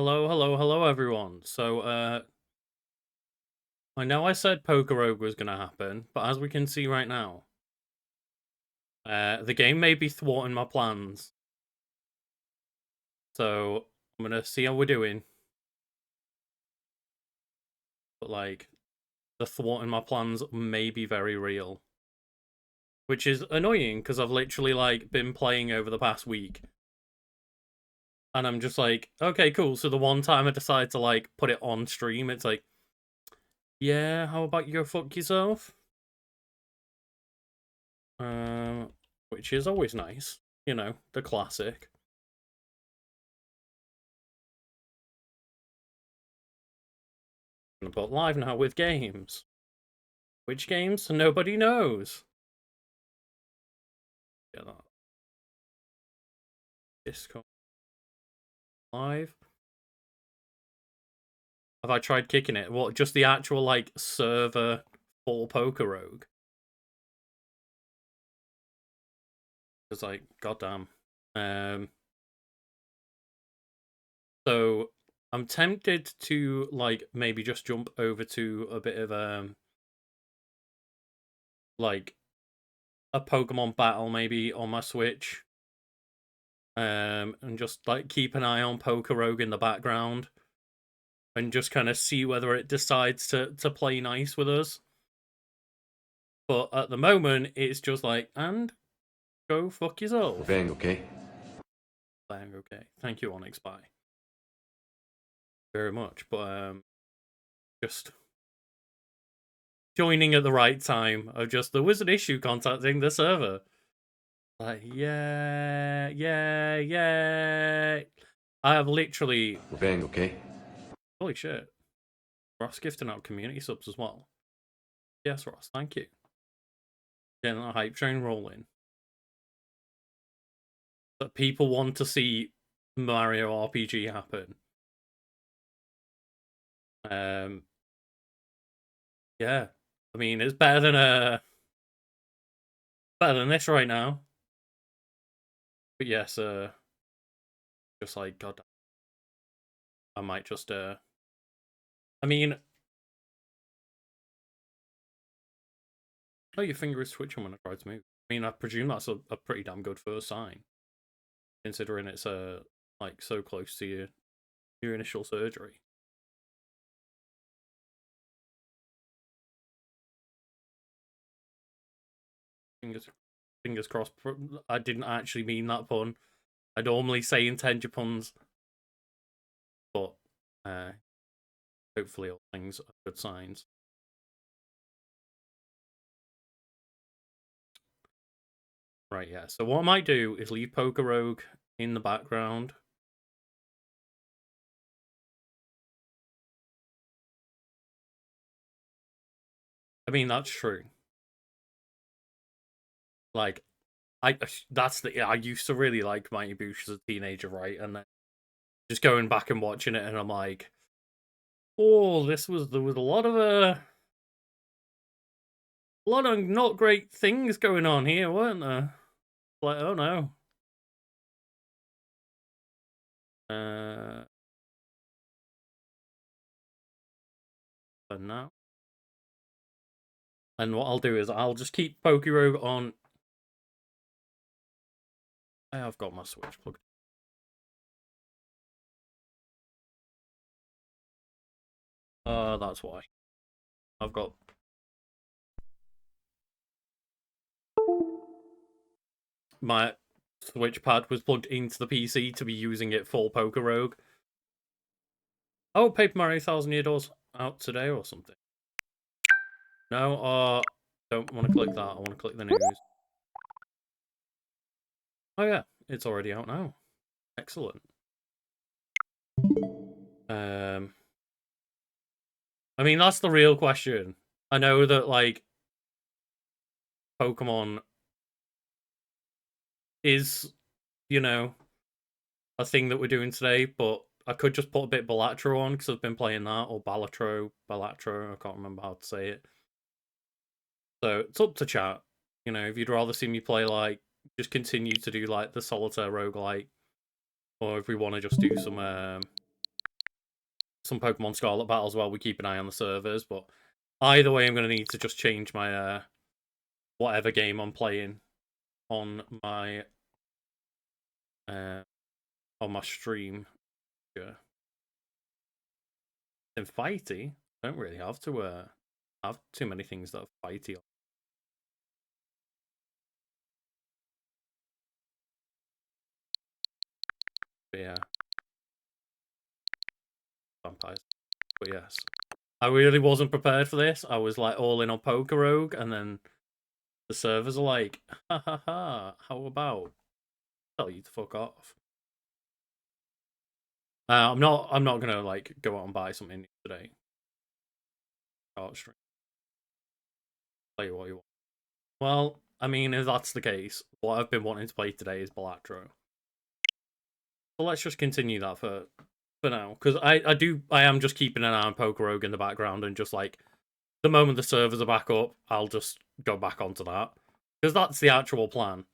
Hello, everyone. I know I said Poker Rogue was gonna happen, but as we can see right now, the game may be thwarting my plans. So I'm gonna see how we're doing. But like, the thwarting my plans may be very real, which is annoying because I've literally been playing over the past week, and I'm just like, okay, cool. So the one time I decide to put it on stream, it's like, yeah, how about you go fuck yourself? Which is always nice, the classic. But live now with games. Which games? Nobody knows. Get that. Discord live. Have I tried kicking it? What? Just the actual server for Poker Rogue? It's like, goddamn. So I'm tempted to maybe just jump over to a bit of like a Pokemon battle maybe on my Switch. And just keep an eye on Poker Rogue in the background and just kind of see whether it decides to play nice with us. But at the moment, it's just like, and go fuck yourself. Bang, okay? Bang, okay. Thank you, Onyx Spy. Very much. But just joining at the right time of just there was an issue contacting the server. Like, yeah. I have literally Bang, okay? holy shit. Ross gifting out community subs as well. Yes, Ross, thank you. Getting that hype train rolling. That people want to see Mario RPG happen. Yeah. I mean, it's better than this right now. But yes, just like god, I might just I mean, oh, your finger is twitching when I try to move. I mean, I presume that's a pretty damn good first sign, considering it's like so close to your initial surgery. Fingers crossed. I didn't actually mean that pun. I normally say intend your puns, but hopefully all things are good signs. Right, yeah. So what I might do is leave Poker Rogue in the background. I mean, that's true. Like, I used to really like Mighty Boosh as a teenager, right? And then just going back and watching it, and I'm like, oh, there was a lot of not great things going on here, weren't there? Like, oh no. And now. And what I'll do is I'll just keep Pokerogue on. I've got my Switch plugged. That's why. I've got my Switch pad was plugged into the PC to be using it for Poker Rogue. Oh, Paper Mario 1000 Year Door's out today or something. No, don't want to click that. I want to click the news. Oh yeah, it's already out now. Excellent. I mean, that's the real question. I know that Pokemon is, a thing that we're doing today, but I could just put a bit Balatro on because I've been playing that, or Balatro, I can't remember how to say it. So it's up to chat. If you'd rather see me play just continue to do the solitaire roguelike, or if we want to just do some some Pokemon Scarlet battles while we keep an eye on the servers. But either way, I'm going to need to just change my whatever game I'm playing on my stream. Yeah. In fighty, I don't really have to have too many things that are fighty. But yeah. Vampires. But yes. I really wasn't prepared for this. I was like all in on Pokerogue, and then the servers are like, ha ha ha, how about tell you to fuck off. I'm not gonna like go out and buy something today. Heartstring. Play what you want. Well, I mean, if that's the case, what I've been wanting to play today is Balatro. So let's just continue that for now, because I am just keeping an eye on Pokerogue in the background, and just like the moment the servers are back up, I'll just go back onto that, because that's the actual plan.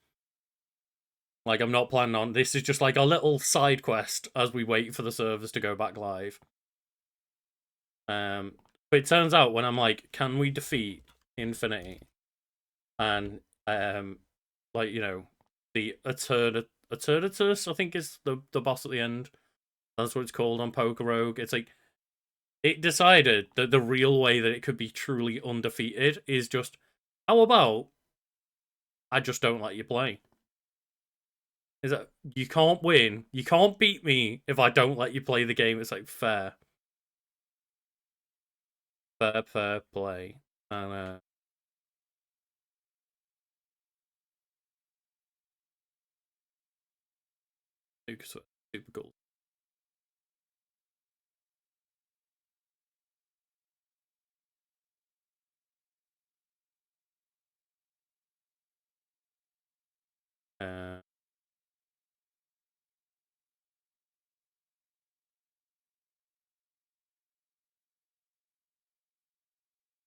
Like, I'm not planning on this. Is just like a little side quest as we wait for the servers to go back live. But it turns out when I'm like, can we defeat Infinity? And like, you know, the Eternatus, I think is the boss at the end. That's what it's called on Pokerogue. It's like, it decided that the real way that it could be truly undefeated is just, how about I just don't let you play? Is that you can't win, you can't beat me if I don't let you play the game. It's like fair play. And super cool.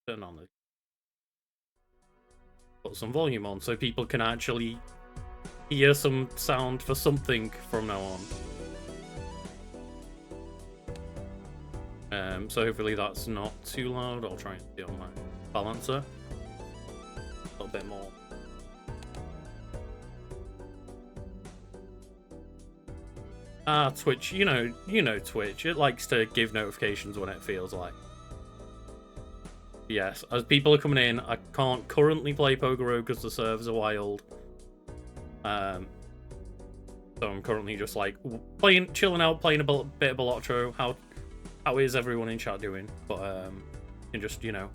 Turn on the put some volume on so people can actually hear some sound for something from now on. So hopefully that's not too loud. I'll try and see on my balancer a little bit more. Twitch, you know Twitch. It likes to give notifications when it feels like. Yes, as people are coming in, I can't currently play Pokerogue because the servers are wild. So I'm currently just like chilling out, playing a bit of Balatro. How is everyone in chat doing? But and just, you know,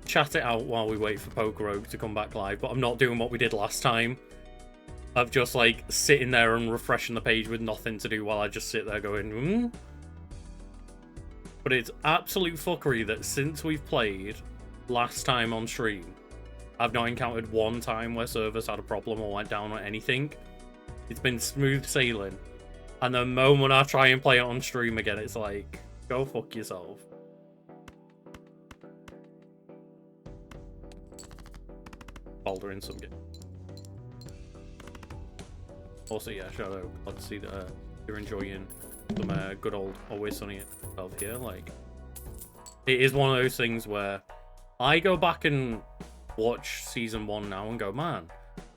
chat it out while we wait for Pokerogue to come back live. But I'm not doing what we did last time of just like sitting there and refreshing the page with nothing to do while I just sit there going, But it's absolute fuckery that since we've played last time on stream, I've not encountered one time where servers had a problem or went down or anything. It's been smooth sailing. And the moment I try and play it on stream again, it's like, go fuck yourself. Boulder in some game. Also, yeah, Shadow, glad to see that you're enjoying some good old Always Sunny stuff here. Like, it is one of those things where I go back and watch season 1 now and go, man,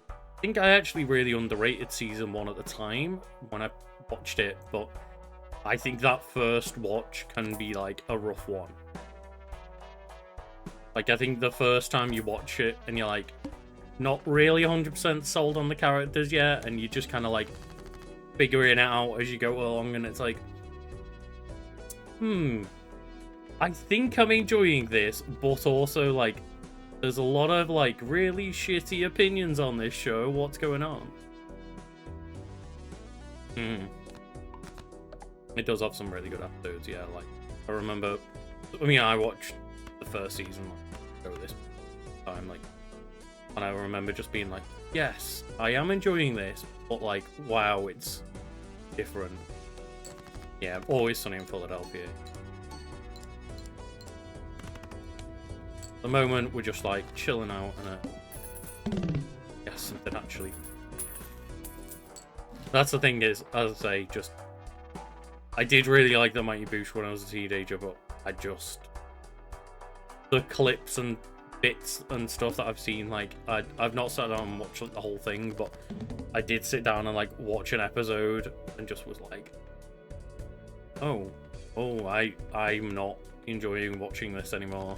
I think I actually really underrated season 1 at the time when I watched it, but I think that first watch can be like a rough one. Like, I think the first time you watch it and you're like not really 100% sold on the characters yet, and you just kind of like figuring it out as you go along, and it's like, I think I'm enjoying this, but also like there's a lot of like really shitty opinions on this show. What's going on? It does have some really good episodes, yeah. Like, I remember, I mean, I watched the first season like, over this time, like, and I remember just being like, yes, I am enjoying this, but like, wow, it's different. Yeah, Always Sunny in Philadelphia. The moment we're just like chilling out and yes, something actually. That's the thing is, as I say, just I did really like the Mighty Boosh when I was a teenager, but the clips and bits and stuff that I've seen, like, I've not sat down and watched the whole thing, but I did sit down and, like, watch an episode and just was like, oh, I'm not enjoying watching this anymore.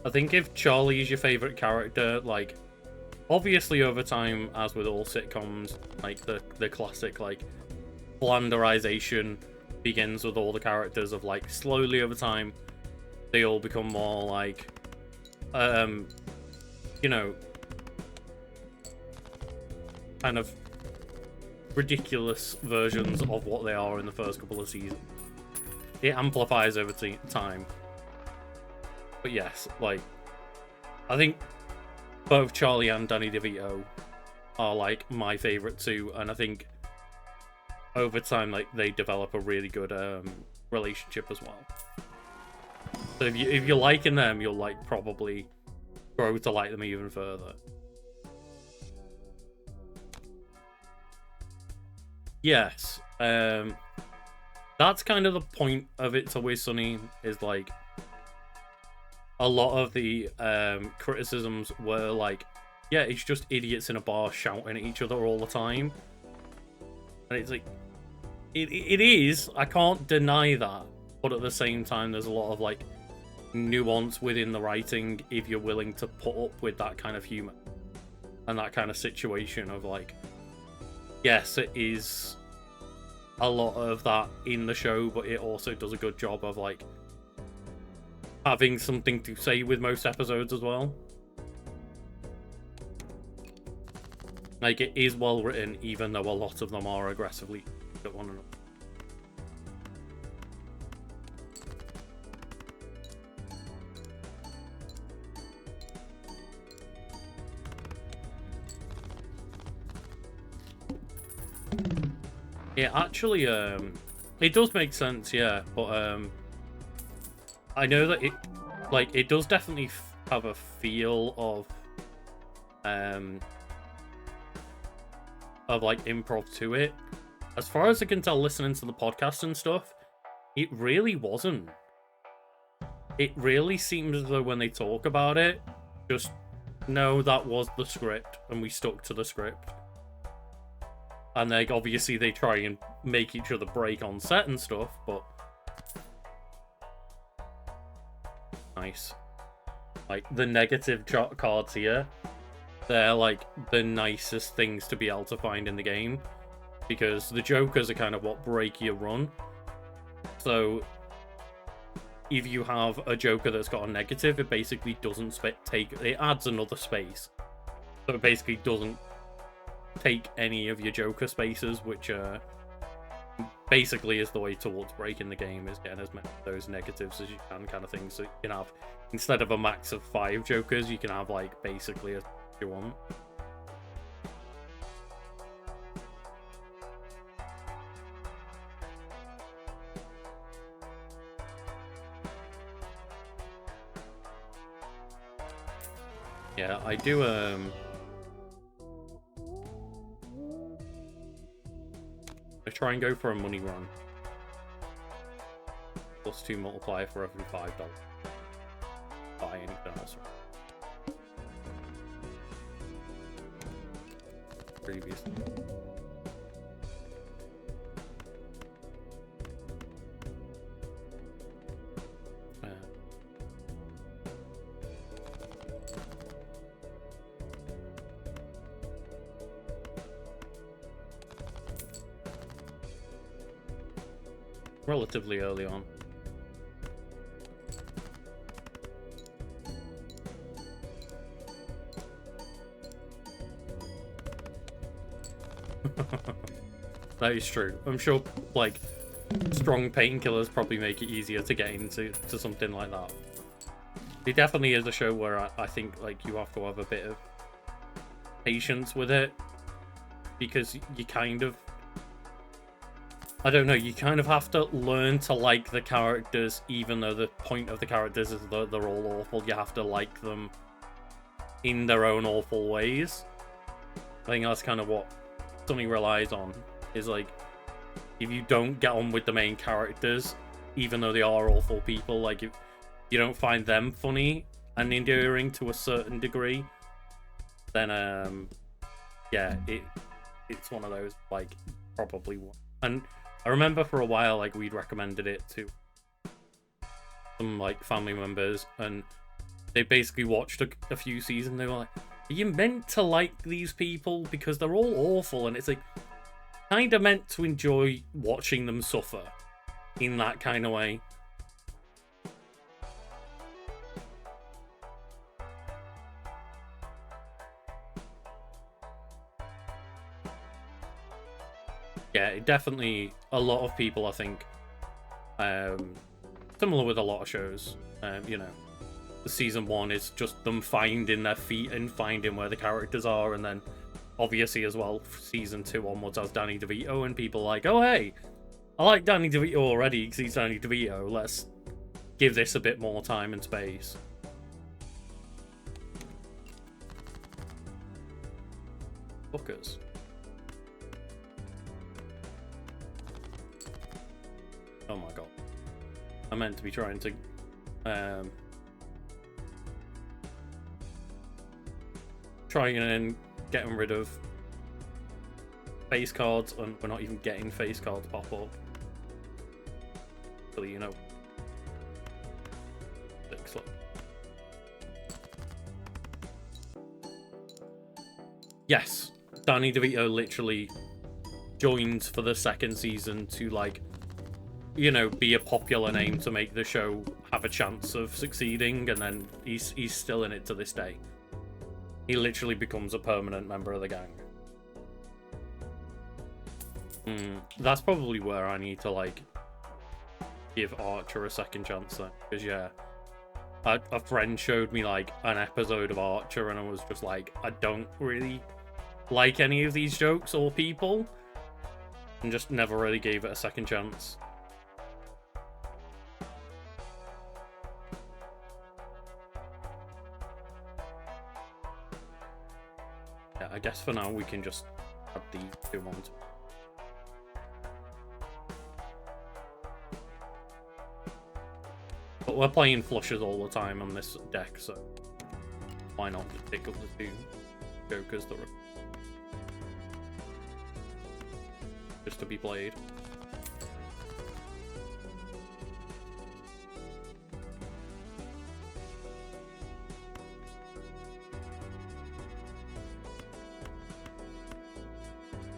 I think if Charlie is your favorite character, like, obviously over time, as with all sitcoms, like, the classic, like, blanderization begins with all the characters of, like, slowly over time, they all become more, like, you know, kind of ridiculous versions of what they are in the first couple of seasons. It amplifies over time. But yes, like, I think both Charlie and Danny DeVito are, like, my favorite too, and I think over time, like, they develop a really good relationship as well. So if you're liking them, you'll, like, probably grow to like them even further. Yes, that's kind of the point of It's Always Sunny, is, like, a lot of the criticisms were like, yeah, it's just idiots in a bar shouting at each other all the time. And it's like, it is, I can't deny that, but at the same time, there's a lot of, like, nuance within the writing if you're willing to put up with that kind of humor and that kind of situation of, like, yes, it is a lot of that in the show, but it also does a good job of, like, having something to say with most episodes as well. Like, it is well written, even though a lot of them are aggressively at one another. It actually, it does make sense, yeah, but I know that it does definitely have a feel of like improv to it. As far as I can tell, listening to the podcast and stuff, it really wasn't. It really seems as though when they talk about it, just, no, that was the script, and we stuck to the script. And, like, obviously they try and make each other break on set and stuff, but nice. Like, the negative cards here, they're, like, the nicest things to be able to find in the game, because the jokers are kind of what break your run. So if you have a joker that's got a negative, it basically doesn't it adds another space. So it basically doesn't take any of your joker spaces, which basically is the way towards breaking the game, is getting as many of those negatives as you can, kind of thing. So you can have, instead of a max of 5 jokers, you can have, like, basically as you want. Yeah, I do I try and go for a money run. +2 multiplier for every $5. Buy anything else. Previously. Relatively early on. That is true. I'm sure, like, strong painkillers probably make it easier to get into something like that. It definitely is a show where I think, like, you have to have a bit of patience with it, because you kind of, I don't know, you kind of have to learn to like the characters, even though the point of the characters is that they're all awful. You have to like them in their own awful ways. I think that's kind of what Sunny relies on, is like, if you don't get on with the main characters, even though they are awful people, like, if you don't find them funny and endearing to a certain degree, then, yeah, it's one of those, like, probably one. And I remember for a while, like, we'd recommended it to some, like, family members, and they basically watched a few seasons, they were like, are you meant to like these people? Because they're all awful, and it's like, kind of meant to enjoy watching them suffer in that kind of way. Yeah, it definitely, a lot of people, I think, similar with a lot of shows, you know, the season 1 is just them finding their feet and finding where the characters are, and then obviously as well, season 2 onwards as Danny DeVito, and people like, oh hey, I like Danny DeVito already because he's Danny DeVito, let's give this a bit more time and space. Fuckers. Oh my god. I meant to be trying to trying and getting rid of face cards, and we're not even getting face cards pop up. So you know. Excellent. Yes, Danny DeVito literally joins for the second season to, like, you know, be a popular name to make the show have a chance of succeeding, and then he's still in it to this day. He literally becomes a permanent member of the gang. That's probably where I need to, like, give Archer a second chance then. Because, yeah, a friend showed me, like, an episode of Archer, and I was just like, I don't really like any of these jokes or people. And just never really gave it a second chance. I guess for now we can just add these two ones. But we're playing flushes all the time on this deck, so why not just pick up the two jokers that are just to be played.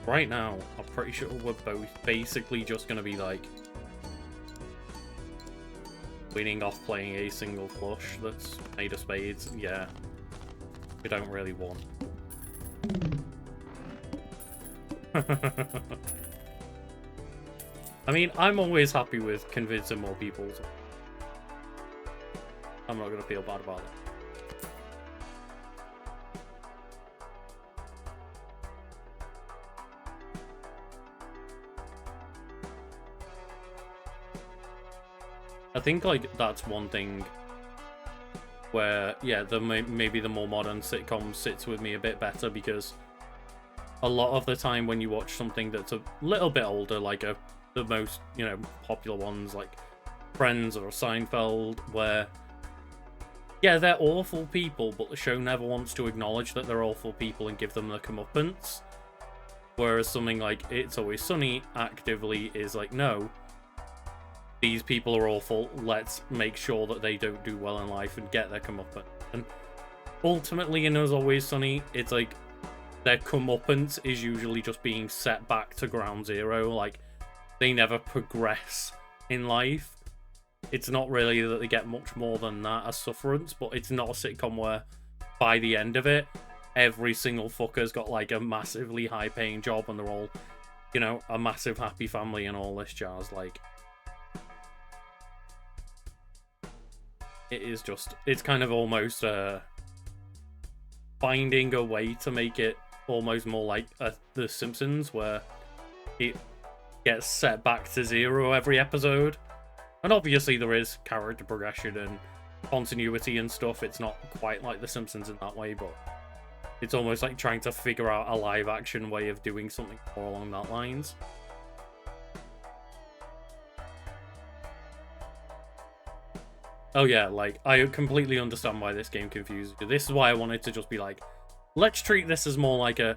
Right now, I'm pretty sure we're both basically just going to be, like, winning off playing a single flush that's made of spades. Yeah, we don't really want. I mean, I'm always happy with convincing more people. So I'm not going to feel bad about it. I think, like, that's one thing where, yeah, maybe the more modern sitcom sits with me a bit better, because a lot of the time when you watch something that's a little bit older, like the most, you know, popular ones like Friends or Seinfeld, where, yeah, they're awful people, but the show never wants to acknowledge that they're awful people and give them the comeuppance. Whereas something like It's Always Sunny actively is like, no, these people are awful, let's make sure that they don't do well in life and get their comeuppance. And ultimately in It's Always Sunny, it's like their comeuppance is usually just being set back to ground zero. Like, they never progress in life. It's not really that they get much more than that as sufferance, but it's not a sitcom where by the end of it, every single fucker's got, like, a massively high-paying job and they're all, you know, a massive happy family and all this jazz. Like, it is just, it's kind of almost finding a way to make it almost more like The Simpsons, where it gets set back to 0 every episode. And obviously there is character progression and continuity and stuff. It's not quite like The Simpsons in that way, but it's almost like trying to figure out a live action way of doing something more along that lines. Oh yeah, like, I completely understand why this game confuses you. This is why I wanted to just be like, let's treat this as more like a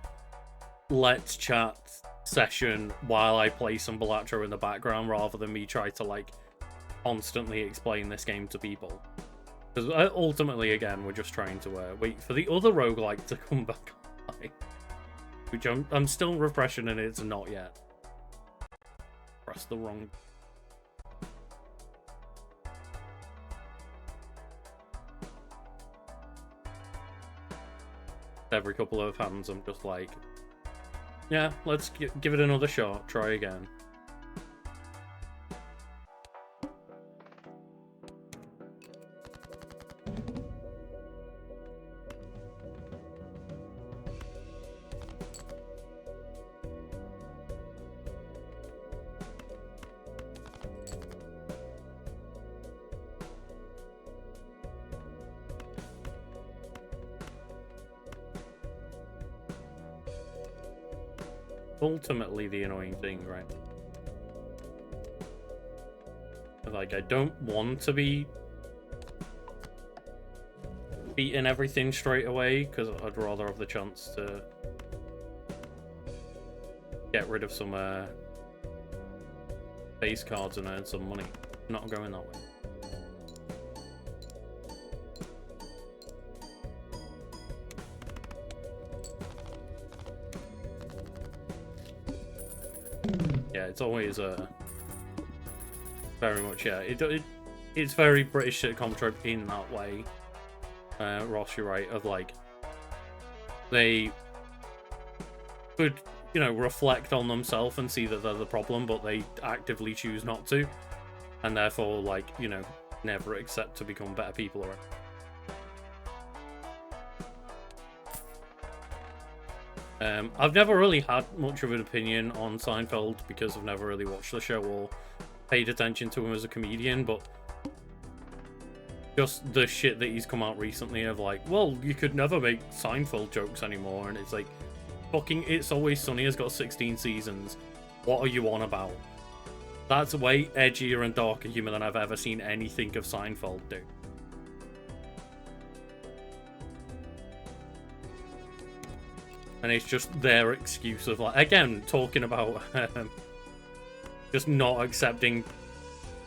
let's chat session while I play some Balatro in the background, rather than me try to, like, constantly explain this game to people. Because ultimately, again, we're just trying to wait for the other roguelike to come back online. Which I'm still refreshing and it's not yet. Press the wrong... Every couple of hands, I'm just like, yeah, let's give it another shot, try again. Ultimately the annoying thing, right? Like, I don't want to be beating everything straight away, because I'd rather have the chance to get rid of some base cards and earn some money. Not going that way. Yeah, it's always very much, yeah. It's very British sitcom trope in that way. Ross, you're right. Of like, they could, you know, reflect on themselves and see that they're the problem, but they actively choose not to, and therefore, like, you know, never accept to become better people or. I've never really had much of an opinion on Seinfeld because I've never really watched the show or paid attention to him as a comedian, but just the shit that he's come out recently of like, well, you could never make Seinfeld jokes anymore, and it's like, fucking It's Always Sunny has got 16 seasons. What are you on about? That's way edgier and darker humor than I've ever seen anything of Seinfeld do. And it's just their excuse of, like, again, talking about just not accepting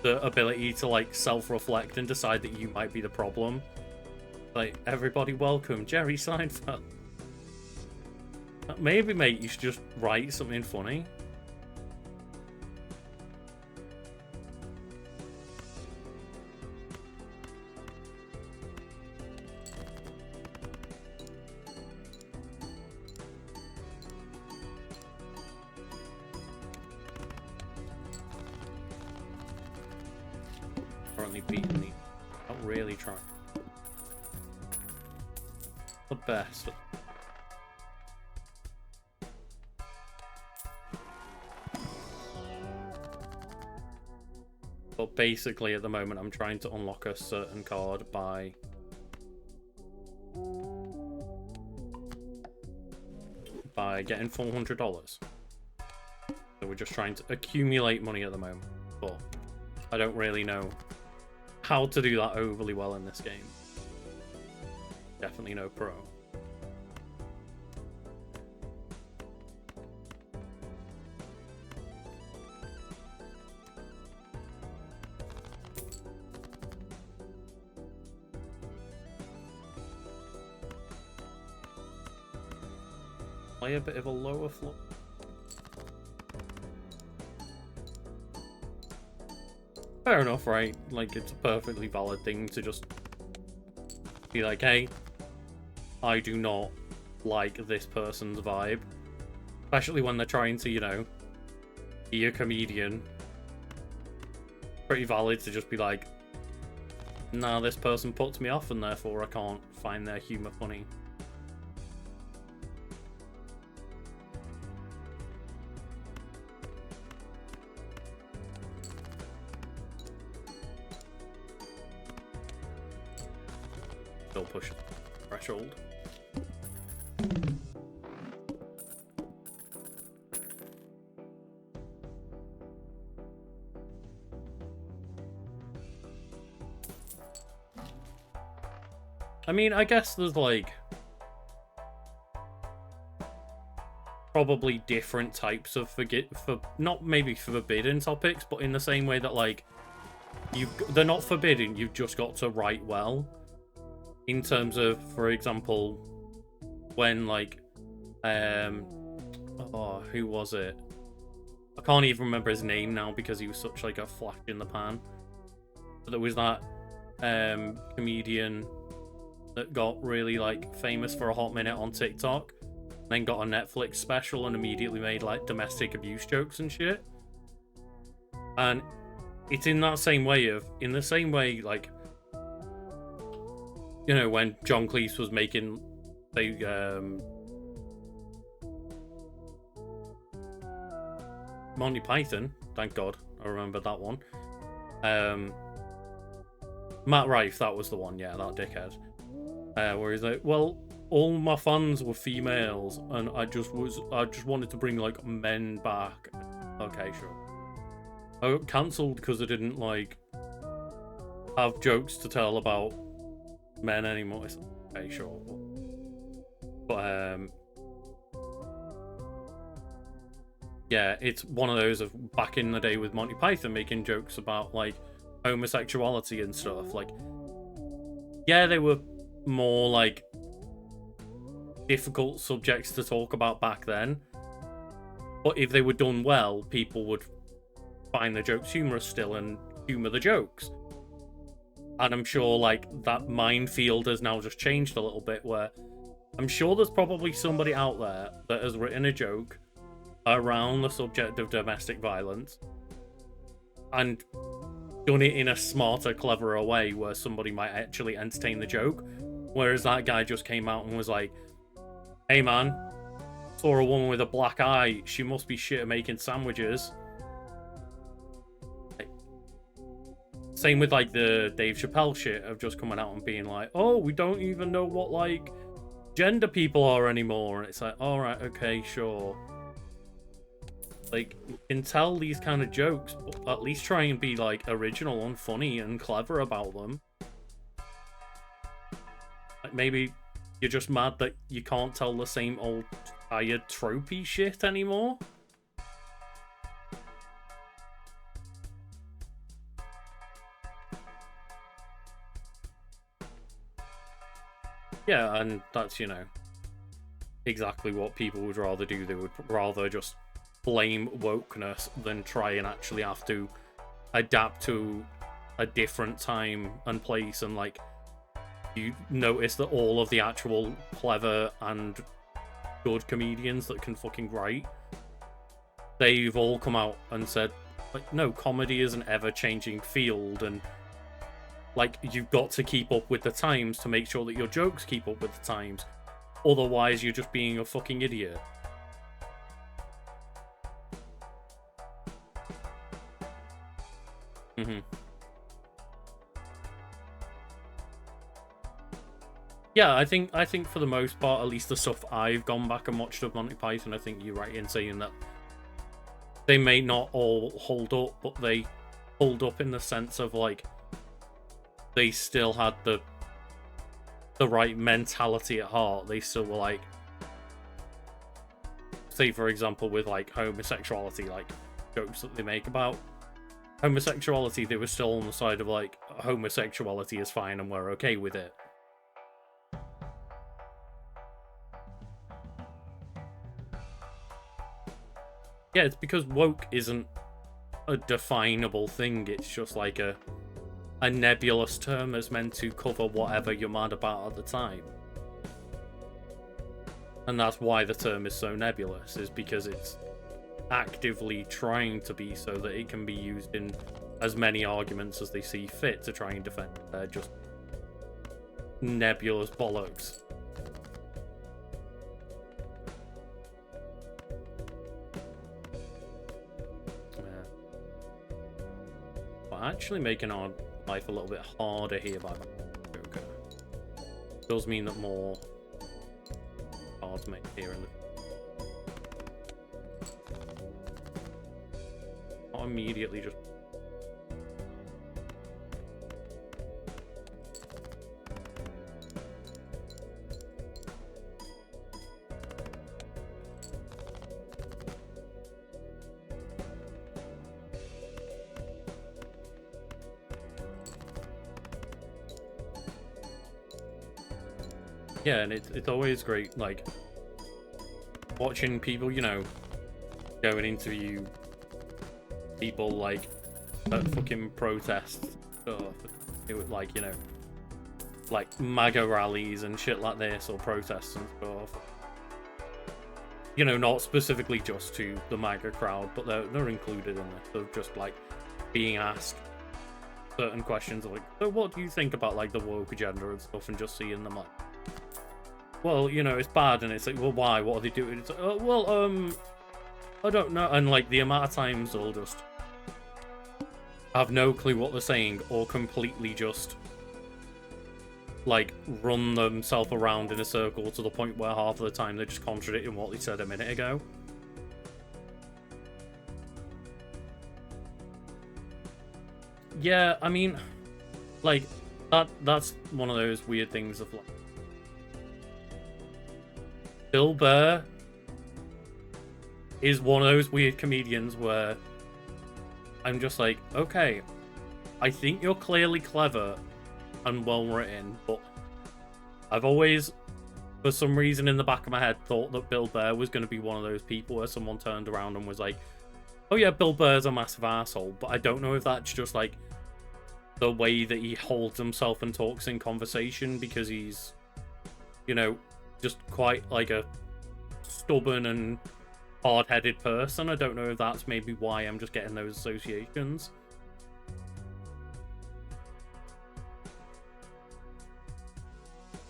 the ability to, like, self-reflect and decide that you might be the problem. Like, everybody welcome Jerry Seinfeld. Maybe, mate, you should just write something funny. Currently beating me. Not really trying. The best. But basically, at the moment, I'm trying to unlock a certain card by getting $400. So we're just trying to accumulate money at the moment, but I don't really know how to do that overly well in this game. Definitely no pro. Play a bit of a lower floor. Fair enough, right? Like, it's a perfectly valid thing to just be like, hey, I do not like this person's vibe. Especially when they're trying to, you know, be a comedian. Pretty valid to just be like, nah, this person puts me off and therefore I can't find their humor funny. still push threshold. I mean, I guess there's like probably different types of not maybe forbidden topics, but in the same way that like they're not forbidden, you've just got to write well. In terms of, for example, when like oh, who was it? I can't even remember his name now because he was such like a flash in the pan. But there was that comedian that got really like famous for a hot minute on TikTok, then got a Netflix special and immediately made like domestic abuse jokes and shit. And it's in that same way in the same way like, you know, when John Cleese was making Monty Python, thank God I remember that one. Matt Rife, that was the one, yeah, that dickhead. Where he's like, well, all my fans were females, and I just wanted to bring like men back. Okay, sure. I got cancelled because I didn't like have jokes to tell about men anymore. Okay, sure. But yeah, it's one of those of back in the day with Monty Python making jokes about like homosexuality and stuff. Like, yeah, they were more like difficult subjects to talk about back then, but if they were done well, people would find the jokes humorous still and humor the jokes. And I'm sure like that minefield has now just changed a little bit, where I'm sure there's probably somebody out there that has written a joke around the subject of domestic violence and done it in a smarter, cleverer way where somebody might actually entertain the joke. Whereas that guy just came out and was like, hey man, saw a woman with a black eye, she must be shit at making sandwiches. Same with like the Dave Chappelle shit of just coming out and being like, oh, we don't even know what like gender people are anymore. And it's like, alright, okay, sure. Like, you can tell these kind of jokes, but at least try and be like original and funny and clever about them. Like, maybe you're just mad that you can't tell the same old tired tropey shit anymore. Yeah, and that's, you know, exactly what people would rather do. They would rather just blame wokeness than try and actually have to adapt to a different time and place. And like, you notice that all of the actual clever and good comedians that can fucking write, they've all come out and said like, no, comedy is an ever-changing field, and like, you've got to keep up with the times to make sure that your jokes keep up with the times, otherwise you're just being a fucking idiot. Yeah, I think for the most part, at least the stuff I've gone back and watched of Monty Python, I think you're right in saying that they may not all hold up, but they hold up in the sense of like they still had the right mentality at heart. They still were like, say for example with like homosexuality, like jokes that they make about homosexuality, they were still on the side of like homosexuality is fine and we're okay with it. Yeah, it's because woke isn't a definable thing. It's just like a nebulous term that's meant to cover whatever you're mad about at the time. And that's why the term is so nebulous, is because it's actively trying to be so that it can be used in as many arguments as they see fit to try and defend their just nebulous bollocks. Actually making our life a little bit harder here by Joker. does mean that more cards may appear in the... Not immediately just... Yeah, and it's always great, like, watching people, you know, go and interview people, like, at fucking protests stuff. It was like, you know, like MAGA rallies and shit like this, or protests and stuff. You know, not specifically just to the MAGA crowd, but they're included in this. They're just, like, being asked certain questions, like, so what do you think about, like, the woke agenda and stuff, and just seeing them, like, well, you know, it's bad, and it's like, well, why? What are they doing? It's like, I don't know. And, like, the amount of times they'll just have no clue what they're saying, or completely just, like, run themselves around in a circle to the point where half of the time they're just contradicting what they said a minute ago. Yeah, I mean, like, that's one of those weird things of, like, Bill Burr is one of those weird comedians where I'm just like, okay, I think you're clearly clever and well written, but I've always, for some reason in the back of my head, thought that Bill Burr was going to be one of those people where someone turned around and was like, oh yeah, Bill Burr's a massive asshole, but I don't know if that's just, like, the way that he holds himself and talks in conversation, because he's, you know, just quite, like, a stubborn and hard-headed person. I don't know if that's maybe why I'm just getting those associations.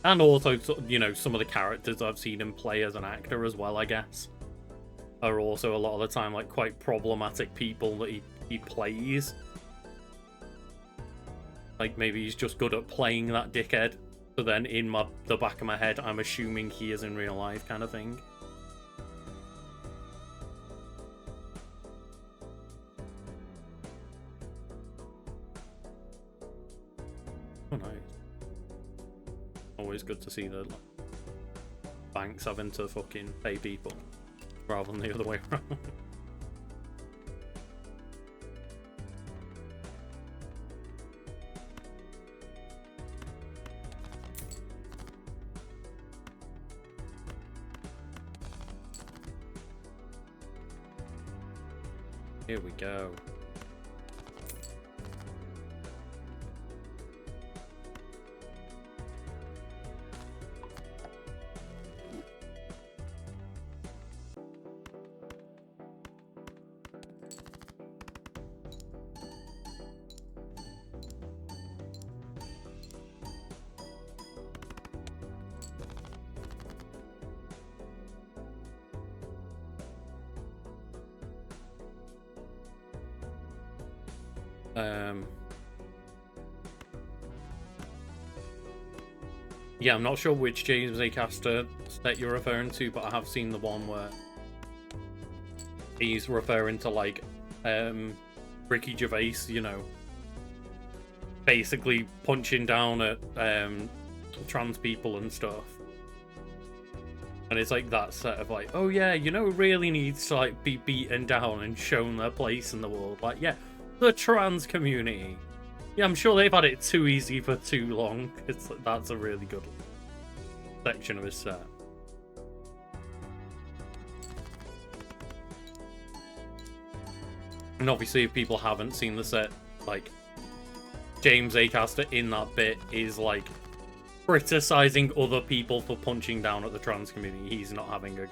And also, you know, some of the characters I've seen him play as an actor as well, I guess, are also a lot of the time, like, quite problematic people that he plays. Like, maybe he's just good at playing that dickhead. So then, in the back of my head, I'm assuming he is in real life, kind of thing. Oh, nice. Always good to see the, like, banks having to fucking pay people, rather than the other way around. Here we go. Yeah, I'm not sure which James Acaster set you're referring to, but I have seen the one where he's referring to, like, Ricky Gervais, you know, basically punching down at trans people and stuff. And it's like that set of, like, oh yeah, you know, really needs to, like, be beaten down and shown their place in the world. Like, yeah, the trans community. Yeah, I'm sure they've had it too easy for too long. That's a really good section of his set. And obviously, if people haven't seen the set, like, James Acaster in that bit is, like, criticizing other people for punching down at the trans community. He's not having a...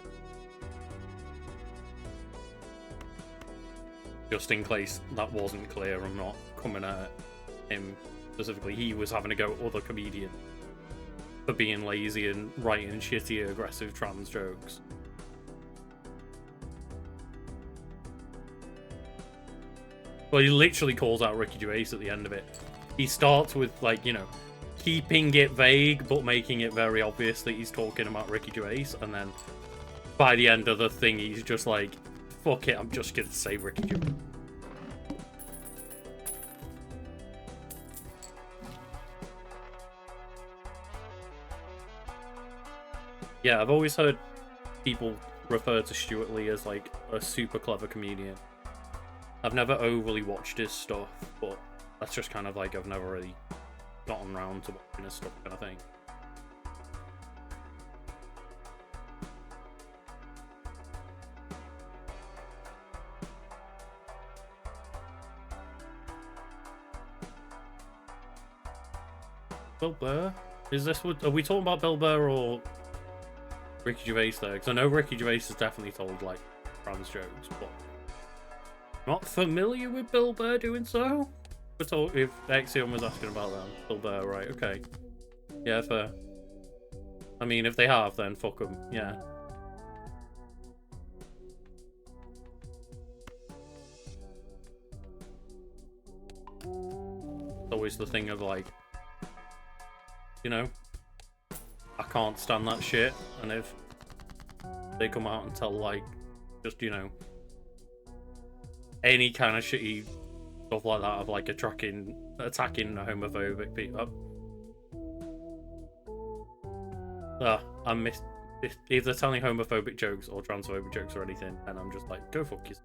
Just in case that wasn't clear, I'm not coming at him specifically. He was having to go at other comedians for being lazy and writing shitty, aggressive trans jokes. Well, he literally calls out Ricky Gervais at the end of it. He starts with, like, you know, keeping it vague, but making it very obvious that he's talking about Ricky Gervais, and then by the end of the thing, he's just like, fuck it, I'm just gonna say Ricky Gervais. Yeah, I've always heard people refer to Stuart Lee as like a super clever comedian. I've never overly watched his stuff, but that's just kind of like I've never really gotten around to watching his stuff kind of thing. Bill Burr? Is this what... Are we talking about Bill Burr or Ricky Gervais there? Because I know Ricky Gervais has definitely told, like, trans jokes, but... Not familiar with Bill Burr doing so? If Exion was asking about that. Bill Burr, right, okay. Yeah, fair. I mean, if they have, then fuck them, yeah. It's always the thing of, like... You know, I can't stand that shit, and if they come out and tell, like, just, you know, any kind of shitty stuff like that of, like, attacking homophobic people. I miss... If they're telling homophobic jokes or transphobic jokes or anything, and I'm just like, go fuck yourself.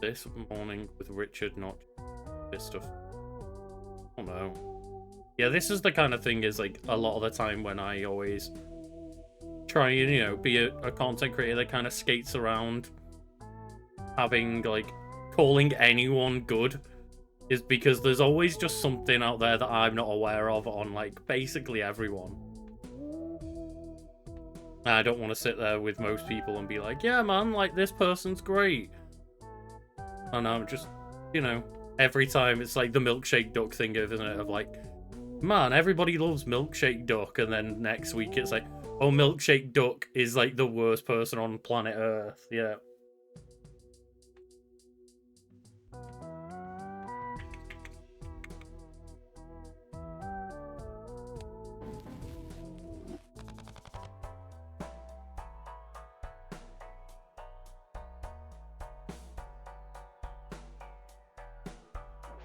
This morning with Richard, not this stuff. I don't know. Yeah, this is the kind of thing is like a lot of the time when I always try and, you know, be a content creator that kind of skates around having like calling anyone good is because there's always just something out there that I'm not aware of on like basically everyone. And I don't want to sit there with most people and be like, yeah man, like this person's great. And I'm just, you know, every time it's like the Milkshake Duck thing, isn't it? Of like, man, everybody loves Milkshake Duck. And then next week it's like, oh, Milkshake Duck is like the worst person on planet Earth. Yeah.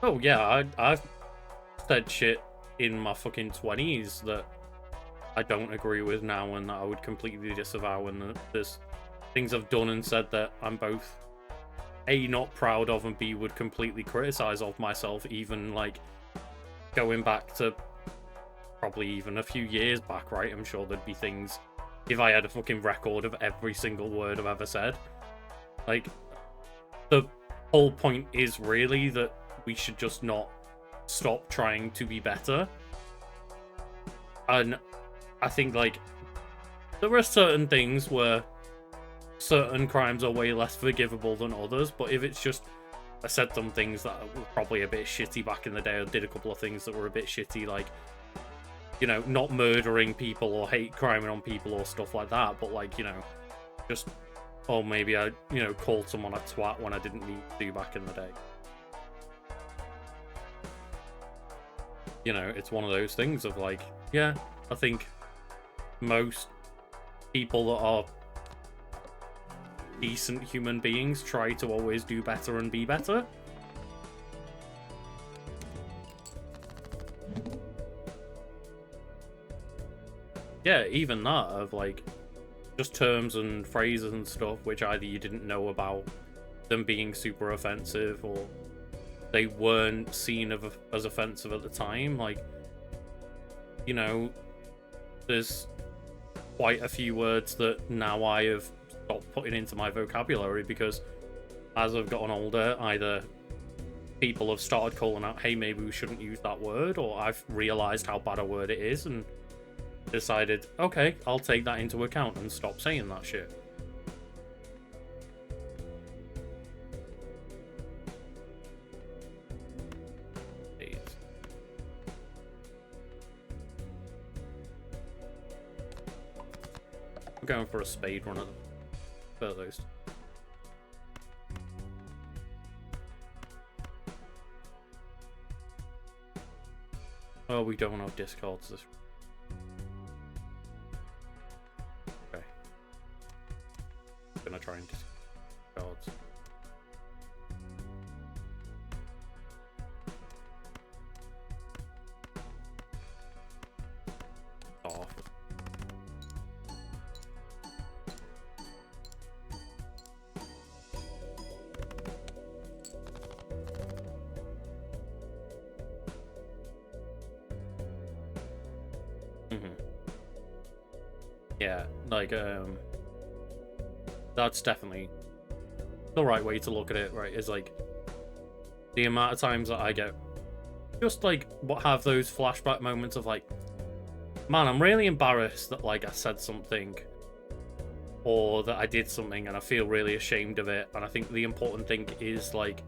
Oh, yeah, I've said shit in my fucking 20s that I don't agree with now and that I would completely disavow, and there's things I've done and said that I'm both A, not proud of, and B, would completely criticize of myself, even like going back to probably even a few years back, right? I'm sure there'd be things, if I had a fucking record of every single word I've ever said. Like, the whole point is really that we should just not stop trying to be better. And I think, like, there are certain things where certain crimes are way less forgivable than others, but if it's just, I said some things that were probably a bit shitty back in the day, or did a couple of things that were a bit shitty, like, you know, not murdering people or hate criming on people or stuff like that, but, like, you know, just, oh, maybe I, you know, called someone a twat when I didn't need to do back in the day. You know, it's one of those things of like, yeah, I think most people that are decent human beings try to always do better and be better. Yeah, even that of like just terms and phrases and stuff which either you didn't know about them being super offensive or they weren't seen as offensive at the time. Like, you know, there's quite a few words that now I have stopped putting into my vocabulary because as I've gotten older, either people have started calling out, hey, maybe we shouldn't use that word, or I've realized how bad a word it is and decided, okay, I'll take that into account and stop saying that shit. going for a spade run at the furthest. Oh, we don't have discards this. Okay. I'm gonna try and discard cards. Off. Yeah, like, that's definitely the right way to look at it, right? Is like the amount of times that I get just like have those flashback moments of like, man, I'm really embarrassed that like I said something or that I did something and I feel really ashamed of it. And I think the important thing is like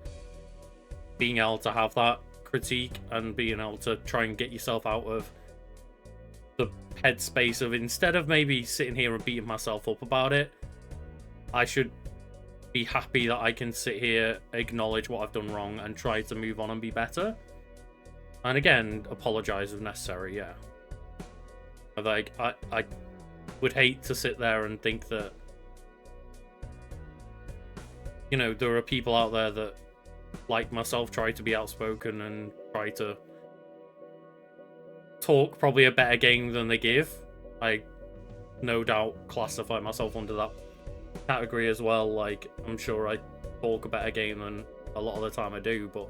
being able to have that critique and being able to try and get yourself out of the headspace of, instead of maybe sitting here and beating myself up about it, I should be happy that I can sit here, acknowledge what I've done wrong, and try to move on and be better. And again, apologize if necessary, yeah. Like, I would hate to sit there and think that, you know, there are people out there that, like myself, try to be outspoken and try to talk probably a better game than they give. I no doubt classify myself under that category as well. Like, I'm sure I talk a better game than a lot of the time I do, but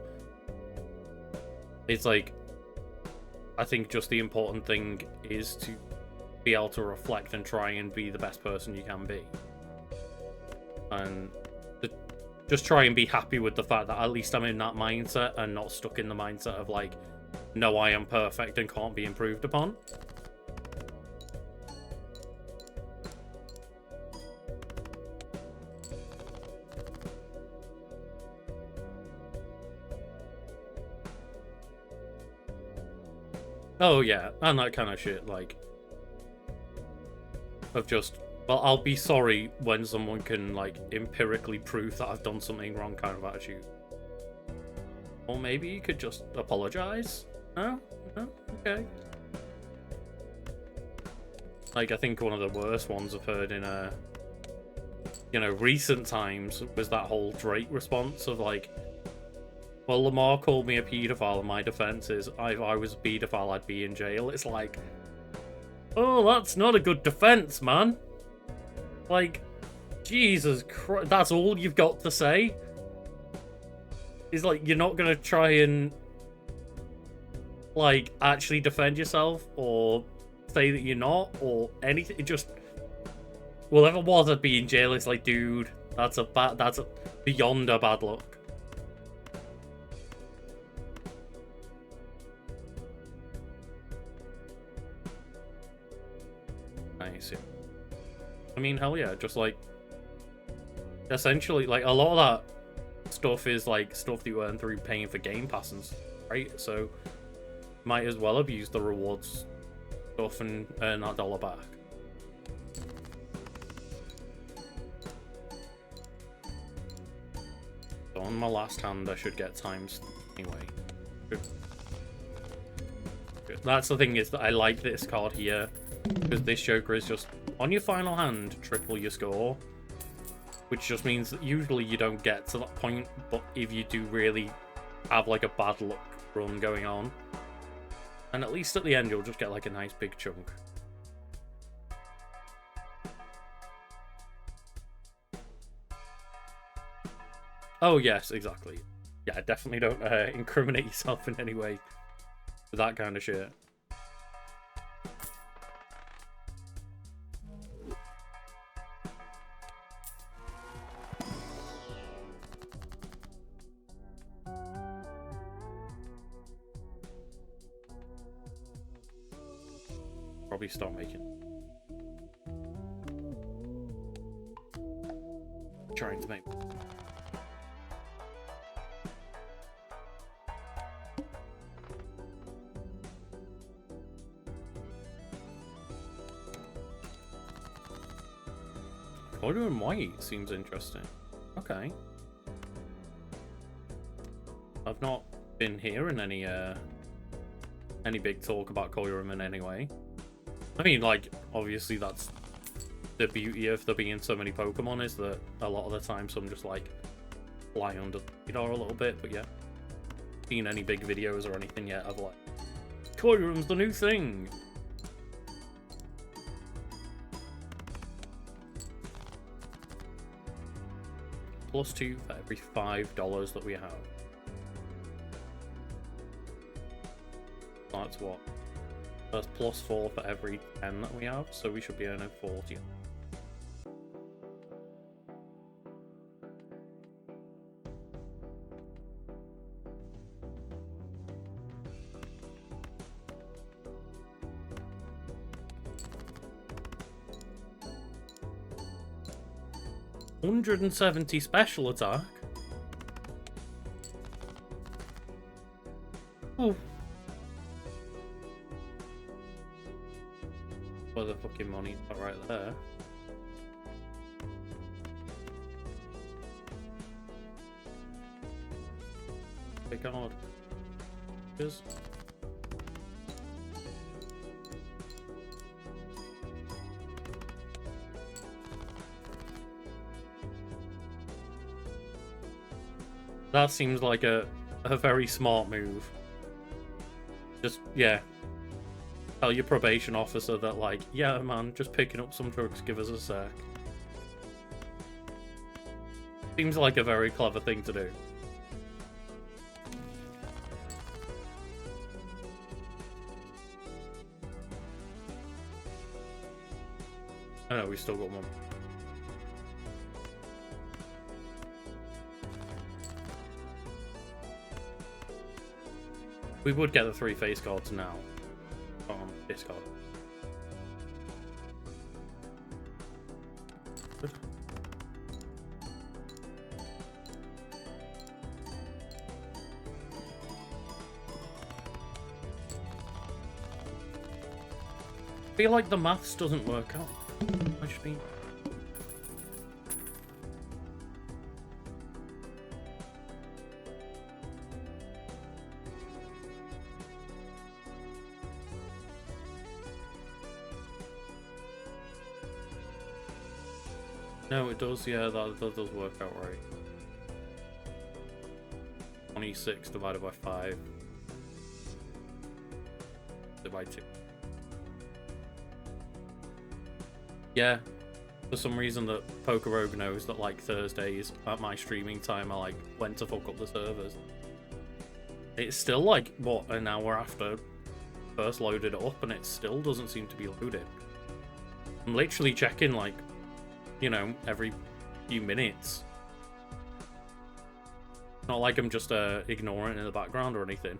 it's like, I think just the important thing is to be able to reflect and try and be the best person you can be. And just try and be happy with the fact that at least I'm in that mindset and not stuck in the mindset of like, no, I am perfect and can't be improved upon. Oh yeah, and that kind of shit, like, of just, well, I'll be sorry when someone can, like, empirically prove that I've done something wrong kind of attitude. Or maybe you could just apologize? No? No? Okay. Like, I think one of the worst ones I've heard in, you know, recent times was that whole Drake response of, like, well, Lamar called me a paedophile, and my defense is, if I was a paedophile, I'd be in jail. It's like, oh, that's not a good defense, man. Like, Jesus Christ, that's all you've got to say? Is like, you're not gonna try and, like, actually defend yourself, or say that you're not, or anything? It just, well, if it was, I'd be in jail. It's like, dude, that's beyond a bad look. I mean, hell yeah, just like, essentially, like, a lot of that stuff is like stuff that you earn through paying for game passes, right? So might as well have used the rewards stuff and earn that $1 back. So on my last hand, I should get times anyway. Good. That's the thing, is that I like this card here, because this Joker is just, on your final hand, triple your score, which just means that usually you don't get to that point, but if you do really have like a bad luck run going on, and at least at the end you'll just get like a nice big chunk. Oh yes, exactly. Yeah, definitely don't incriminate yourself in any way with that kind of shit. Probably start making. Trying to make. Order in white seems interesting. Okay. I've not been hearing any big talk about Koyuruman anyway. I mean, like, obviously that's the beauty of there being so many Pokemon, is that a lot of the time some just like fly under the radar a little bit, but yeah. Seen any big videos or anything yet of like, Koyurum's the new thing! +2 for every $5 that we have. That's what? That's +4 for every 10 that we have, so we should be earning 40. $170 special attack. Oh. Well, the fucking money's not right there. Big God. Cheers. That seems like a very smart move. Just, yeah. Tell your probation officer that, like, yeah, man, just picking up some drugs, give us a sec. Seems like a very clever thing to do. I know, we still got one. We would get the 3 face cards now. On Discard. Good. I feel like the maths doesn't work out. I just mean... No, it does, yeah, that does work out right. 26 divided by 5. Divided by 2. Yeah, for some reason that PokeRogue knows that, like, Thursdays at my streaming time I, like, went to fuck up the servers. It's still, like, what, an hour after first loaded it up and it still doesn't seem to be loaded. I'm literally checking, like, you know, every few minutes. Not like I'm just ignoring it in the background or anything.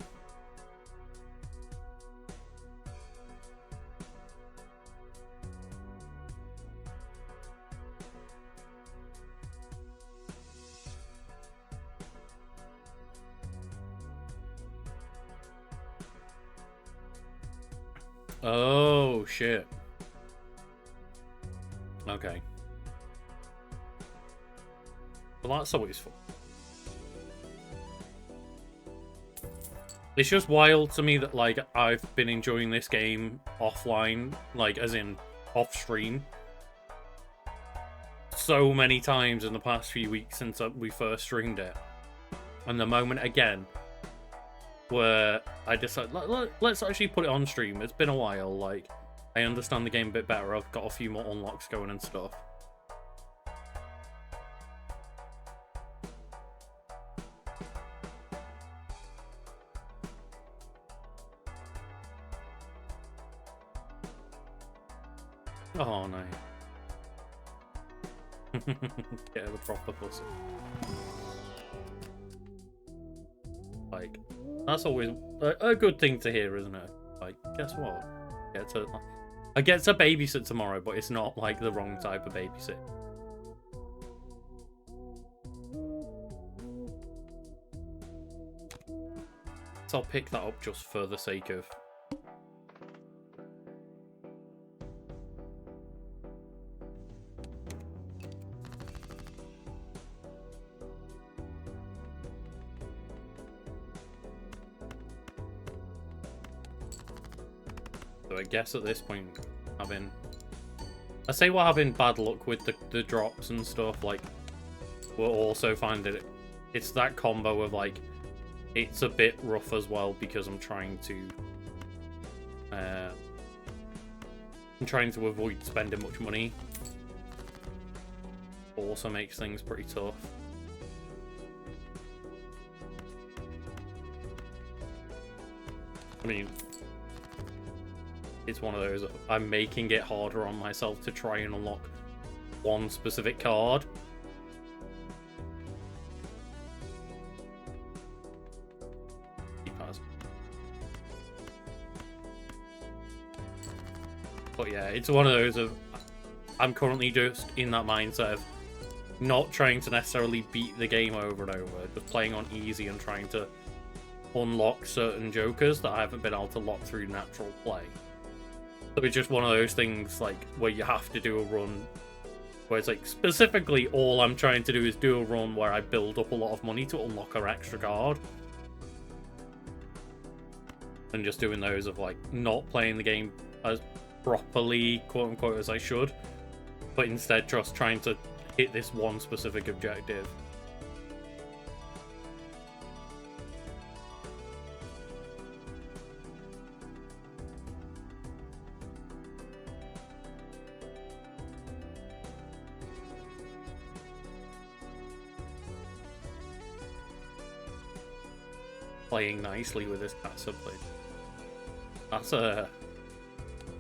Oh, shit. Okay. Well, that's always fun. It's just wild to me that, like, I've been enjoying this game offline, like, as in off-stream, so many times in the past few weeks since we first streamed it. And the moment, again, where I decided, let's actually put it on stream. It's been a while, like, I understand the game a bit better. I've got a few more unlocks going and stuff. Oh, no. Get the proper pussy. Like, that's always a good thing to hear, isn't it? Like, guess what? I get to babysit tomorrow, but it's not, like, the wrong type of babysit. So I'll pick that up just for the sake of... So I guess at this point, I say we're having bad luck with the drops and stuff, like, we'll also find that it's that combo of, like, it's a bit rough as well because I'm trying to avoid spending much money. Also makes things pretty tough. I mean, it's one of those, I'm making it harder on myself to try and unlock one specific card. But yeah, it's one of those of, I'm currently just in that mindset of not trying to necessarily beat the game over and over, just playing on easy and trying to unlock certain jokers that I haven't been able to lock through natural play. So it's just one of those things, like, where you have to do a run where it's like, specifically all I'm trying to do is do a run where I build up a lot of money to unlock an extra card. And just doing those of, like, not playing the game as properly, quote-unquote, as I should, but instead just trying to hit this one specific objective. Playing nicely with this cat subplate. That's a...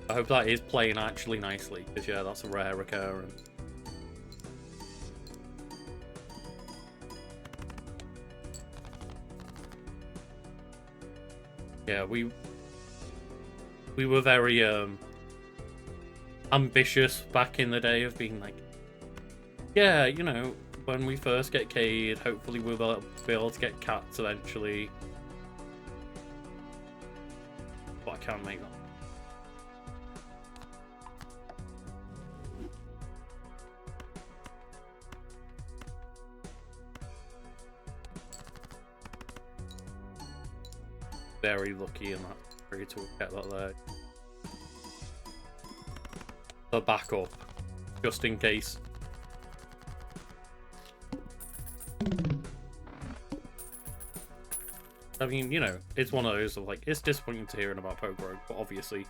I hope that is playing actually nicely, because yeah, that's a rare occurrence. Yeah, we were very ambitious back in the day of being like, yeah, you know, when we first get Cade, hopefully we'll be able to get cats eventually. But I can't make that. Very lucky in that area to get that there. The backup, just in case. I mean, you know, it's one of those of like, it's disappointing to hearing about Pokerogue, but obviously.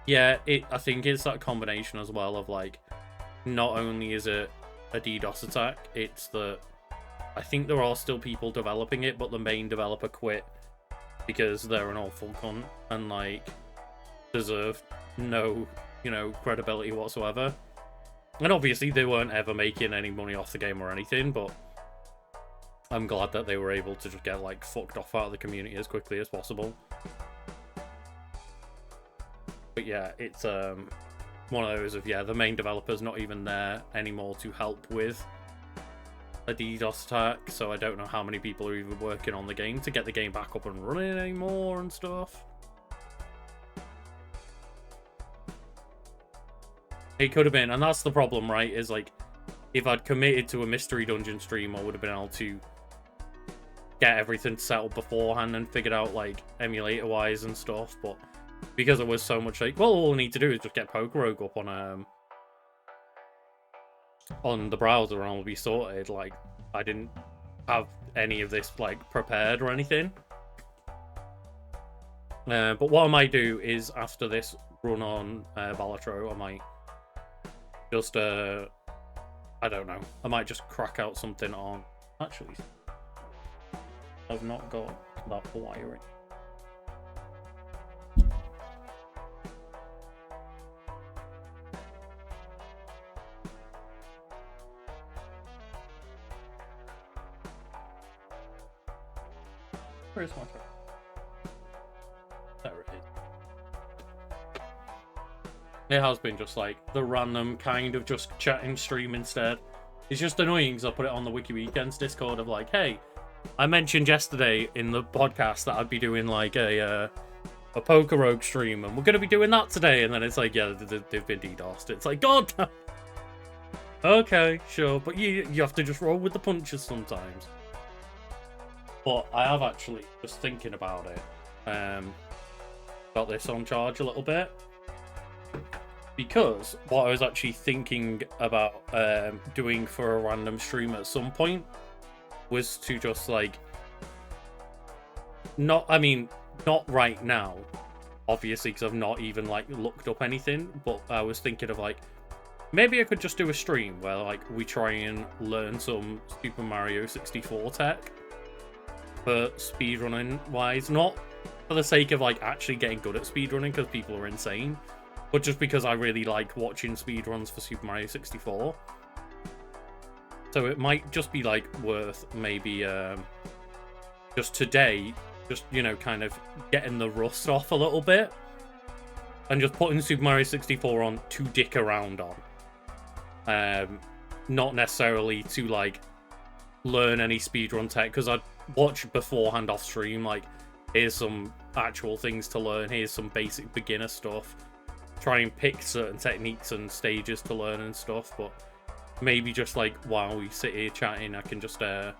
Yeah, I think it's that combination as well of like, not only is it a DDoS attack, it's that I think there are still people developing it, but the main developer quit because they're an awful cunt and like deserve no, you know, credibility whatsoever. And obviously they weren't ever making any money off the game or anything, but I'm glad that they were able to just get like fucked off out of the community as quickly as possible. But yeah, it's one of those of, yeah, the main developer's not even there anymore to help with a DDoS attack, so I don't know how many people are even working on the game to get the game back up and running anymore and stuff. It could have been, and that's the problem, right, is like, if I'd committed to a Mystery Dungeon stream, I would have been able to get everything settled beforehand and figured out, like, emulator-wise and stuff, but because it was so much like, well, all we need to do is just get Pokerogue up on the browser and I'll be sorted. Like, I didn't have any of this, like, prepared or anything. But what I might do is, after this run on Balatro, I might just, I don't know, I might just crack out something on... Actually, I've not got that wiring. Where's my phone? There it is. It has been just like the random kind of just chatting stream instead. It's just annoying because I put it on the Wiki Weekends Discord of like, hey, I mentioned yesterday in the podcast that I'd be doing like a Pokerogue stream and we're going to be doing that today. And then it's like, yeah, they've been DDoSed. It's like, God! Okay, sure. But you have to just roll with the punches sometimes. But I have actually, just thinking about it, got this on charge a little bit. Because what I was actually thinking about doing for a random stream at some point was to just like, not right now, obviously, because I've not even like looked up anything, but I was thinking of like, maybe I could just do a stream where like we try and learn some Super Mario 64 tech for speedrunning wise, not for the sake of like actually getting good at speedrunning because people are insane, but just because I really like watching speedruns for Super Mario 64. So it might just be like worth maybe just today, just, you know, kind of getting the rust off a little bit and just putting Super Mario 64 on to dick around on. Not necessarily to like learn any speedrun tech, because I'd watch beforehand off stream, like, here's some actual things to learn, here's some basic beginner stuff, try and pick certain techniques and stages to learn and stuff. But maybe just like while we sit here chatting, I can just start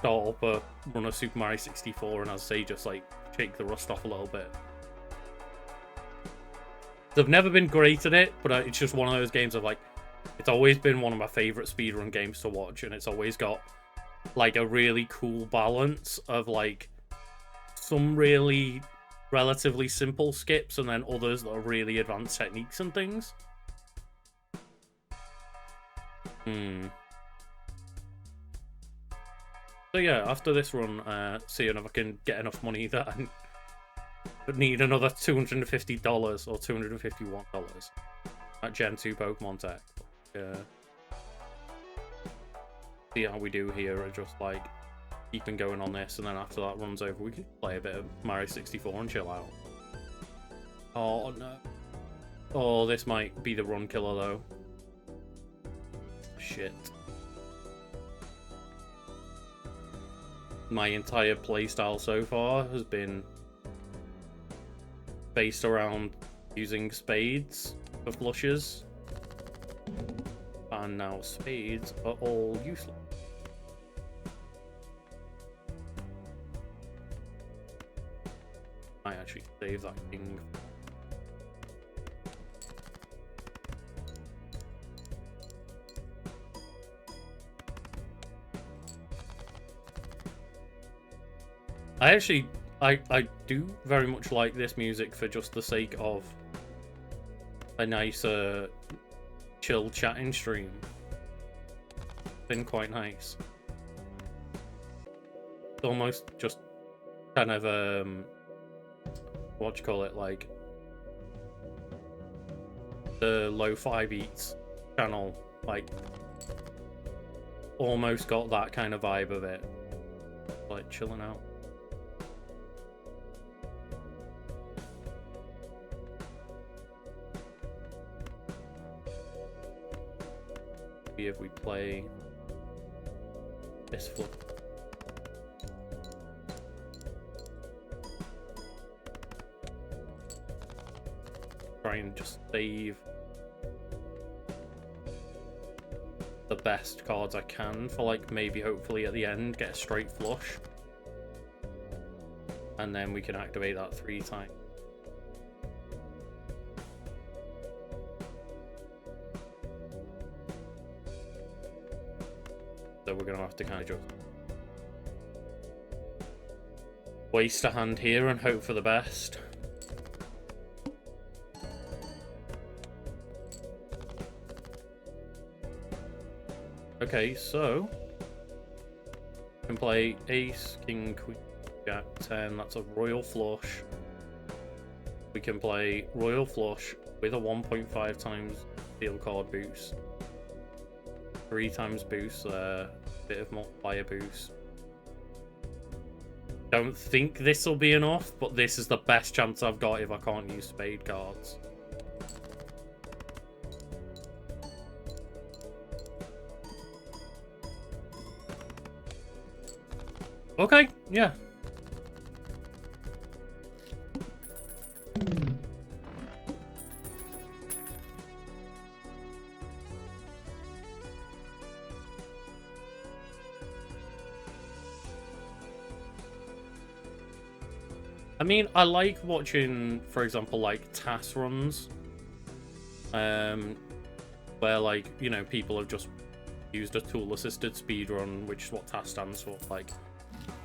up a run of Super Mario 64 and, as I say, just like shake the rust off a little bit. I've never been great at it, but it's just one of those games of like, it's always been one of my favorite speedrun games to watch, and it's always got like a really cool balance of like some really relatively simple skips and then others that are really advanced techniques and things. So yeah, after this run, seeing if I can get enough money that I need another $250 or $251 at Gen 2 Pokemon Tech. See how we do here, and just like keeping going on this, and then after that runs over, we can play a bit of Mario 64 and chill out. Oh no. Oh, this might be the run killer though. Shit. My entire playstyle so far has been based around using spades for flushes, and now spades are all useless. I actually save that king. I do very much like this music for just the sake of a nice chill chatting stream. Been quite nice. It's almost just kind of what do you call it, like the lo-fi beats channel, like almost got that kind of vibe of it, like chilling out. If we play this flip, try and just save the best cards I can for like maybe hopefully at the end get a straight flush, and then we can activate that 3 times. So we're gonna have to kind of just waste a hand here and hope for the best. Okay, so we can play Ace, King, Queen, Jack, 10. That's a Royal Flush. We can play Royal Flush with a 1.5 times deal card boost. 3 times boost, bit of multiplier boost. Don't think this will be enough, but this is the best chance I've got if I can't use spade cards. Okay, yeah. mean, I like watching, for example, like TAS runs, where like, you know, people have just used a tool-assisted speedrun, which is what TAS stands for, like,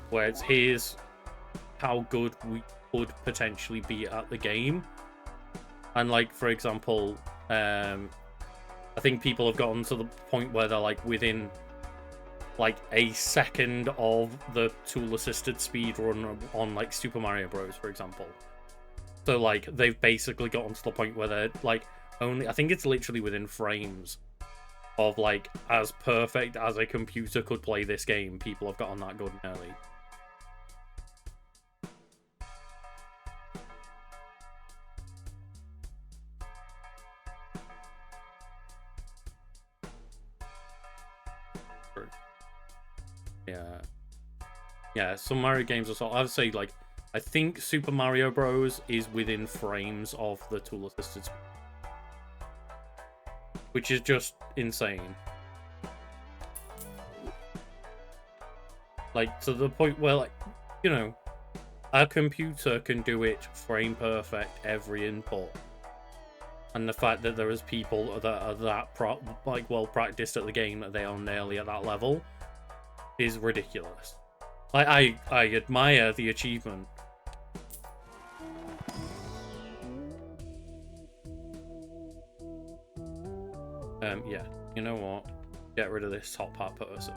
where it's here's how good we could potentially be at the game. And like, for example, I think people have gotten to the point where they're like within like a second of the tool-assisted speedrun on like Super Mario Bros, for example. So like they've basically gotten to the point where they're like only, I think it's literally within frames of like as perfect as a computer could play this game. People have gotten that good early. Yeah, some Mario games are sort. I would say like I think Super Mario Bros is within frames of the tool assisted, which is just insane. Like to the point where like, you know, a computer can do it frame perfect every input. And the fact that there is people that are that like well practiced at the game that they are nearly at that level is ridiculous. I admire the achievement. Yeah, you know what? Get rid of this top hat person.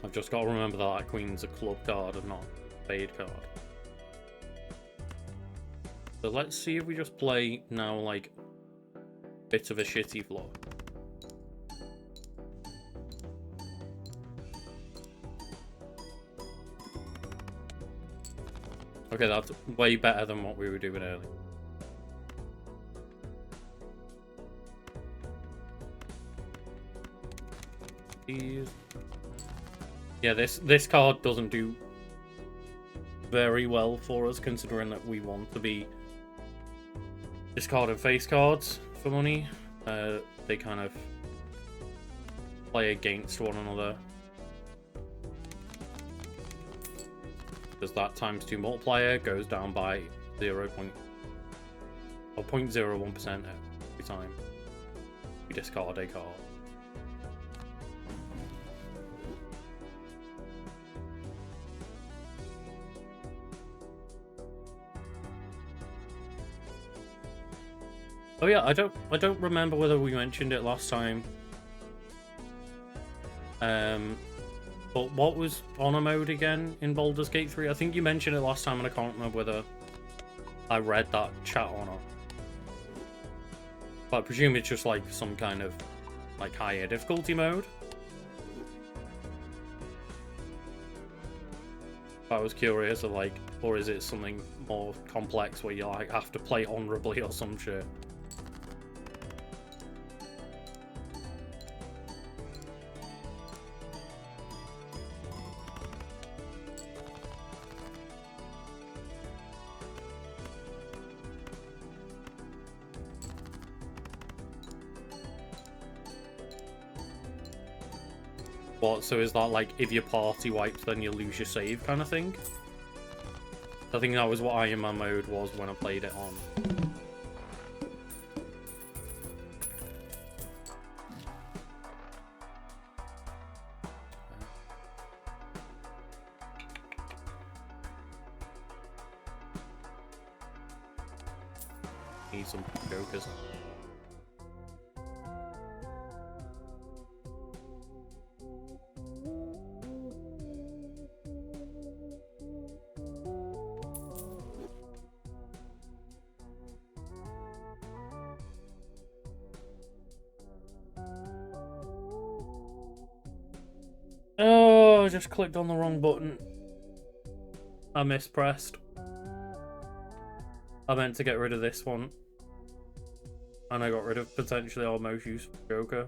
I've just got to remember that Queen's a club card and not a fade card. So let's see if we just play now like a bit of a shitty floor. Okay, that's way better than what we were doing earlier. Yeah, this card doesn't do very well for us, considering that we want to be discarding face cards for money. They kind of play against one another. Because that ×2 multiplier goes down by 0.01% every time we discard a card. Oh yeah, I don't remember whether we mentioned it last time. But what was honor mode again in Baldur's Gate 3? I think you mentioned it last time and I can't remember whether I read that chat or not. But I presume it's just like some kind of like higher difficulty mode. I was curious of like, or is it something more complex where you like have to play honorably or some shit? So is that like if your party wipes then you lose your save kind of thing? I think that was what Iron Man mode was when I played it on. Need some jokers. Oh, I just clicked on the wrong button. I mispressed. I meant to get rid of this one. And I got rid of potentially our most useful Joker.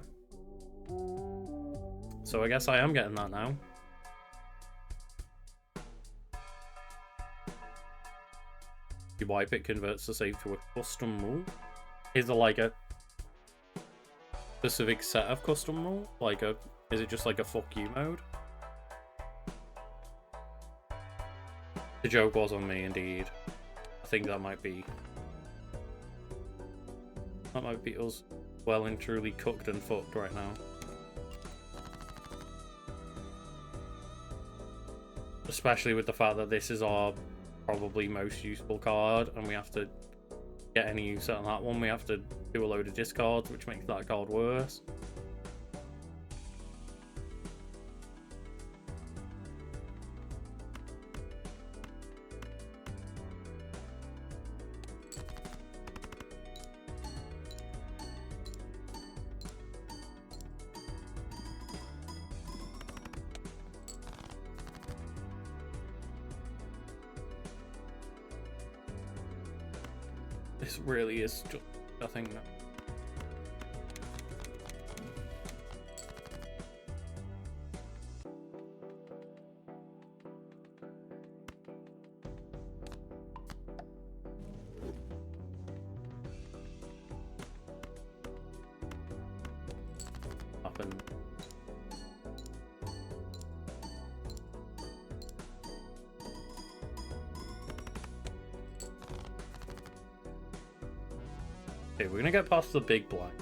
So I guess I am getting that now. You wipe it, converts the save to a custom rule. Is there like a specific set of custom rule? Is it just like a fuck you mode? The joke was on me, indeed. I think that might be us well and truly cooked and fucked right now. Especially with the fact that this is our probably most useful card, and we have to get any use out of that one. We have to do a load of discards, which makes that card worse. This really is just nothing. Happened. Okay, we're gonna get past the big blind.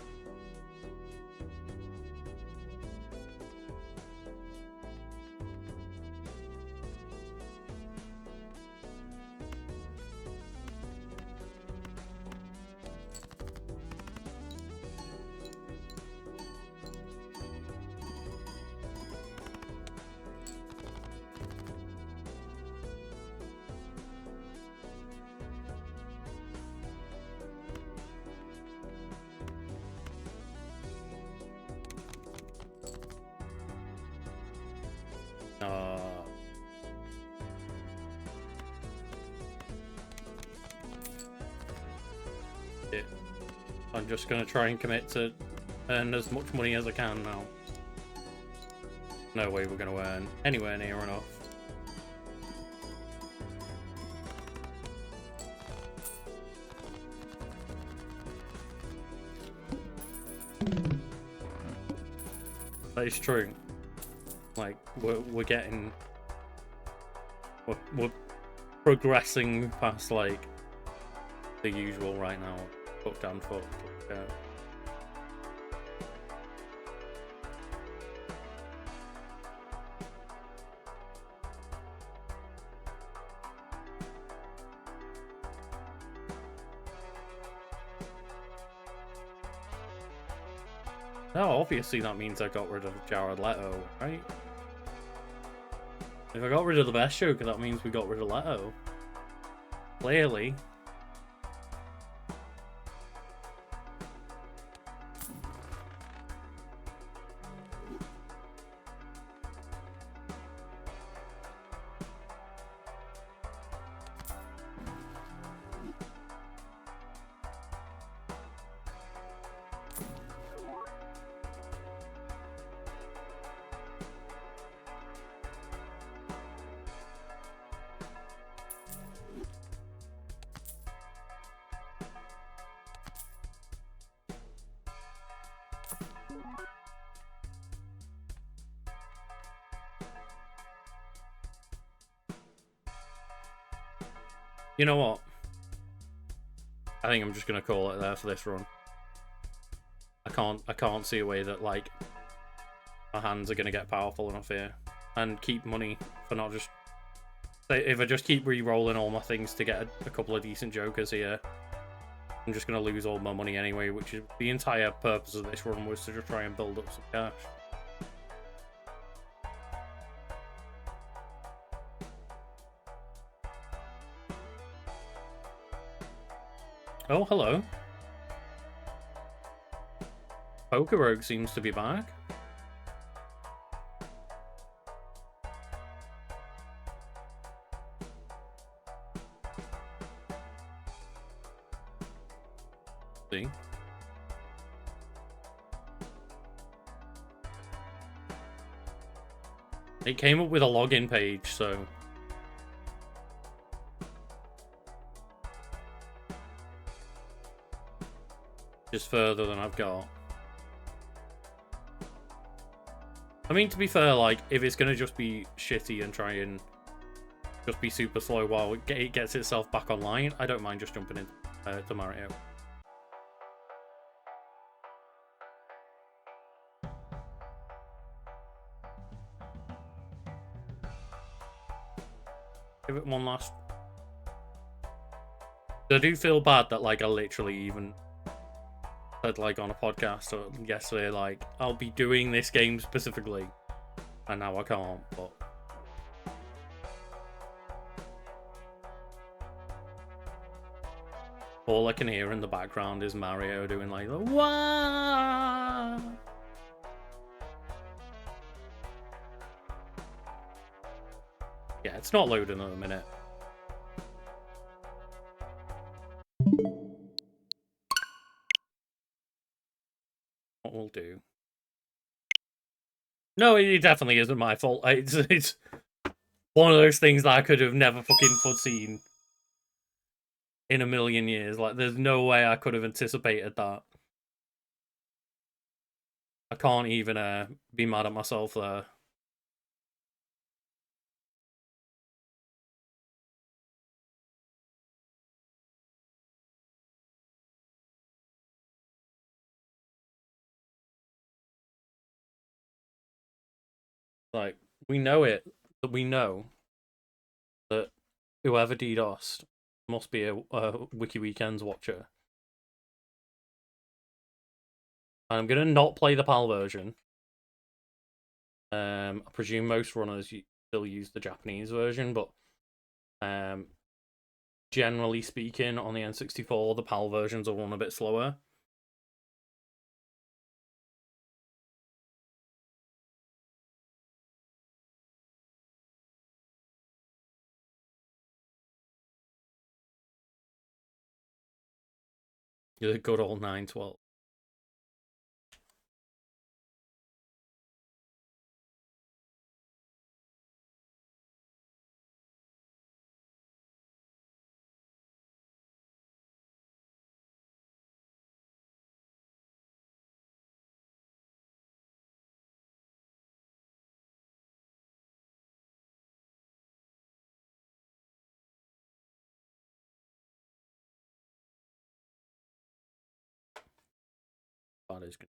I'm just gonna try and commit to earn as much money as I can now. No way we're gonna earn anywhere near enough. That is true. Like, we're getting... We're progressing past, like, the usual right now. Fuck down, fuck. Yeah. No, obviously that means I got rid of Jared Leto, right? If I got rid of the best Joker, that means we got rid of Leto. Clearly. You know what? I think I'm just gonna call it there for this run. I can't see a way that, like, my hands are gonna get powerful enough here and keep money for not just... If I just keep re-rolling all my things to get a couple of decent Jokers here, I'm just gonna lose all my money anyway, which is the entire purpose of this run, was to just try and build up some cash. Oh, hello. Poker Rogue seems to be back. See? It came up with a login page, so... Just further than I've got. I mean, to be fair, like, if it's gonna just be shitty and try and just be super slow while it gets itself back online, I don't mind just jumping in to Mario. Give it one last. I do feel bad that, like, I literally even said, like, on a podcast or yesterday, like, I'll be doing this game specifically, and now I can't, but... all I can hear in the background is Mario doing, like, the wah! Yeah, it's not loading in a minute. What we'll do... no, it definitely isn't my fault. It's one of those things that I could have never fucking foreseen in a million years. Like, there's no way I could have anticipated that. I can't even be mad at myself there. Like, we know it, but we know that whoever DDoSed must be a Wiki Weekends watcher. And I'm gonna not play the PAL version. I presume most runners still use the Japanese version, but generally speaking, on the N64, the PAL versions will run a bit slower. The good old 912. That is good.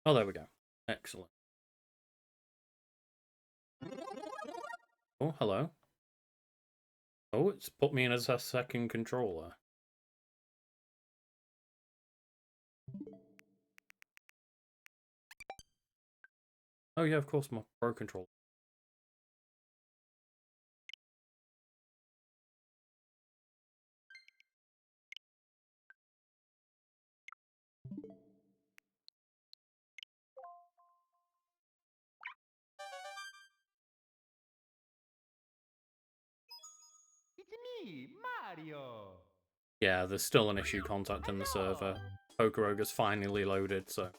Oh, there we go. Excellent. Oh, hello. Oh, it's put me in as a second controller. Oh yeah, of course, my Pro controller. It's me, Mario. Yeah, there's still an issue contacting the server. Poker Ogre's finally loaded, so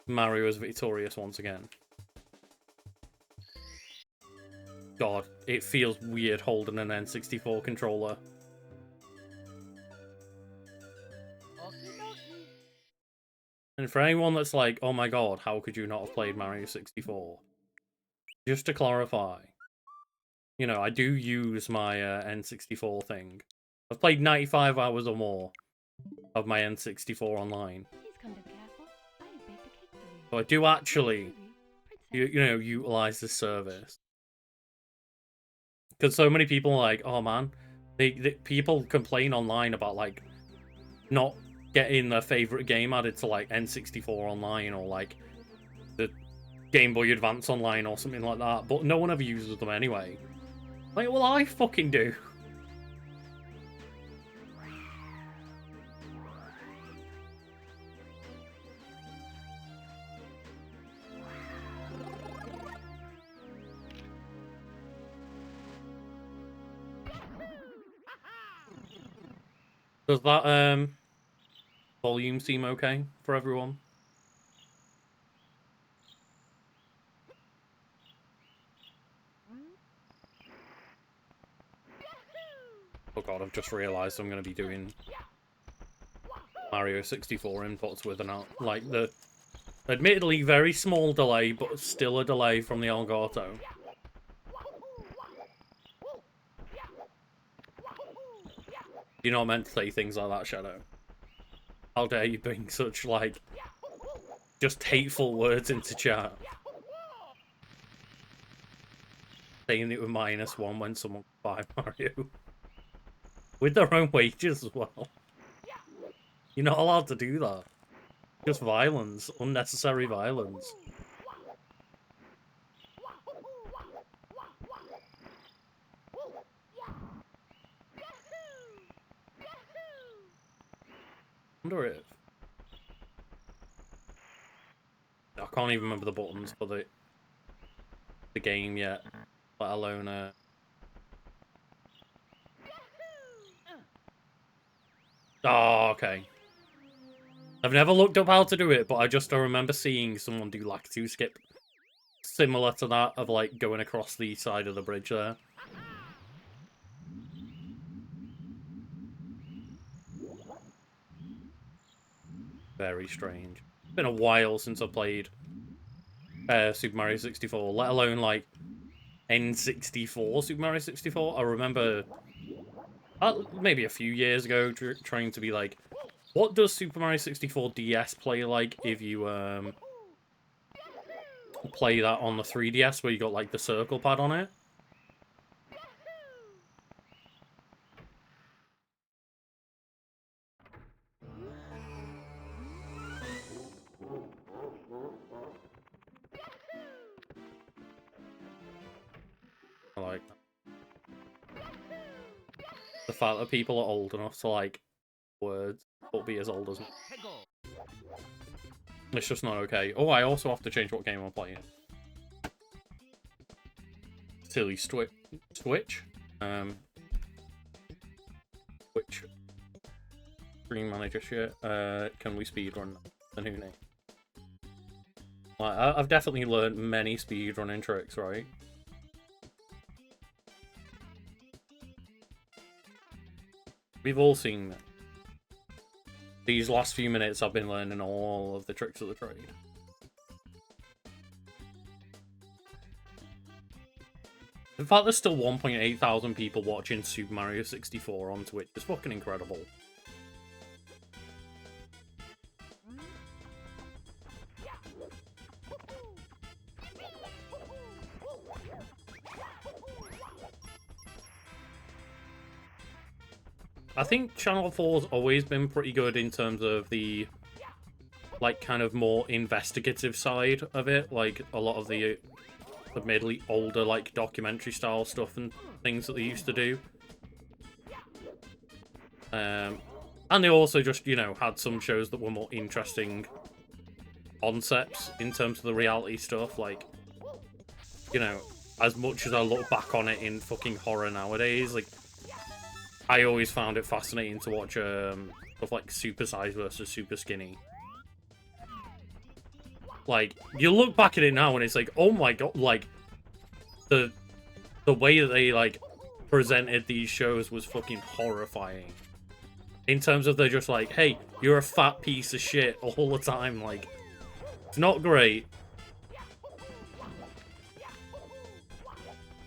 Mario is victorious once again. God, it feels weird holding an N64 controller. And for anyone that's like, oh my god, how could you not have played Mario 64? Just to clarify, you know, I do use my N64 thing. I've played 95 hours or more of my N64 online. So I do actually, you know, utilize this service. Because so many people are like, oh man, people complain online about, like, not getting their favorite game added to, like, N64 online or, like, the Game Boy Advance online or something like that, but no one ever uses them anyway. Like, well, I fucking do. Does that volume seem okay for everyone? Oh god, I've just realised I'm going to be doing Mario 64 inputs with like the admittedly very small delay, but still a delay from the Elgato. You're not meant to say things like that, Shadow. How dare you bring such, like, just hateful words into chat. Saying it was -1 when someone buy Mario. With their own wages as well. You're not allowed to do that. Just violence. Unnecessary violence. I wonder if... I can't even remember the buttons for the game yet. Let alone... Oh, okay. I've never looked up how to do it, but I just remember seeing someone do like 2 skip. Similar to that of like going across the side of the bridge there. Very strange. It's been a while since I played Super Mario 64, let alone like N64 Super Mario 64. I remember maybe a few years ago trying to be like, what does Super Mario 64 DS play like if you play that on the 3DS where you got like the circle pad on it? I like that. The fact that people are old enough to like words but be as old as me. It's just not okay. Oh, I also have to change what game I'm playing. Silly Switch. Switch. Screen manager shit. Can we speedrun and who knows? Like, I've definitely learned many speedrunning tricks, right? We've all seen that. These last few minutes I've been learning all of the tricks of the trade. In fact, there's still 1.8 thousand people watching Super Mario 64 on Twitch. It's fucking incredible. I think Channel 4's always been pretty good in terms of the, like, kind of more investigative side of it. Like, a lot of the admittedly older, like, documentary-style stuff and things that they used to do. And they also just, you know, had some shows that were more interesting concepts in terms of the reality stuff. Like, you know, as much as I look back on it in fucking horror nowadays, like, I always found it fascinating to watch stuff like Super Size versus Super Skinny. Like, you look back at it now and it's like, oh my god, like, the way that they, like, presented these shows was fucking horrifying. In terms of they're just like, hey, you're a fat piece of shit all the time, like, it's not great.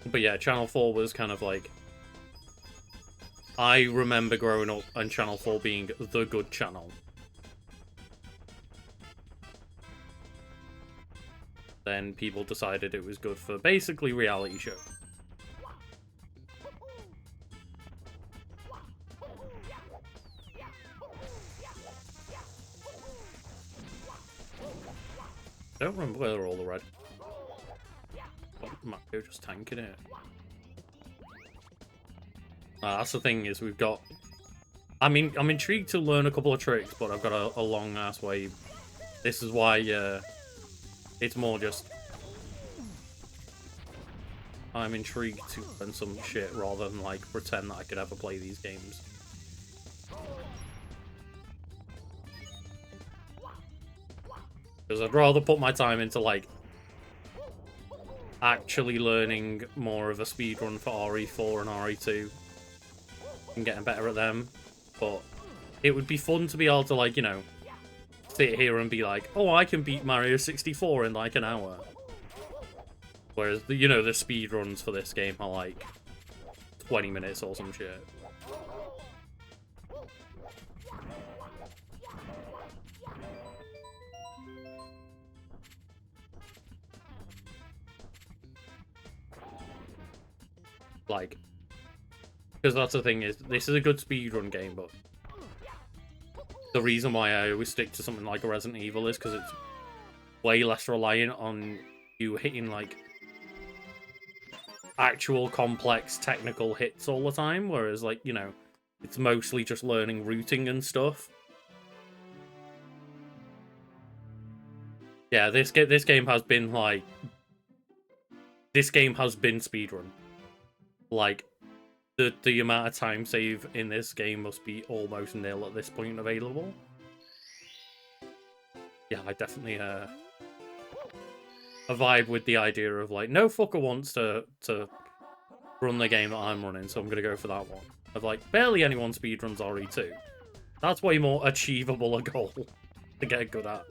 But yeah, Channel 4 was kind of like, I remember growing up and Channel 4 being the good channel. Then people decided it was good for basically reality shows. I don't remember where all the red. Oh, Mario just tanking it. That's the thing is we've got. I mean, I'm intrigued to learn a couple of tricks, but I've got a long ass way. This is why it's more just. I'm intrigued to learn some shit rather than like pretend that I could ever play these games. Because I'd rather put my time into like actually learning more of a speedrun for RE4 and RE2 and getting better at them. But it would be fun to be able to, like, you know, sit here and be like, oh, I can beat Mario 64 in like an hour. Whereas, you know, the speed runs for this game are like 20 minutes or some shit. Like, because that's the thing, is this is a good speedrun game, but the reason why I always stick to something like Resident Evil is because it's way less reliant on you hitting like actual complex technical hits all the time, whereas, like, you know, it's mostly just learning routing and stuff. Yeah, this game has been like, this game has been speedrun. Like, the amount of time save in this game must be almost nil at this point available. Yeah, I definitely a vibe with the idea of like, no fucker wants to run the game that I'm running, so I'm gonna go for that one. Of like, barely anyone speedruns RE2. That's way more achievable a goal to get good at.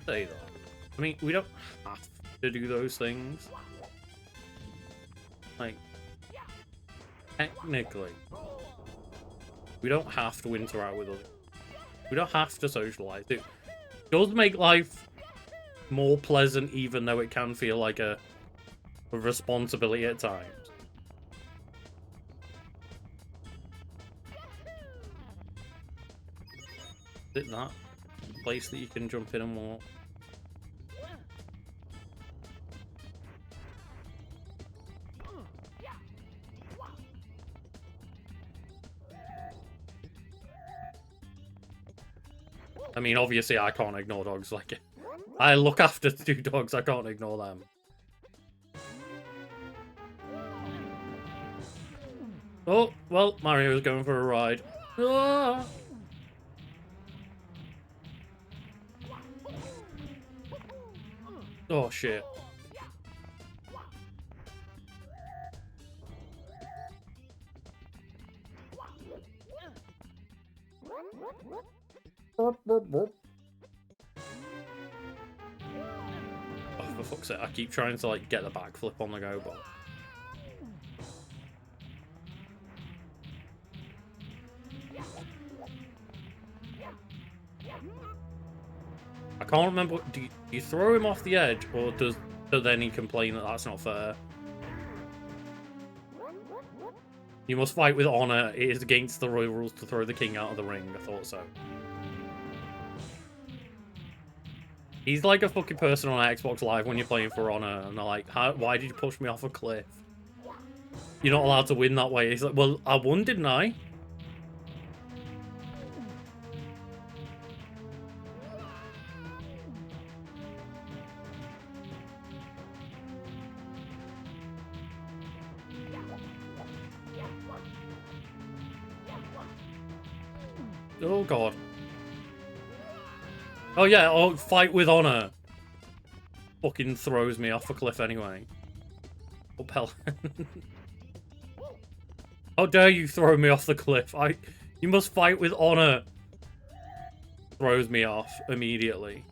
Say that. I mean, we don't have to do those things. Like, technically, we don't have to interact with others. We don't have to socialize. It does make life more pleasant, even though it can feel like a responsibility at times. Is it that place that you can jump in and walk? I mean, obviously I can't ignore dogs. Like, I look after 2 dogs, I can't ignore them. Oh, well, Mario's going for a ride. Ah! Oh, shit. Oh, for fuck's sake, I keep trying to, like, get the backflip on the go, but... I can't remember, do you throw him off the edge, or does then he complain that that's not fair? You must fight with honor. It is against the royal rules to throw the king out of the ring. I thought so. He's like a fucking person on Xbox Live when you're playing for honor, and they're like, why did you push me off a cliff? You're not allowed to win that way. He's like, well, I won, didn't I? Oh, God. Oh, yeah, oh, fight with honor. Fucking throws me off a cliff anyway. Uphill. How dare you throw me off the cliff? You must fight with honor. Throws me off immediately.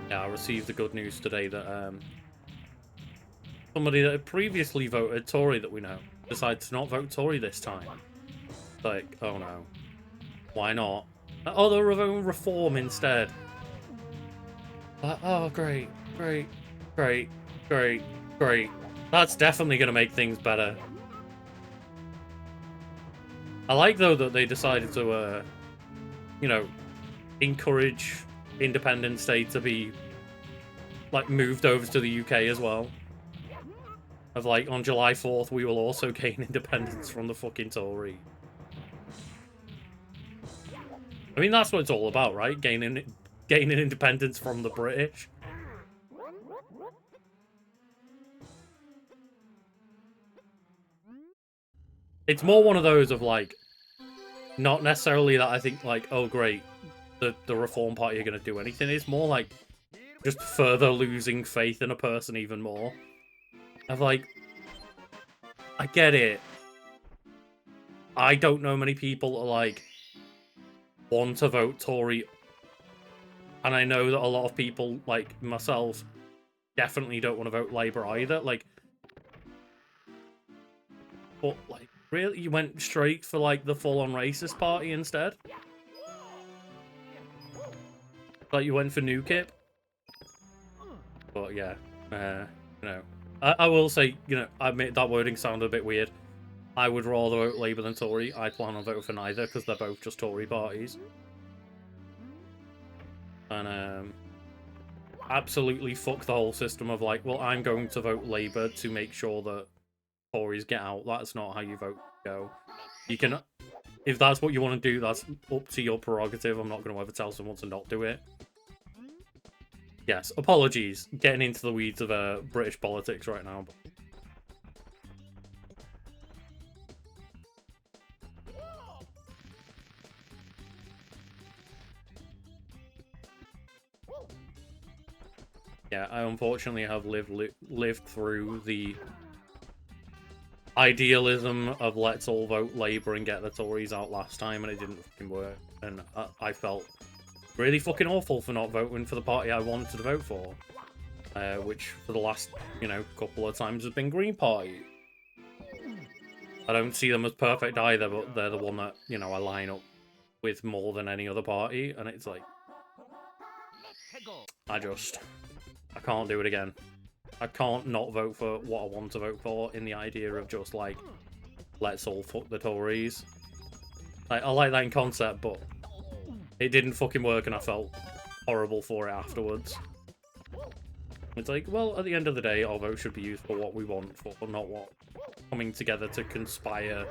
Yeah, I received the good news today that somebody that had previously voted Tory that we know decided to not vote Tory this time. Like, oh no. Why not? Oh, they're voting Reform instead. Oh, great, great, great, great, great. That's definitely going to make things better. I like, though, that they decided to, you know, encourage Independence Day to be, like, moved over to the UK as well. Of like, on July 4th, we will also gain independence from the fucking Tory. I mean, that's what it's all about, right? Gaining independence from the British. It's more one of those of like, not necessarily that I think like, oh great, the Reform Party are going to do anything. It's more like just further losing faith in a person even more. Of like, I get it. I don't know many people that like want to vote Tory, and I know that a lot of people like myself definitely don't want to vote Labour either. Like, but like, really, you went straight for like the full-on racist party instead? Like you went for UKIP? But yeah, you know, I will say, you know, I admit that wording sounded a bit weird. I would rather vote Labour than Tory. I plan on voting for neither because they're both just Tory parties. And absolutely fuck the whole system of like, well, I'm going to vote Labour to make sure that Tories get out. That's not how you vote. Go. You can, if that's what you want to do, that's up to your prerogative. I'm not going to ever tell someone to not do it. Yes, apologies. Getting into the weeds of British politics right now. Yeah, I unfortunately have lived through the idealism of let's all vote Labour and get the Tories out last time, and it didn't fucking work. And I felt really fucking awful for not voting for the party I wanted to vote for, which for the last, you know, couple of times has been Green Party. I don't see them as perfect either, but they're the one that, you know, I line up with more than any other party, and it's like, I can't do it again. I can't not vote for what I want to vote for in the idea of just, like, let's all fuck the Tories. Like, I like that in concept, but it didn't fucking work and I felt horrible for it afterwards. It's like, well, at the end of the day, our vote should be used for what we want, for not what coming together to conspire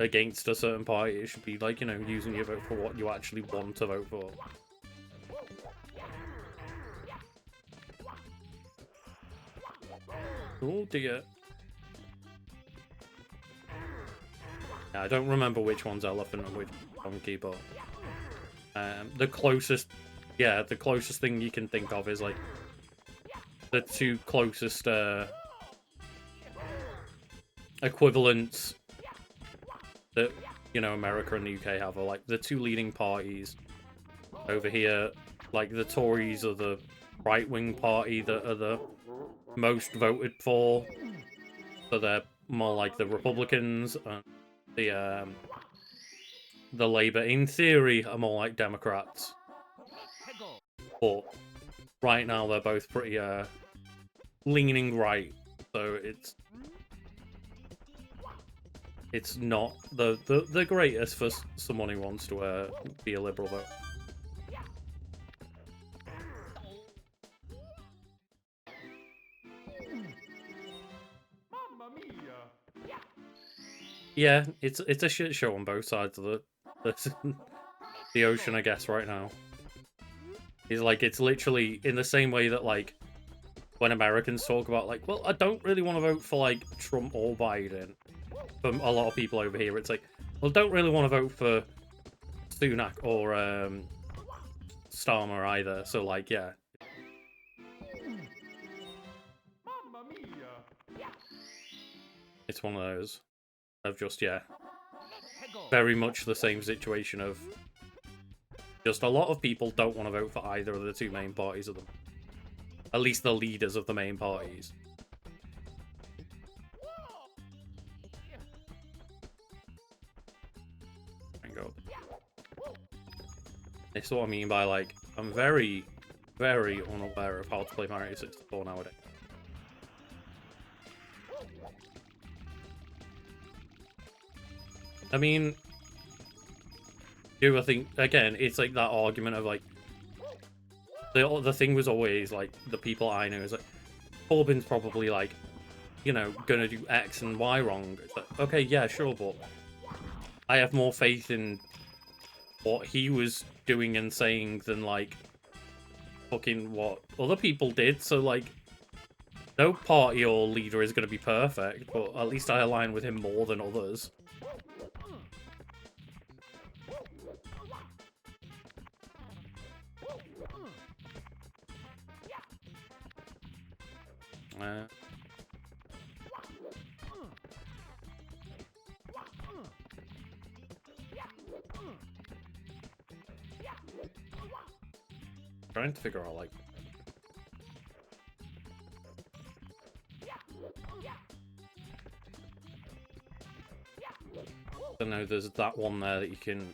against a certain party. It should be like, you know, using your vote for what you actually want to vote for. Oh dear. Yeah, I don't remember which one's elephant and which donkey, but the closest thing you can think of is like the two closest equivalents that, you know, America and the UK have are like the two leading parties over here. Like the Tories are the right-wing party that are the most voted for, so they're more like the Republicans, and the Labour in theory are more like Democrats, but right now they're both pretty leaning right, so it's not the greatest for someone who wants to be a liberal vote. Yeah, it's a shit show on both sides of the ocean, I guess, right now. It's like, it's literally in the same way that, like, when Americans talk about, like, well, I don't really want to vote for, like, Trump or Biden. For a lot of people over here, it's like, well, don't really want to vote for Sunak or Starmer either. So, like, yeah. It's one of those. Of just, yeah, very much the same situation of just a lot of people don't want to vote for either of the two main parties of them. At least the leaders of the main parties. Thank God. This is what I mean by, like, I'm very, very unaware of how to play Mario 64 nowadays. I mean, I think, again, it's like that argument of, like, the thing was always, like, the people I know is, like, Corbyn's probably, like, you know, gonna do X and Y wrong. It's like, okay, yeah, sure, but I have more faith in what he was doing and saying than, like, fucking what other people did. So, like, no party or leader is gonna be perfect, but at least I align with him more than others. Trying to figure out, like... I know there's that one there that you can...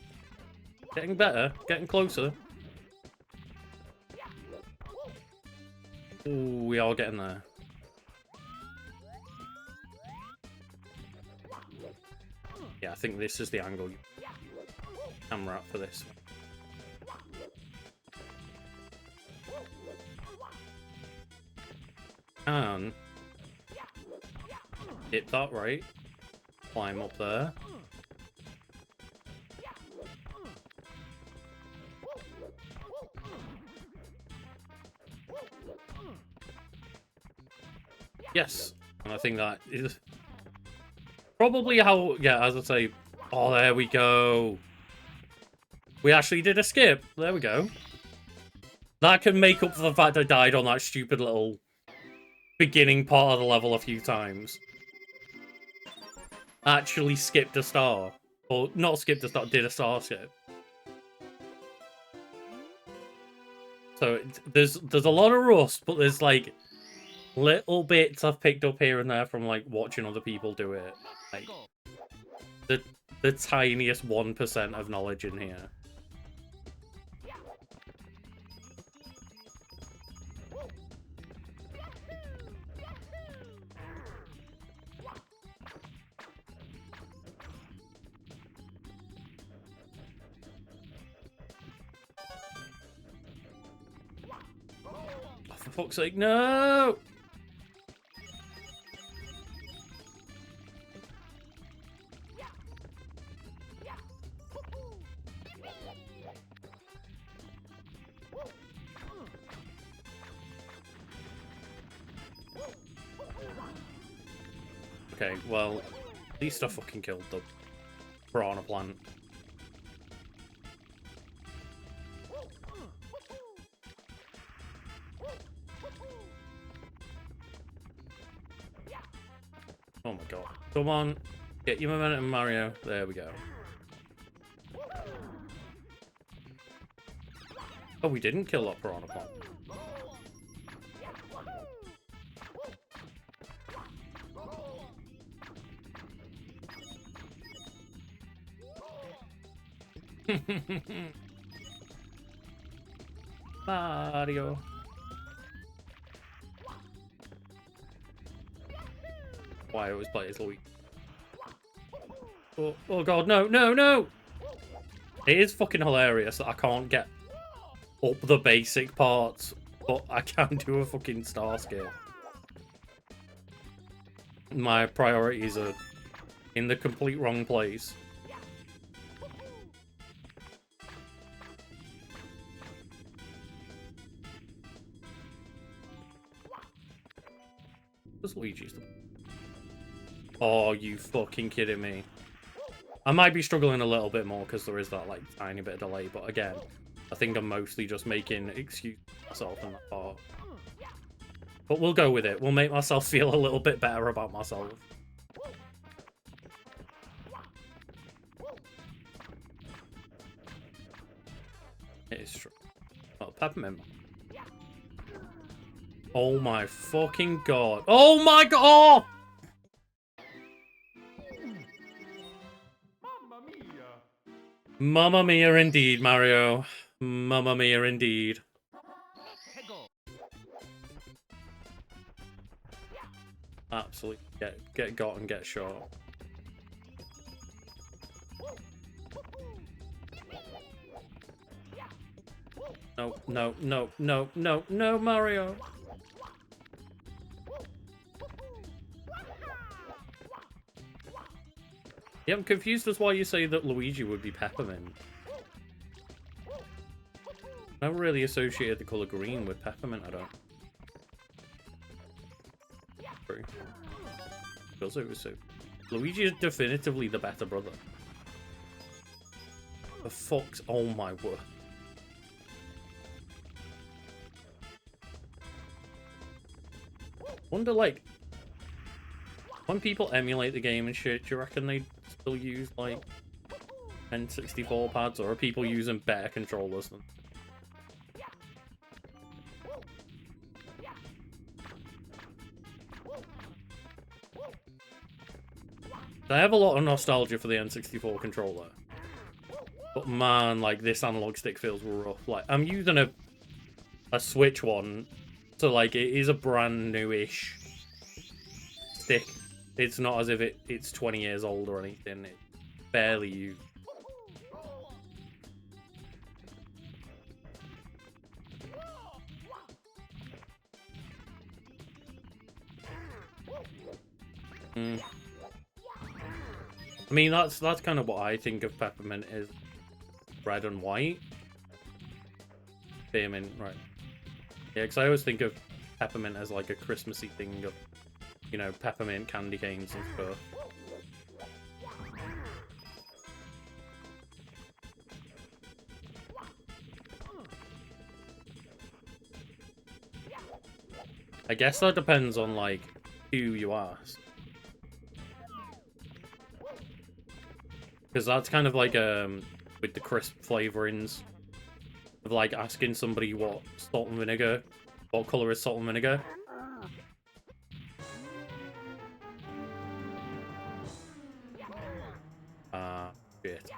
Getting better, getting closer. Ooh, we are getting there. Yeah, I think this is the angle camera up for this. And hit that right. Climb up there. Yes, and I think that is probably how, yeah, as I say, oh, there we go. We actually did a skip. There we go. That can make up for the fact I died on that stupid little beginning part of the level a few times. Actually skipped a star. Or not skipped a star, did a star skip. So there's a lot of rust, but there's like little bits I've picked up here and there from like watching other people do it. Like the tiniest 1% of knowledge in here. Oh, for fuck's sake, no! Okay, well, at least I fucking killed the piranha plant. Oh my god. Come on. Get your momentum, Mario. There we go. Oh, we didn't kill that piranha plant. Mario. Why it was played as Luigi. Oh, oh god, no, no, no! It is fucking hilarious that I can't get up the basic parts, but I can do a fucking star skip. My priorities are in the complete wrong place. Where's Luigi's? Oh, you fucking kidding me. I might be struggling a little bit more because there is that, like, tiny bit of delay, but again, I think I'm mostly just making excuse myself in that part. But we'll go with it. We'll make myself feel a little bit better about myself. It is true. Oh, peppermint. Oh my fucking god. Oh my god! Mamma mia! Mamma mia indeed, Mario. Mamma mia indeed. Absolutely get got and get shot. No, no, no, no, no, no, Mario. Yeah, I'm confused as why you say that Luigi would be peppermint. I never really associated the colour green with peppermint, I don't. True. Because it was so... Luigi is definitively the better brother. The fuck's... Oh my word. Wonder, like... When people emulate the game and shit, do you reckon they still use, like... N64 pads, or are people using better controllers than... I have a lot of nostalgia for the N64 controller. But man, like, this analog stick feels rough. Like, I'm using a Switch one, so, like, it is a brand new-ish stick. It's not as if it's 20 years old or anything. It's barely used. I mean, that's kind of what I think of peppermint is red and white. Spearmint, right. Yeah, because I always think of peppermint as like a Christmassy thing of, you know, peppermint candy canes and stuff. I guess that depends on, like, who you ask. Because that's kind of like, with the crisp flavorings of, like, asking somebody what salt and vinegar, what color is salt and vinegar. Shit.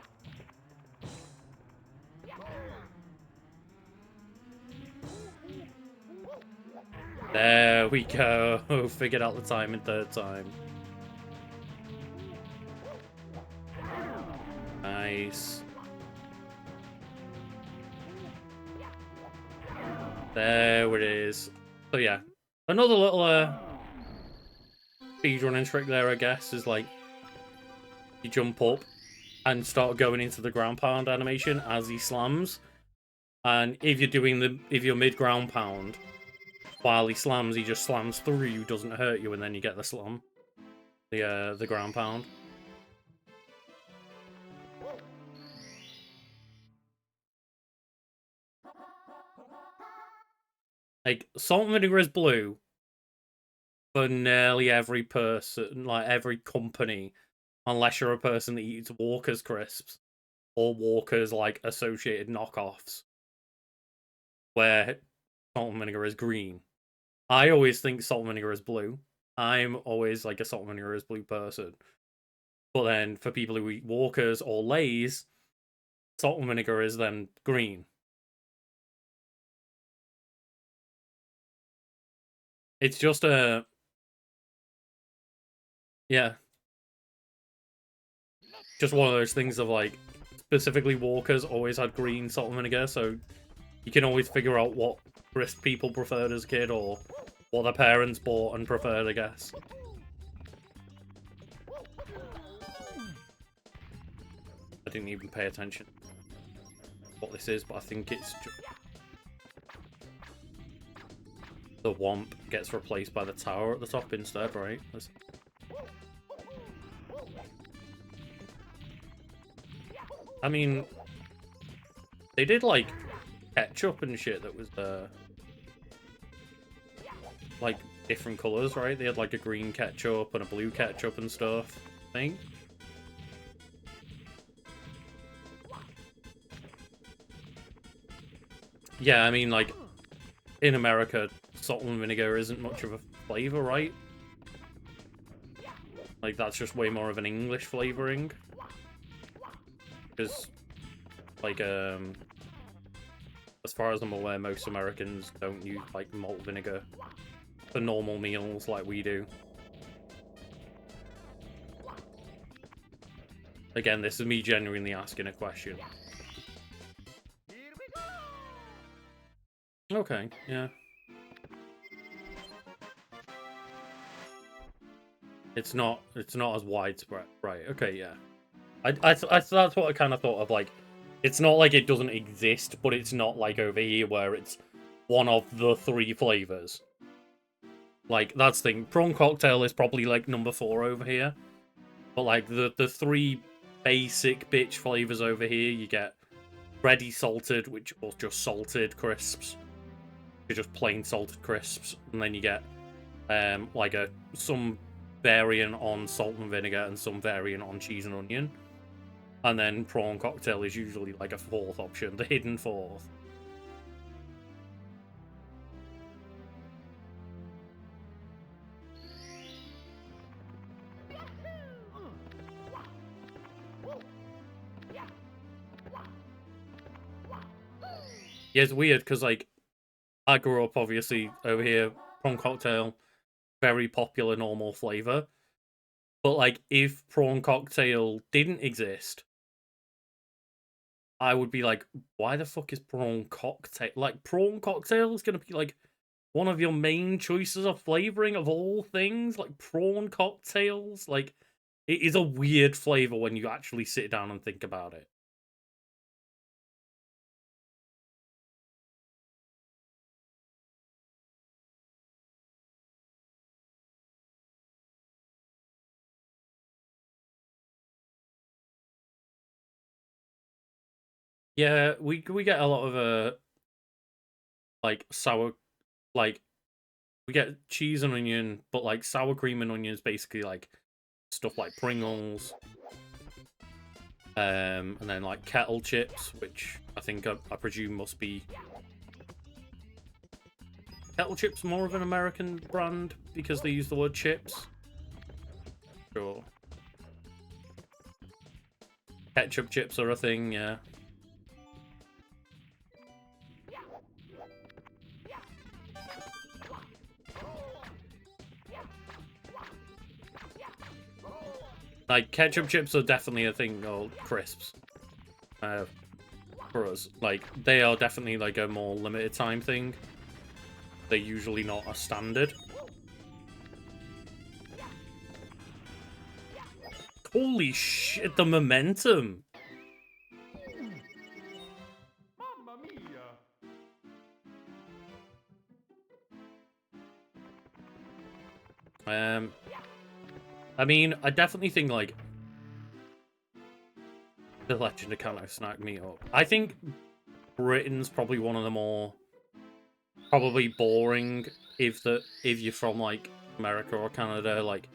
There we go. Figured out the time in third time. Nice. There it is. So yeah, another little speedrunning trick there, I guess, is like you jump up and start going into the ground pound animation as he slams, and if you're mid ground pound while he slams, he just slams through you, doesn't hurt you, and then you get the slam, the ground pound. Like, salt and vinegar is blue for nearly every person, like every company, unless you're a person that eats Walker's crisps or Walker's, like, associated knockoffs, where salt and vinegar is green. I always think salt and vinegar is blue. I'm always, like, a salt and vinegar is blue person. But then, for people who eat Walker's or Lay's, salt and vinegar is then green. It's just a... Yeah. Just one of those things of, like, specifically Walker's always had green salt and vinegar, so you can always figure out what crisp people preferred as a kid, or what their parents bought and preferred, I guess. I didn't even pay attention to what this is, but I think it's just... The Womp gets replaced by the tower at the top instead, right? I mean, they did, like, ketchup and shit that was, like, different colours, right? They had, like, a green ketchup and a blue ketchup and stuff, I think. Yeah, I mean, like, in America, salt and vinegar isn't much of a flavour, right? Like, that's just way more of an English flavouring. Because, like, as far as I'm aware, most Americans don't use, like, malt vinegar for normal meals like we do. Again, this is me genuinely asking a question. Okay, yeah. It's not as widespread. Right, okay, yeah. That's what I kind of thought of. Like, it's not like it doesn't exist, but it's not like over here where it's one of the 3 flavors. Like, that's the thing. Prawn cocktail is probably like number 4 over here, but like the 3 basic bitch flavors over here, you get ready salted, which was just salted crisps, just plain salted crisps, and then you get like some variant on salt and vinegar and some variant on cheese and onion. And then prawn cocktail is usually like a 4th option, the hidden 4th. Yeah, it's weird because like I grew up obviously over here, prawn cocktail, very popular normal flavor. But like if prawn cocktail didn't exist, I would be like, why the fuck is prawn cocktail? Like, prawn cocktail is going to be like one of your main choices of flavoring of all things. Like, prawn cocktails. Like, it is a weird flavor when you actually sit down and think about it. Yeah, we get a lot of like sour, like we get cheese and onion, but like sour cream and onion is basically like stuff like Pringles, and then like kettle chips, which I think I presume must be kettle chips more of an American brand because they use the word chips. Sure. Ketchup chips are a thing, yeah. Like, ketchup chips are definitely a thing, or crisps. For us. Like, they are definitely like a more limited time thing. They're usually not a standard. Holy shit, the momentum! Mamma mia! I mean, I definitely think, like, The Legend of Kano snack me up. I think Britain's probably one of the more probably boring if you're from like America or Canada. Like,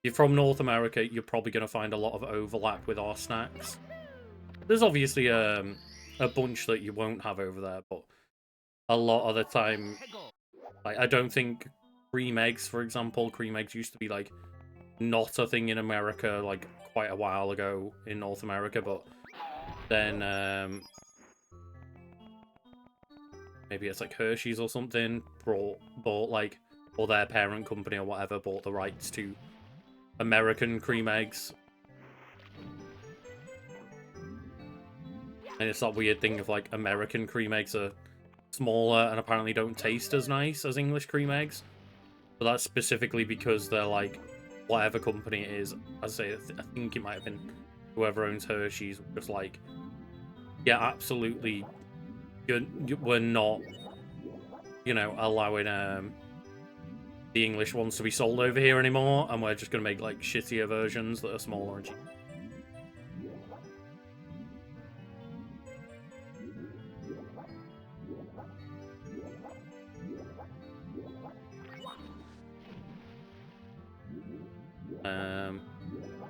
if you're from North America, you're probably gonna find a lot of overlap with our snacks. There's obviously a bunch that you won't have over there, but a lot of the time, like, I don't think cream eggs, for example, cream eggs used to be like not a thing in America like quite a while ago in North America, but then maybe it's like Hershey's or something bought like, or their parent company or whatever bought the rights to American cream eggs. And it's that weird thing of like American cream eggs are smaller and apparently don't taste as nice as English cream eggs. But that's specifically because they're like whatever company it is. I say I think it might have been whoever owns Hershey's, just like, yeah, absolutely, we're not, allowing the English ones to be sold over here anymore, and we're just gonna make like shittier versions that are smaller and cheaper.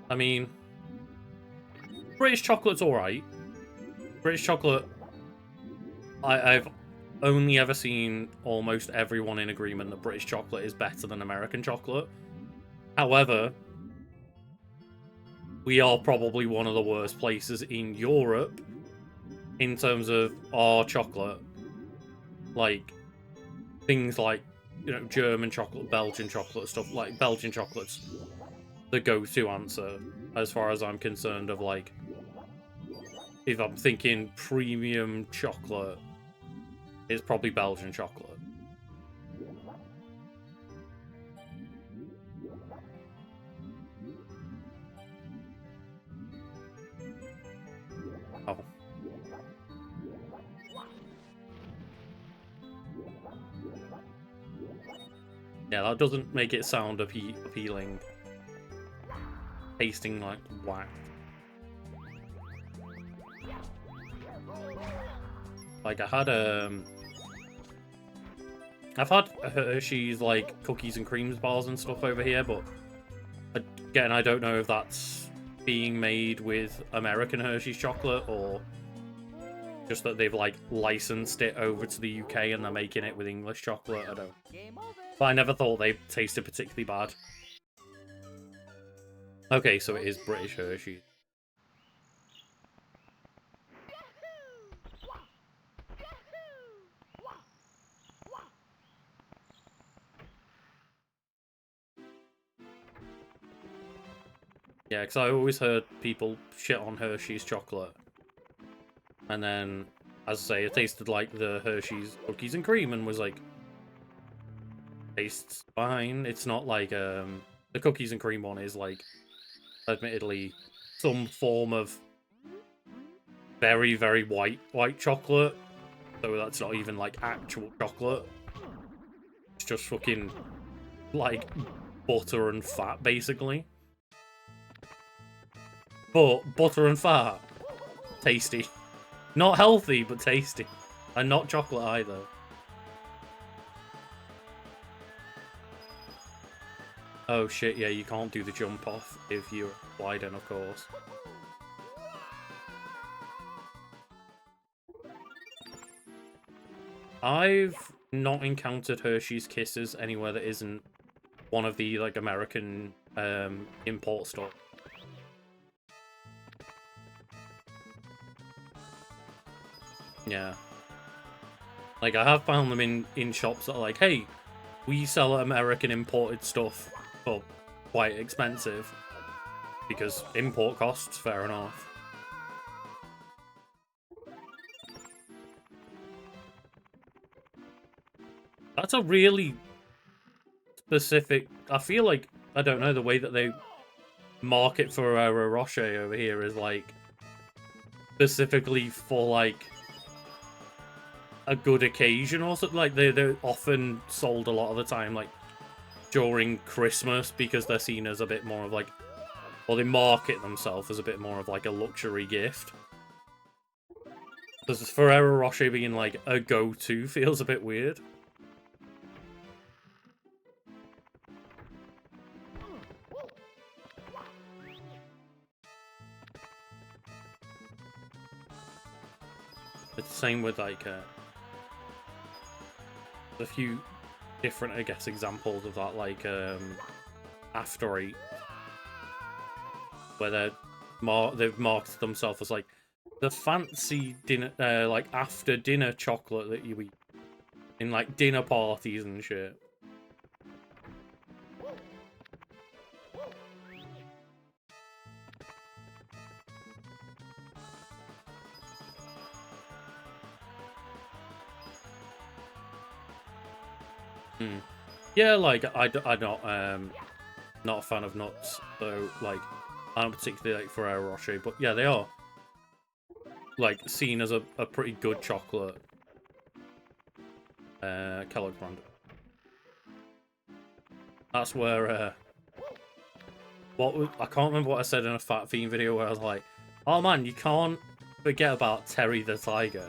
I mean, British chocolate's alright. British chocolate, I've only ever seen almost everyone in agreement that British chocolate is better than American chocolate. However, we are probably one of the worst places in Europe in terms of our chocolate. Like, things like, German chocolate, Belgian chocolate, stuff like Belgian chocolate's the go-to answer as far as I'm concerned of, like, if I'm thinking premium chocolate, it's probably Belgian chocolate. Yeah, that doesn't make it sound appealing. Tasting like wax. Like I had I've had Hershey's like cookies and creams bars and stuff over here, but again, I don't know if that's being made with American Hershey's chocolate or just that they've like licensed it over to the UK and they're making it with English chocolate. I don't. But I never thought they tasted particularly bad. Okay, so it is British Hershey. Yeah, because I always heard people shit on Hershey's chocolate. And then, as I say, it tasted like the Hershey's cookies and cream and was like, tastes fine. It's not like, the cookies and cream one is like, admittedly, some form of very, very white chocolate. So that's not even like actual chocolate. It's just fucking like butter and fat, basically. But butter and fat, tasty. Not healthy, but tasty. And not chocolate either. Oh shit, yeah, you can't do the jump off if you're widen, of course. I've not encountered Hershey's Kisses anywhere that isn't one of the like American import stores. Yeah. Like, I have found them in shops that are like, hey, we sell American imported stuff for quite expensive. Because import costs, fair enough. That's a really specific... I feel like, I don't know, the way that they market Ferrero Rocher over here is like specifically for like a good occasion or something. Like they're often sold a lot of the time like during Christmas because they're seen as a bit more of like, or they market themselves as a bit more of like a luxury gift. Because Ferrero Rocher being like a go-to feels a bit weird. It's the same with like a few different, I guess, examples of that, like After Eight, where they've marketed themselves as like the fancy dinner, like after dinner chocolate that you eat in like dinner parties and shit. Yeah, like I'm not a fan of nuts, so like I don't particularly like Ferrero Rocher, but yeah, they are like seen as a pretty good chocolate. Kellogg's brand. That's where I can't remember what I said in a Fat Fiend video where I was like, oh man, you can't forget about Terry the Tiger.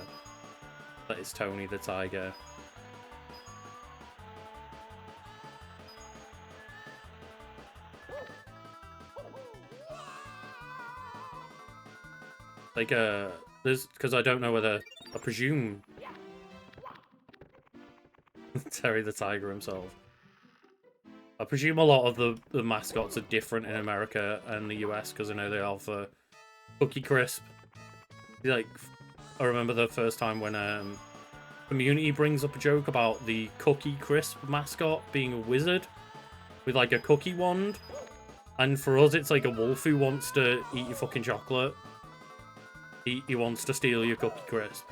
That is Tony the Tiger. Like, there's, because I don't know whether, I presume Terry the Tiger himself. I presume a lot of the mascots are different in America and the US, because I know they are for Cookie Crisp. Like, I remember the first time when Community brings up a joke about the Cookie Crisp mascot being a wizard with like a cookie wand. And for us, it's like a wolf who wants to eat your fucking chocolate. He wants to steal your Cookie Crisp.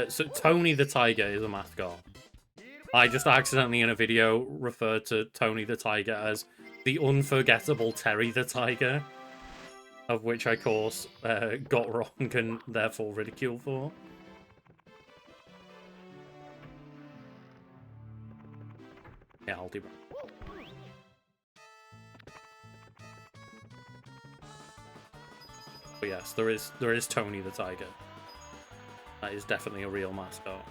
So Tony the Tiger is a mascot. I just accidentally in a video referred to Tony the Tiger as the unforgettable Terry the Tiger, of which I, of course, got wrong and therefore ridiculed for. Yeah, I'll do that. But yes, there is Tony the Tiger. That is definitely a real mascot.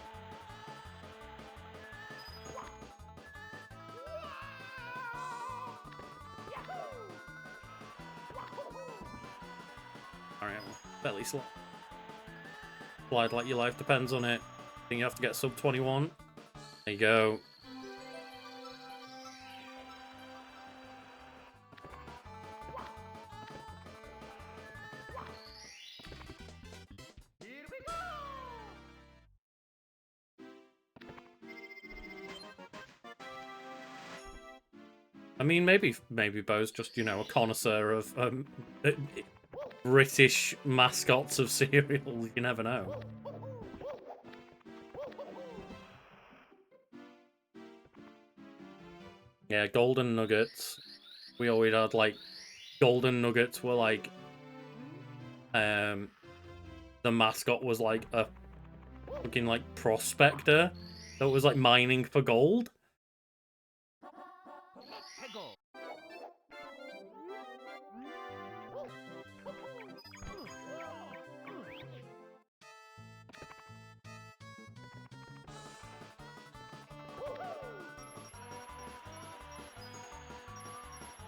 Alright, belly slide. Slide like your life depends on it. I think you have to get sub 21. There you go. I mean, maybe Bo's just, you know, a connoisseur of British mascots of cereal. You never know. Yeah, golden nuggets. We always had like golden nuggets were like the mascot was like a fucking like prospector that was like mining for gold.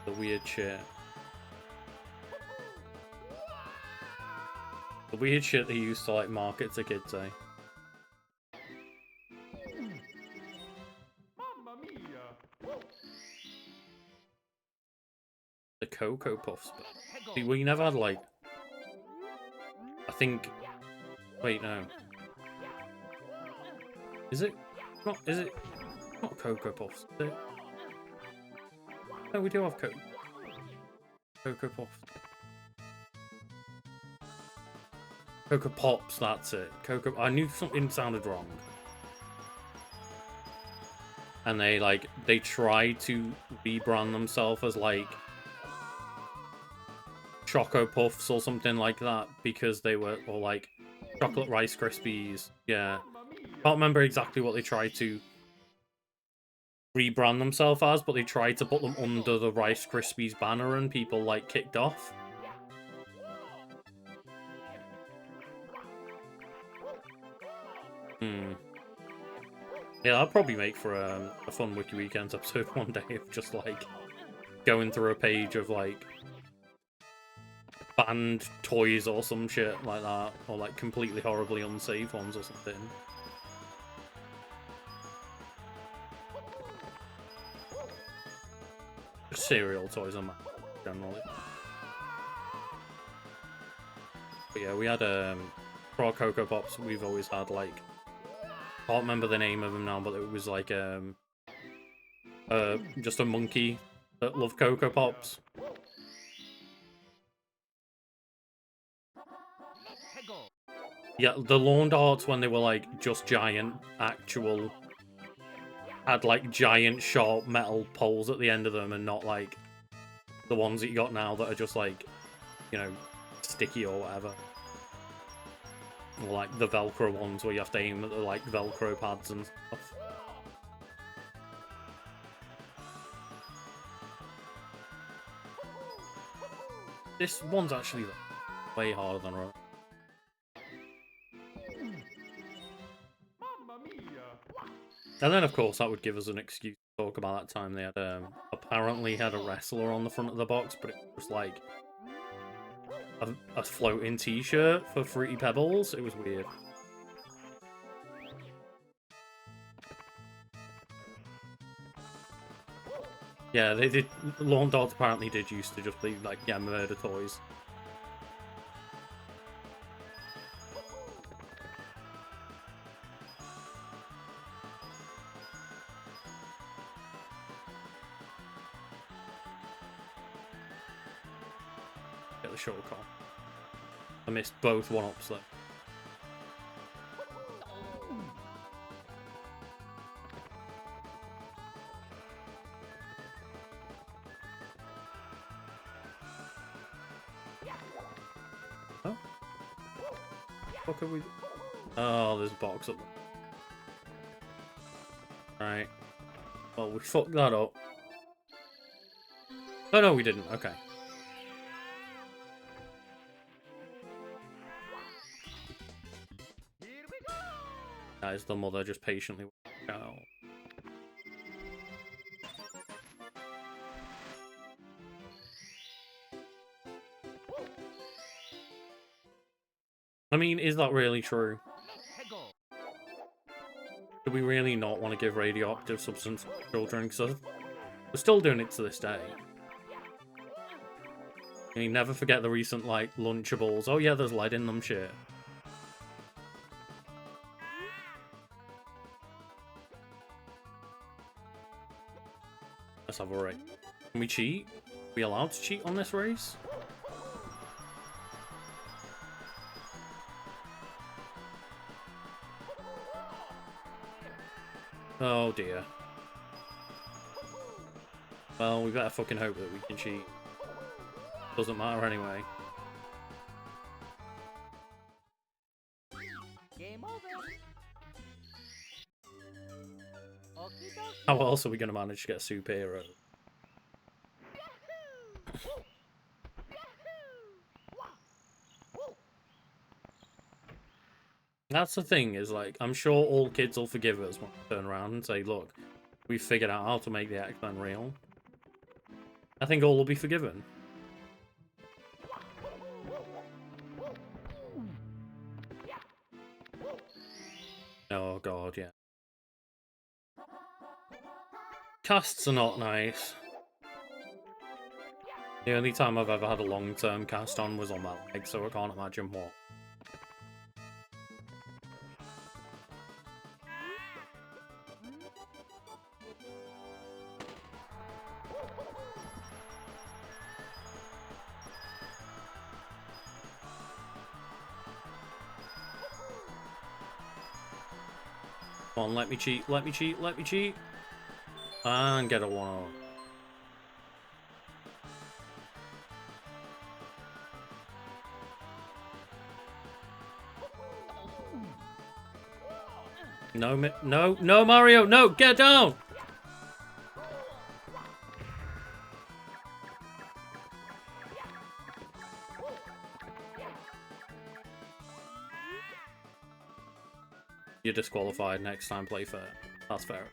The weird shit. The weird shit they used to like market to kids, eh? Mamma mia! The Cocoa Puffs. See, we never had like. I think. Wait, no. Is it? Not. Is it? Not Cocoa Puffs. Is it? No, we do have Cocoa Puffs. Cocoa Pops, that's it. I knew something sounded wrong. And they tried to rebrand themselves as like Choco Puffs or something like that because they were, or like Chocolate Rice Krispies. Yeah. Can't remember exactly what they tried to rebrand themselves as, but they tried to put them under the Rice Krispies banner and people like kicked off. Yeah, that'll probably make for a fun Wiki Weekends episode one day of just like going through a page of like banned toys or some shit like that, or like completely horribly unsafe ones or something. Cereal toys on generally. But yeah, we had for our Cocoa Pops, we've always had like, I can't remember the name of them now, but it was like just a monkey that loved Cocoa Pops. Yeah, the lawn darts when they were like just giant actual had like giant sharp metal poles at the end of them and not like the ones that you got now that are just like, you know, sticky or whatever. Or like the Velcro ones where you have to aim at the like Velcro pads and stuff. This one's actually way harder than right. And then, of course, that would give us an excuse to talk about that time they had apparently had a wrestler on the front of the box, but it was like a floating T-shirt for Fruity Pebbles. It was weird. Yeah, they did. Lawn darts apparently did used to just be like, yeah, murder toys. Get the short call. I missed both one-ups though. What could we... Oh, there's a box up there. Right. Well, we fucked that up. Oh, no, we didn't. Okay. That is the mother just patiently... Oh. I mean, is that really true? Do we really not want to give radioactive substance to children? Because we're still doing it to this day. You never forget the recent, like, Lunchables. Oh yeah, there's lead in them shit. Let's have a race. Can we cheat? Are we allowed to cheat on this race? Oh dear. Well, we better fucking hope that we can cheat. Doesn't matter anyway. Game over. How else are we going to manage to get superhero? That's the thing, is like, I'm sure all kids will forgive us when we turn around and say, look, we figured out how to make the X-Men real. I think all will be forgiven. Oh god, yeah. Casts are not nice. The only time I've ever had a long-term cast on was on my leg, so I can't imagine what. Come on, let me cheat, let me cheat, let me cheat. And get a 1-0. No, Mario, no, get down! You're disqualified. Next time, play fair. That's fair.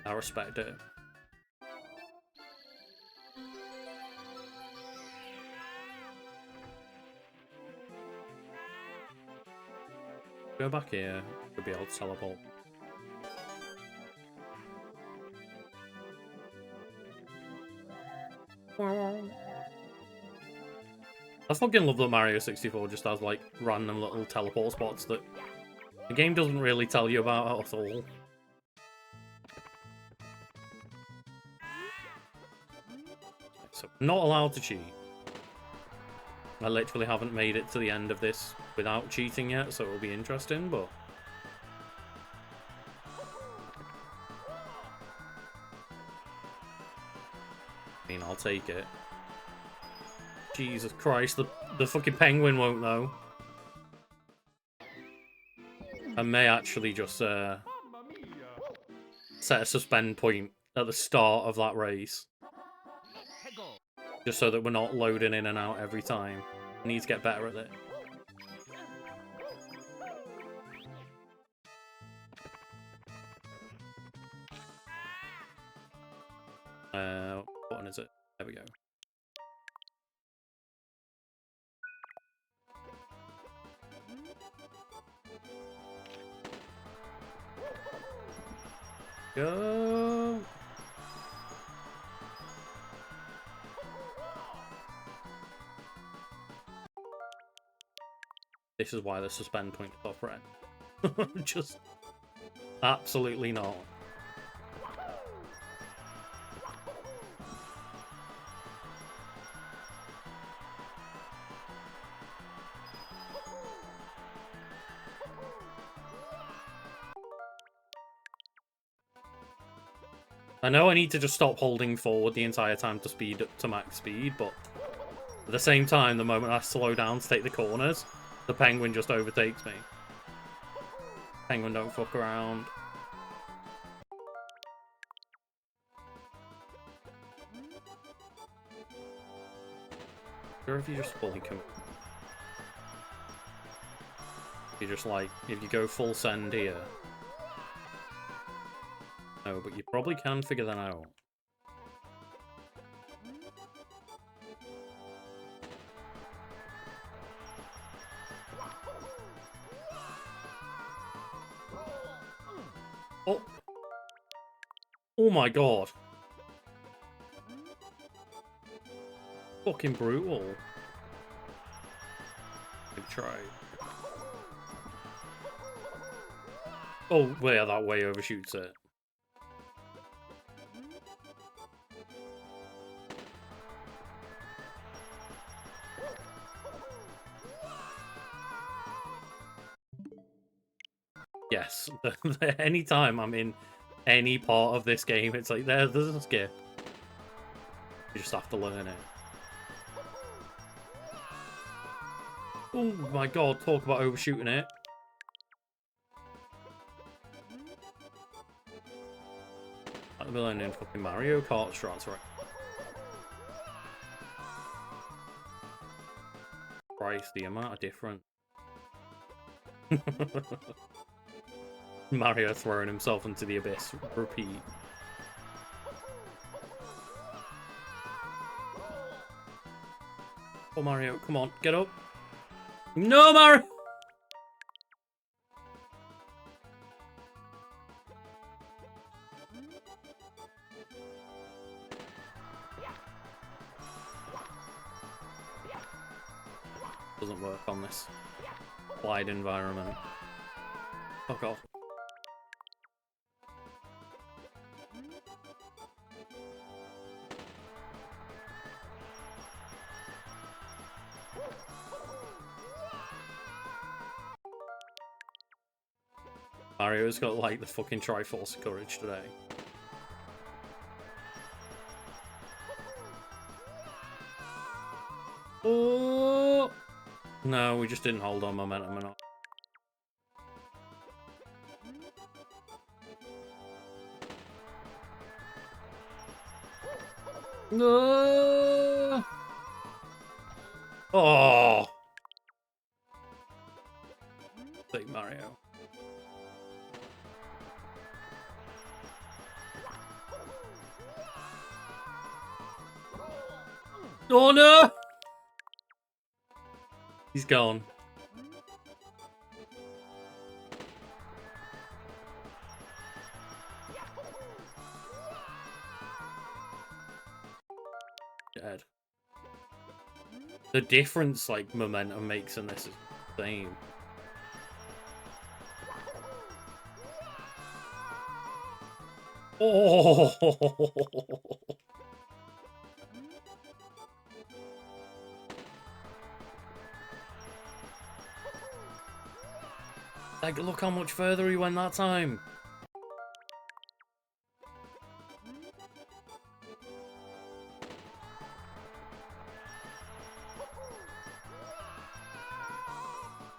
I respect it. Go back here. We'll be able to teleport. I fucking love that Mario 64 just has like random little teleport spots that the game doesn't really tell you about at all. So, not allowed to cheat. I literally haven't made it to the end of this without cheating yet, so it'll be interesting, but... I mean, I'll take it. Jesus Christ, the fucking penguin won't though. I may actually just Mamma mia! set a suspend point at the start of that race. Just so that we're not loading in and out every time. I need to get better at it. What button is it? There we go. Go! This is why the suspend point is off red. Just absolutely not. I know I need to just stop holding forward the entire time to speed up to max speed, but at the same time, the moment I slow down to take the corners, The penguin just overtakes me. Penguin, don't fuck around. Or if you just fully come. You just like, if you go full send here. No, but you probably can figure that out. Oh. Oh my god. Fucking brutal. Good try. Oh, yeah, that way overshoots it. Yes, anytime I'm in any part of this game, it's like, there's a skip. You just have to learn it. Oh my god, talk about overshooting it. Like we're learning fucking Mario Kart strats, right? Christ, the amount of difference. Mario throwing himself into the abyss. Repeat. Oh, Mario, come on, get up. No, Mario! Doesn't work on this wide environment. Fuck off. Mario's got like the fucking Triforce of courage today. Oh no, we just didn't hold on momentum enough. No. Oh. Take Mario. Oh no! He's gone. Dead. The difference like momentum makes in this is insane. Oh! Like, look how much further he went that time.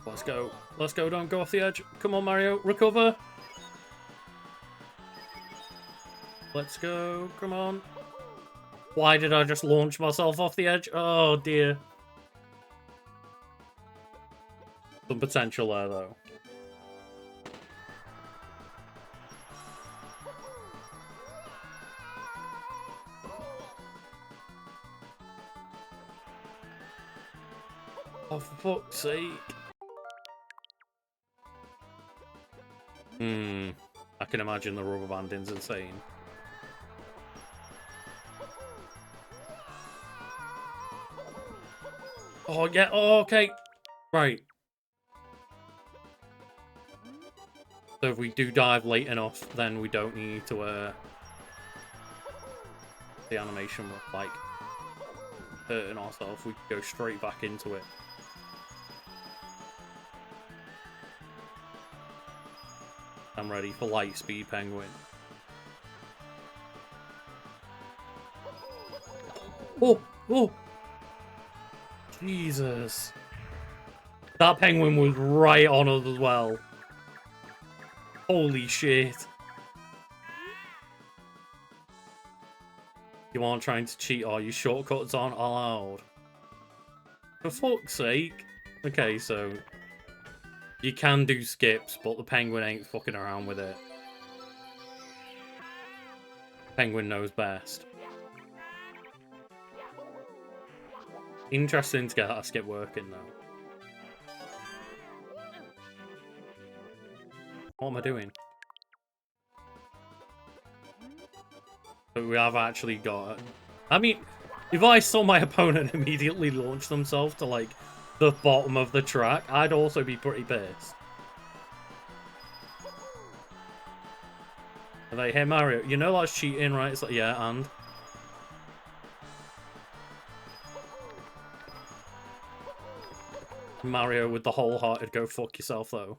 Let's go. Let's go. Don't go off the edge. Come on, Mario. Recover. Let's go. Come on. Why did I just launch myself off the edge? Oh, dear. Some potential there, though. Oh, for fuck's sake. I can imagine the rubber banding's insane. Oh, yeah. Oh, okay. Right. So if we do dive late enough, then we don't need to, the animation will, like, hurting ourselves. We can go straight back into it. I'm ready for Lightspeed Penguin. Oh! Oh! Jesus. That penguin was right on us as well. Holy shit. You aren't trying to cheat, are you? Shortcuts aren't allowed. For fuck's sake. Okay, so... You can do skips, but the penguin ain't fucking around with it. Penguin knows best. Interesting to get that skip working, though. What am I doing? But we have actually got... I mean, if I saw my opponent immediately launch themselves to, like, the bottom of the track, I'd also be pretty pissed. Are they, hey Mario, you know that's cheating, right? It's like, yeah, and... Mario with the wholehearted go fuck yourself, though.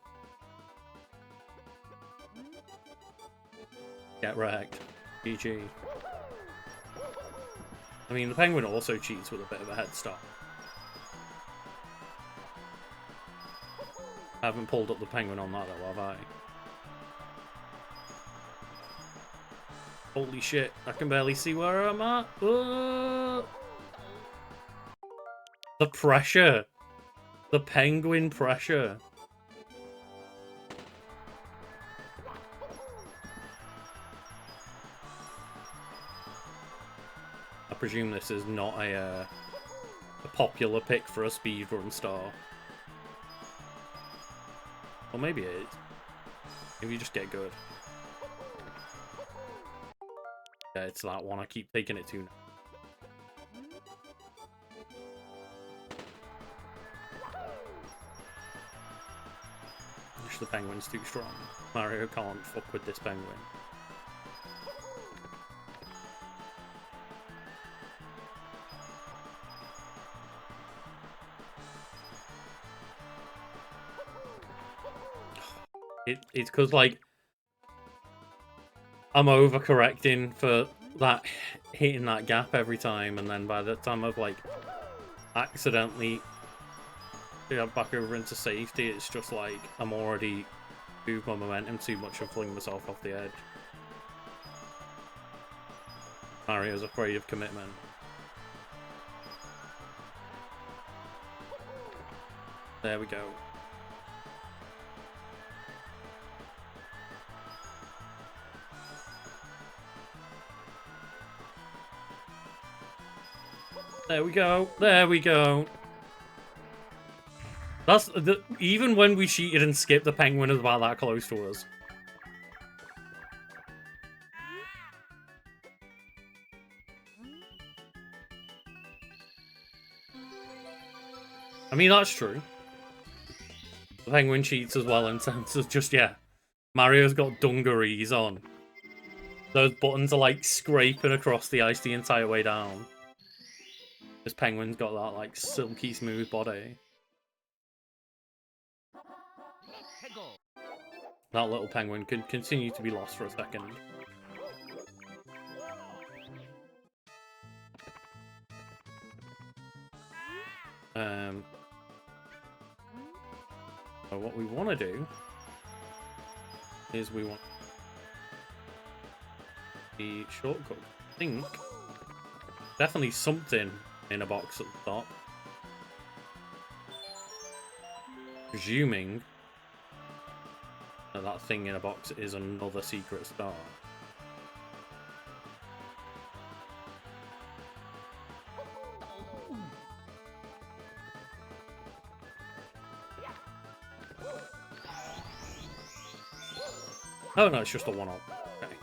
Get wrecked. GG. I mean, the penguin also cheats with a bit of a head start. I haven't pulled up the penguin on that, though, have I? Holy shit, I can barely see where I'm at. The pressure. The penguin pressure. I presume this is not a popular pick for a speedrun star. Or maybe it is. Maybe you just get good. Yeah, it's that one. I keep taking it to now. The penguin's too strong. Mario can't fuck with this penguin. It's because, like, I'm overcorrecting for that hitting that gap every time, and then by the time I've, like, accidentally got back over into safety, it's just like I'm already moved my momentum too much and flinging myself off the edge. Mario's afraid of commitment. There we go. There we go. There we go. That's the even when we cheated and skipped, the penguin is about that close to us. I mean, that's true. The penguin cheats as well in terms of just, yeah. Mario's got dungarees on. Those buttons are like scraping across the ice the entire way down. This penguin's got that like silky smooth body. That little penguin can continue to be lost for a second. So what we want to do is we want the shortcut. I think definitely something in a box at the top. Presuming that that thing in a box is another secret star. Oh no, it's just a one-up. Okay.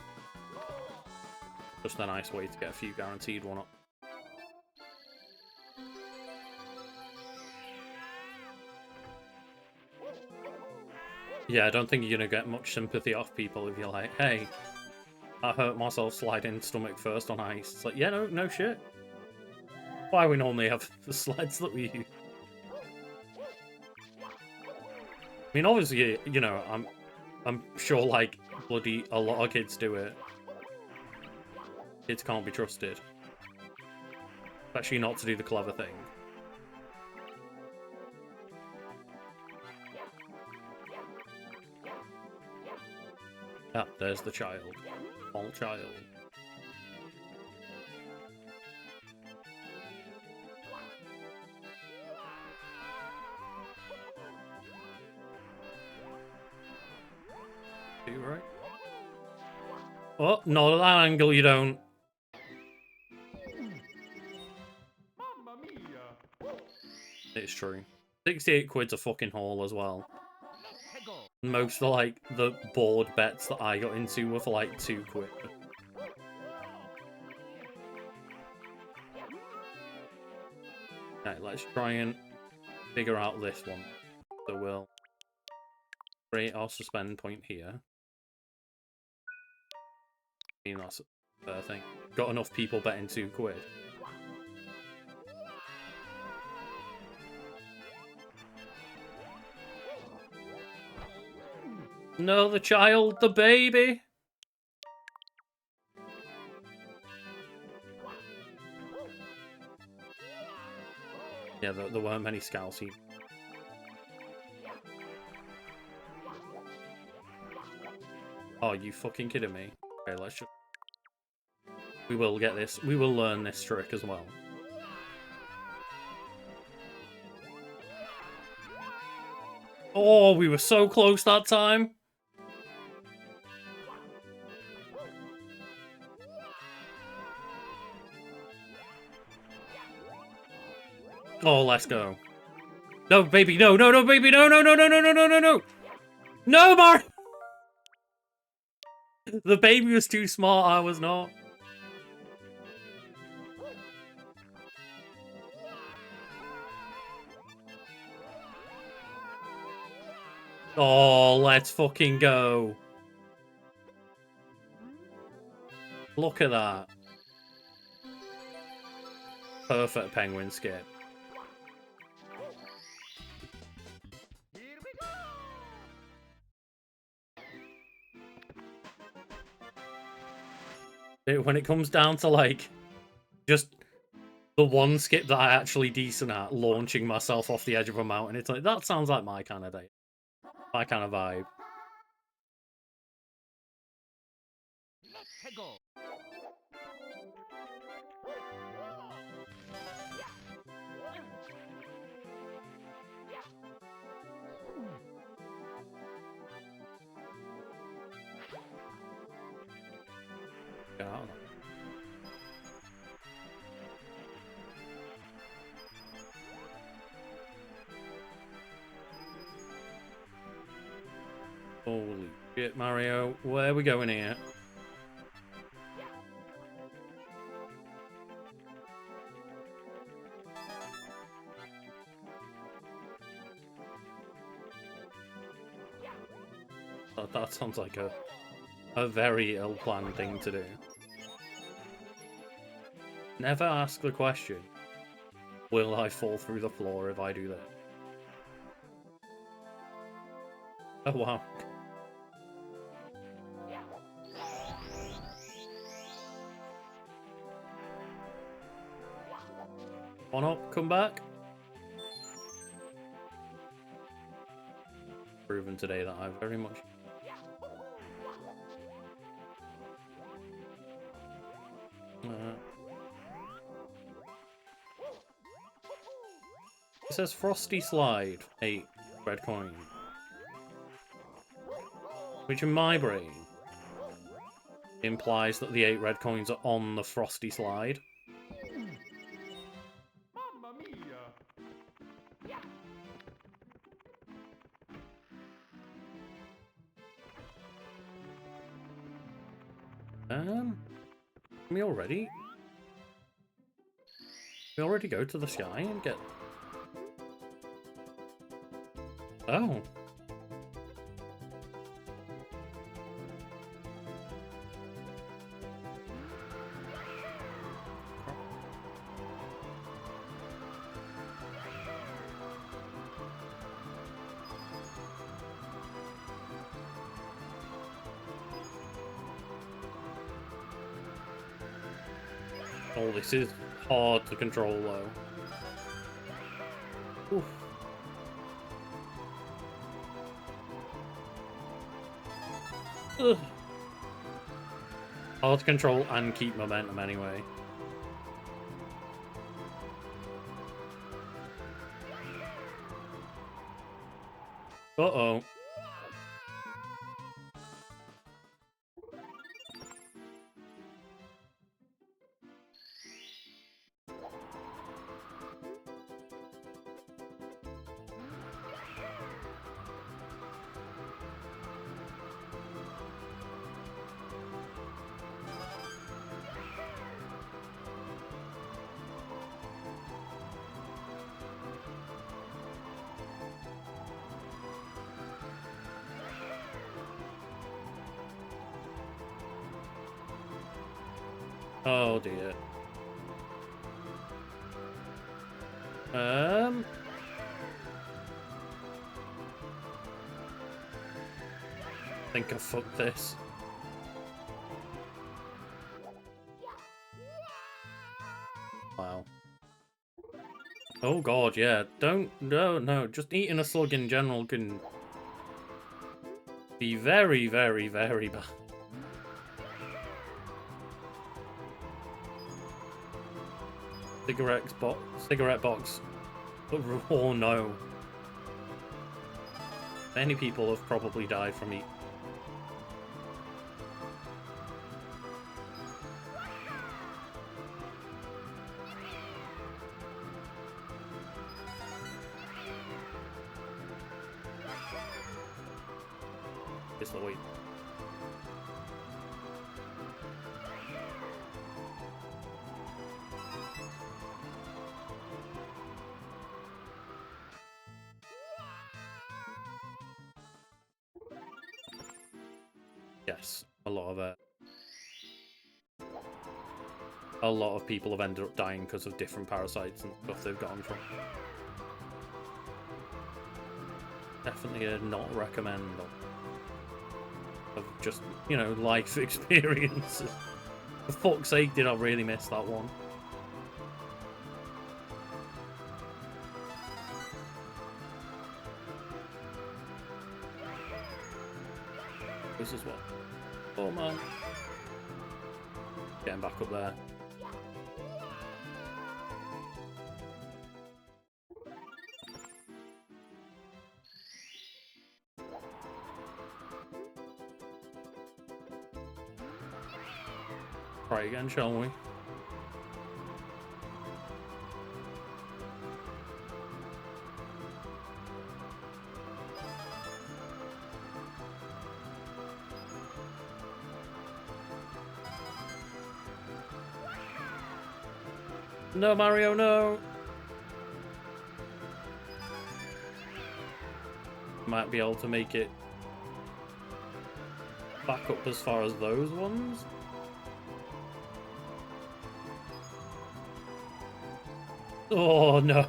Just a nice way to get a few guaranteed one-up. Yeah, I don't think you're gonna get much sympathy off people if you're like, hey, I hurt myself sliding stomach first on ice. It's like, yeah, no shit. Why we normally have the sleds that we use. I mean, obviously, you know, I'm sure, like, bloody a lot of kids do it. Kids can't be trusted. Especially not to do the clever thing. Ah, there's the child. Small child. You right? Oh, not at that angle, you don't. Mamma mia! It's true. 68 quid's a fucking haul as well. Let's go! Most of, like, the board bets that I got into were for, like, 2 quid. Okay, let's try and figure out this one. So we'll create our suspend point here. I mean, that's a fair thing. Got enough people betting 2 quid. No, the child, the baby! Yeah, there weren't many scouts either. Oh, you fucking kidding me? Okay, let's just... We will get this. We will learn this trick as well. Oh, we were so close that time! Oh, let's go. No, baby, no, no, no, baby, no, no, no, no, no, no, no, no, no! No, Mar! The baby was too smart, I was not. Oh, let's fucking go. Look at that. Perfect penguin skip. Here we go! When it comes down to, like, just the one skip that I actually decent at, launching myself off the edge of a mountain, it's like, that sounds like my kind of day. My kind of vibe. Let's go! Get out of there. Holy shit, Mario. Where are we going here? That sounds like a very ill-planned thing to do. Never ask the question, will I fall through the floor if I do that? Oh, wow. On up, come back. Proven today that I very much... It says Frosty Slide, 8 red coin. Which in my brain implies that the 8 red coins are on the Frosty Slide. Mamma mia! We already? We already go to the sky and get... Oh. Oh, this is hard to control, though. Oof. Ugh. Hard to control and keep momentum anyway. Uh-oh. Oh dear. I think I fucked this. Wow. Oh god, yeah. No. Just eating a slug in general can be very, very, very bad. Cigarette box. Oh no. Many people have probably died from eating. It's the way. Yes, a lot of people have ended up dying because of different parasites and stuff they've gotten from. Definitely a not recommend of just, you know, life experiences. For fuck's sake, did I really miss that one? This is what. Oh man. Getting back up there. Try again, shall we? No, Mario, no! Might be able to make it back up as far as those ones. Oh no.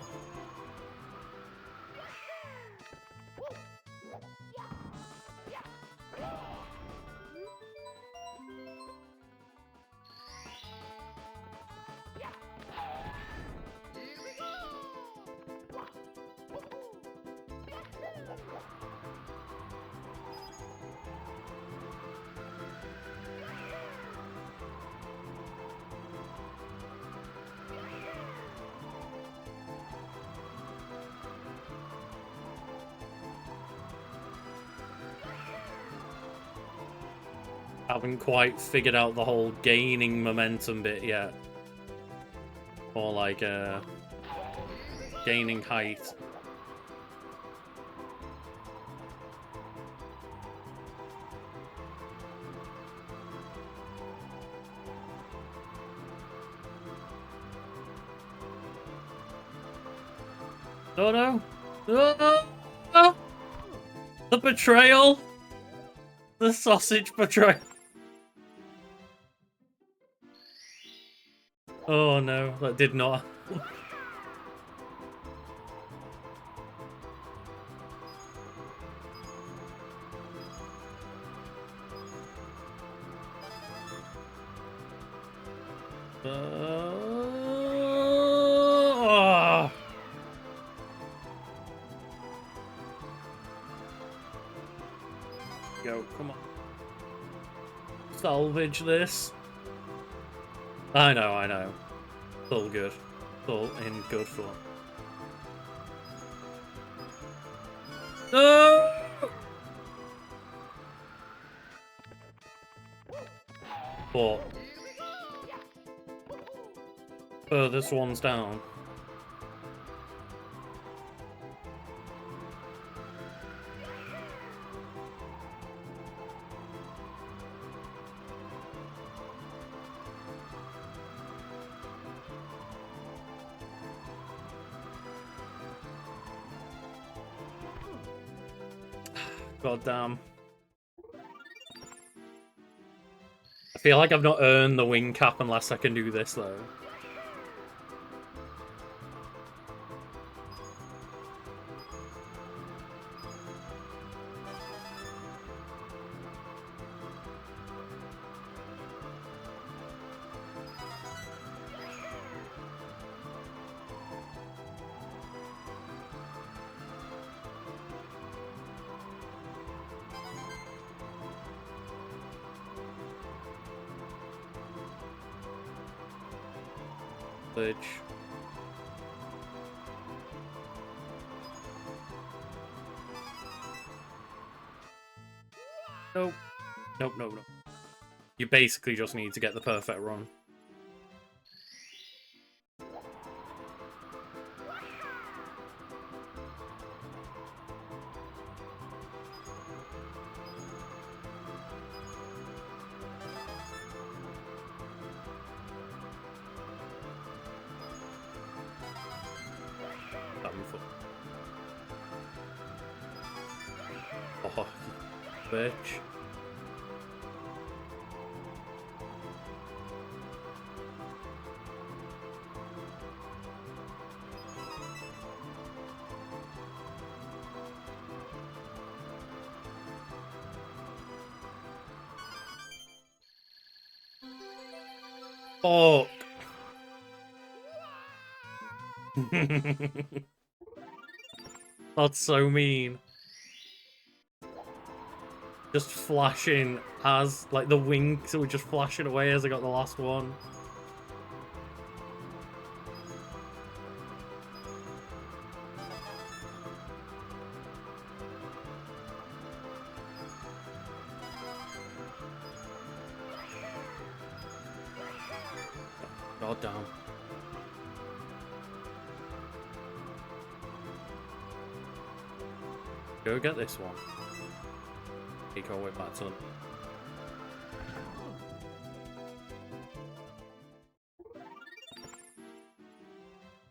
Haven't quite figured out the whole gaining momentum bit yet. Or like gaining height. Oh no! Oh! The betrayal! The sausage betrayal! Oh no, that did not. Go, come on. Salvage this. I know, I know. It's all good. It's all in good fun. No! But furthest one's down. God damn. I feel like I've not earned the wing cap unless I can do this, though. Which... Nope. Nope, nope, nope. You basically just need to get the perfect run. Oh, bitch. Fuck. That's so mean. Just flashing as, like, the wings were just flashing away as I got the last one. God damn. Go get this one. Take our way back to them.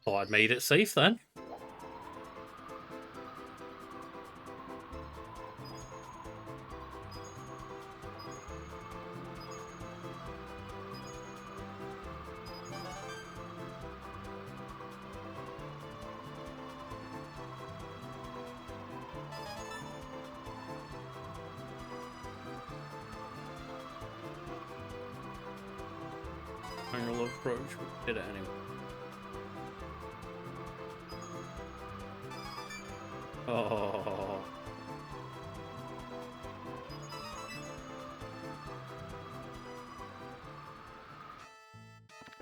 Thought I'd made it safe then. Angle of approach, we did it anyway. Oh.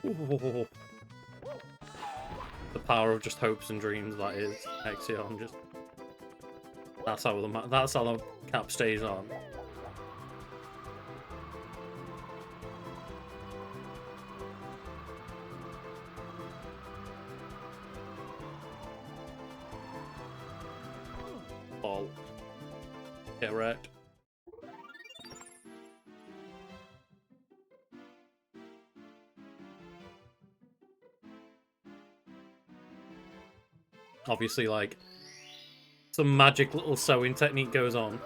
Ooh. The power of just hopes and dreams, that is. Exion, just... That's how the cap stays on. Ball. Get wrecked. Obviously, like, some magic little sewing technique goes on.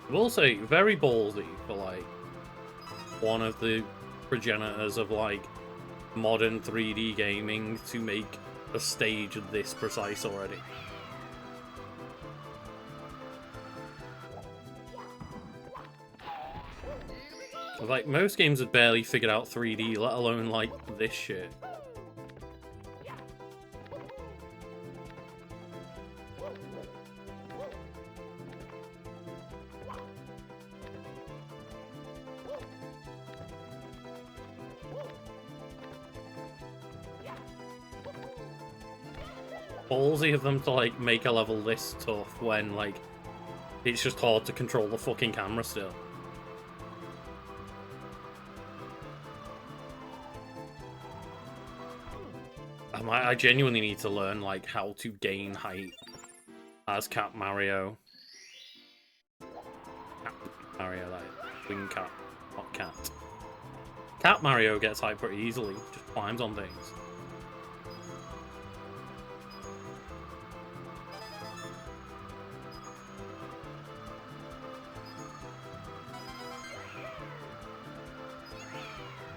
I will say, very ballsy for, like, one of the progenitors of, like, modern 3D gaming to make a stage this precise already. Like, most games have barely figured out 3D, let alone, like, this shit. Ballsy of them to, like, make a level this tough when, like, it's just hard to control the fucking camera still. I genuinely need to learn, like, how to gain height as Cat Mario. Cat Mario, like, Wing Cat, not Cat. Cat Mario gets height pretty easily, just climbs on things.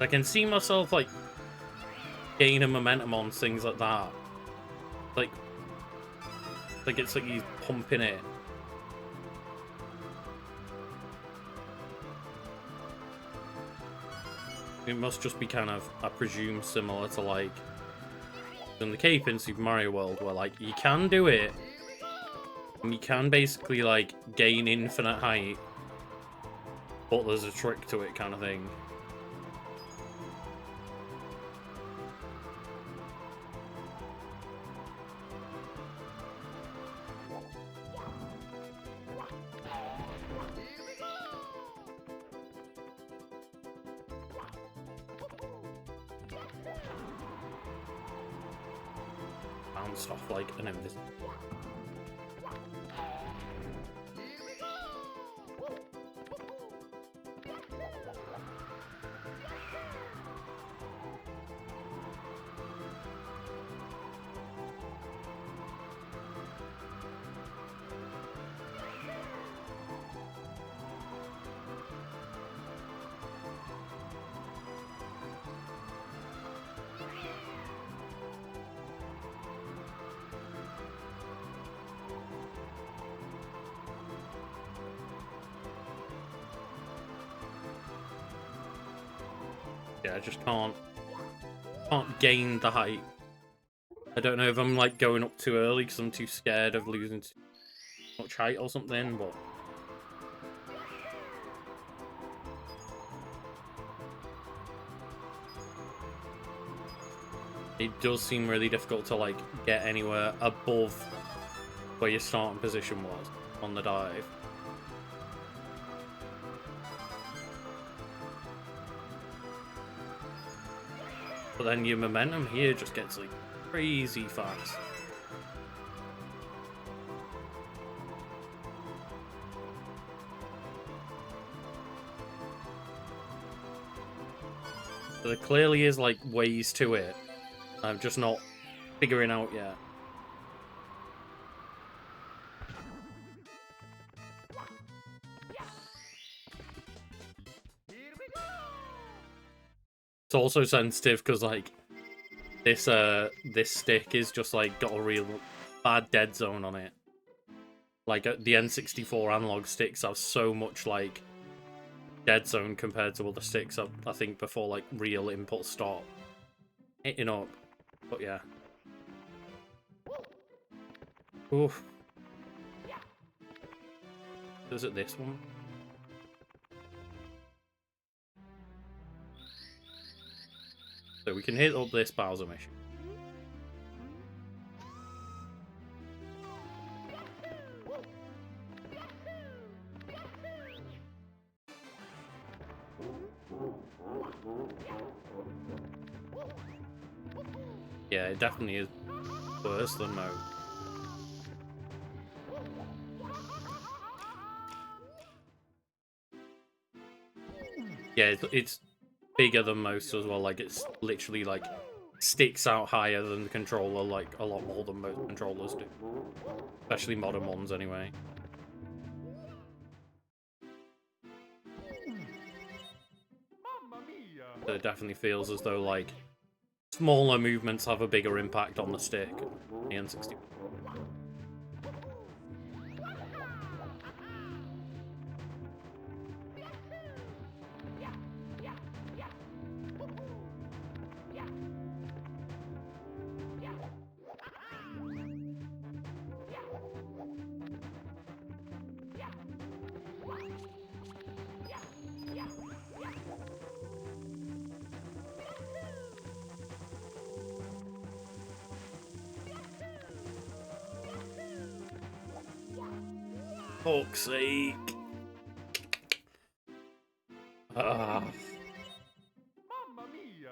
I can see myself, like, gaining momentum on things like that. Like it's like he's pumping it. It must just be kind of, I presume, similar to, like, in the Cape in Super Mario World, where, like, you can do it, and you can basically, like, gain infinite height, but there's a trick to it kind of thing. Bounced off like an invisible. Yeah, I just can't gain the height. I don't know if I'm, like, going up too early because I'm too scared of losing too much height or something, but it does seem really difficult to, like, get anywhere above where your starting position was on the dive. But then your momentum here just gets, like, crazy fast. So there clearly is, like, ways to it. I'm just not figuring out yet. It's also sensitive because, like, this stick is just, like, got a real bad dead zone on it. Like, the N64 analog sticks have so much, like, dead zone compared to other sticks, I think, before, like, real input stop hitting up. But yeah. Oof. Is it this one? So we can hit up this Bowser mission. Yeah, it definitely is worse than most. Yeah, it's bigger than most as well. Like, it's literally, like, sticks out higher than the controller, like, a lot more than most controllers do. Especially modern ones, anyway. So it definitely feels as though, like, smaller movements have a bigger impact on the stick. The N64. fuck's sake. Mamma mia!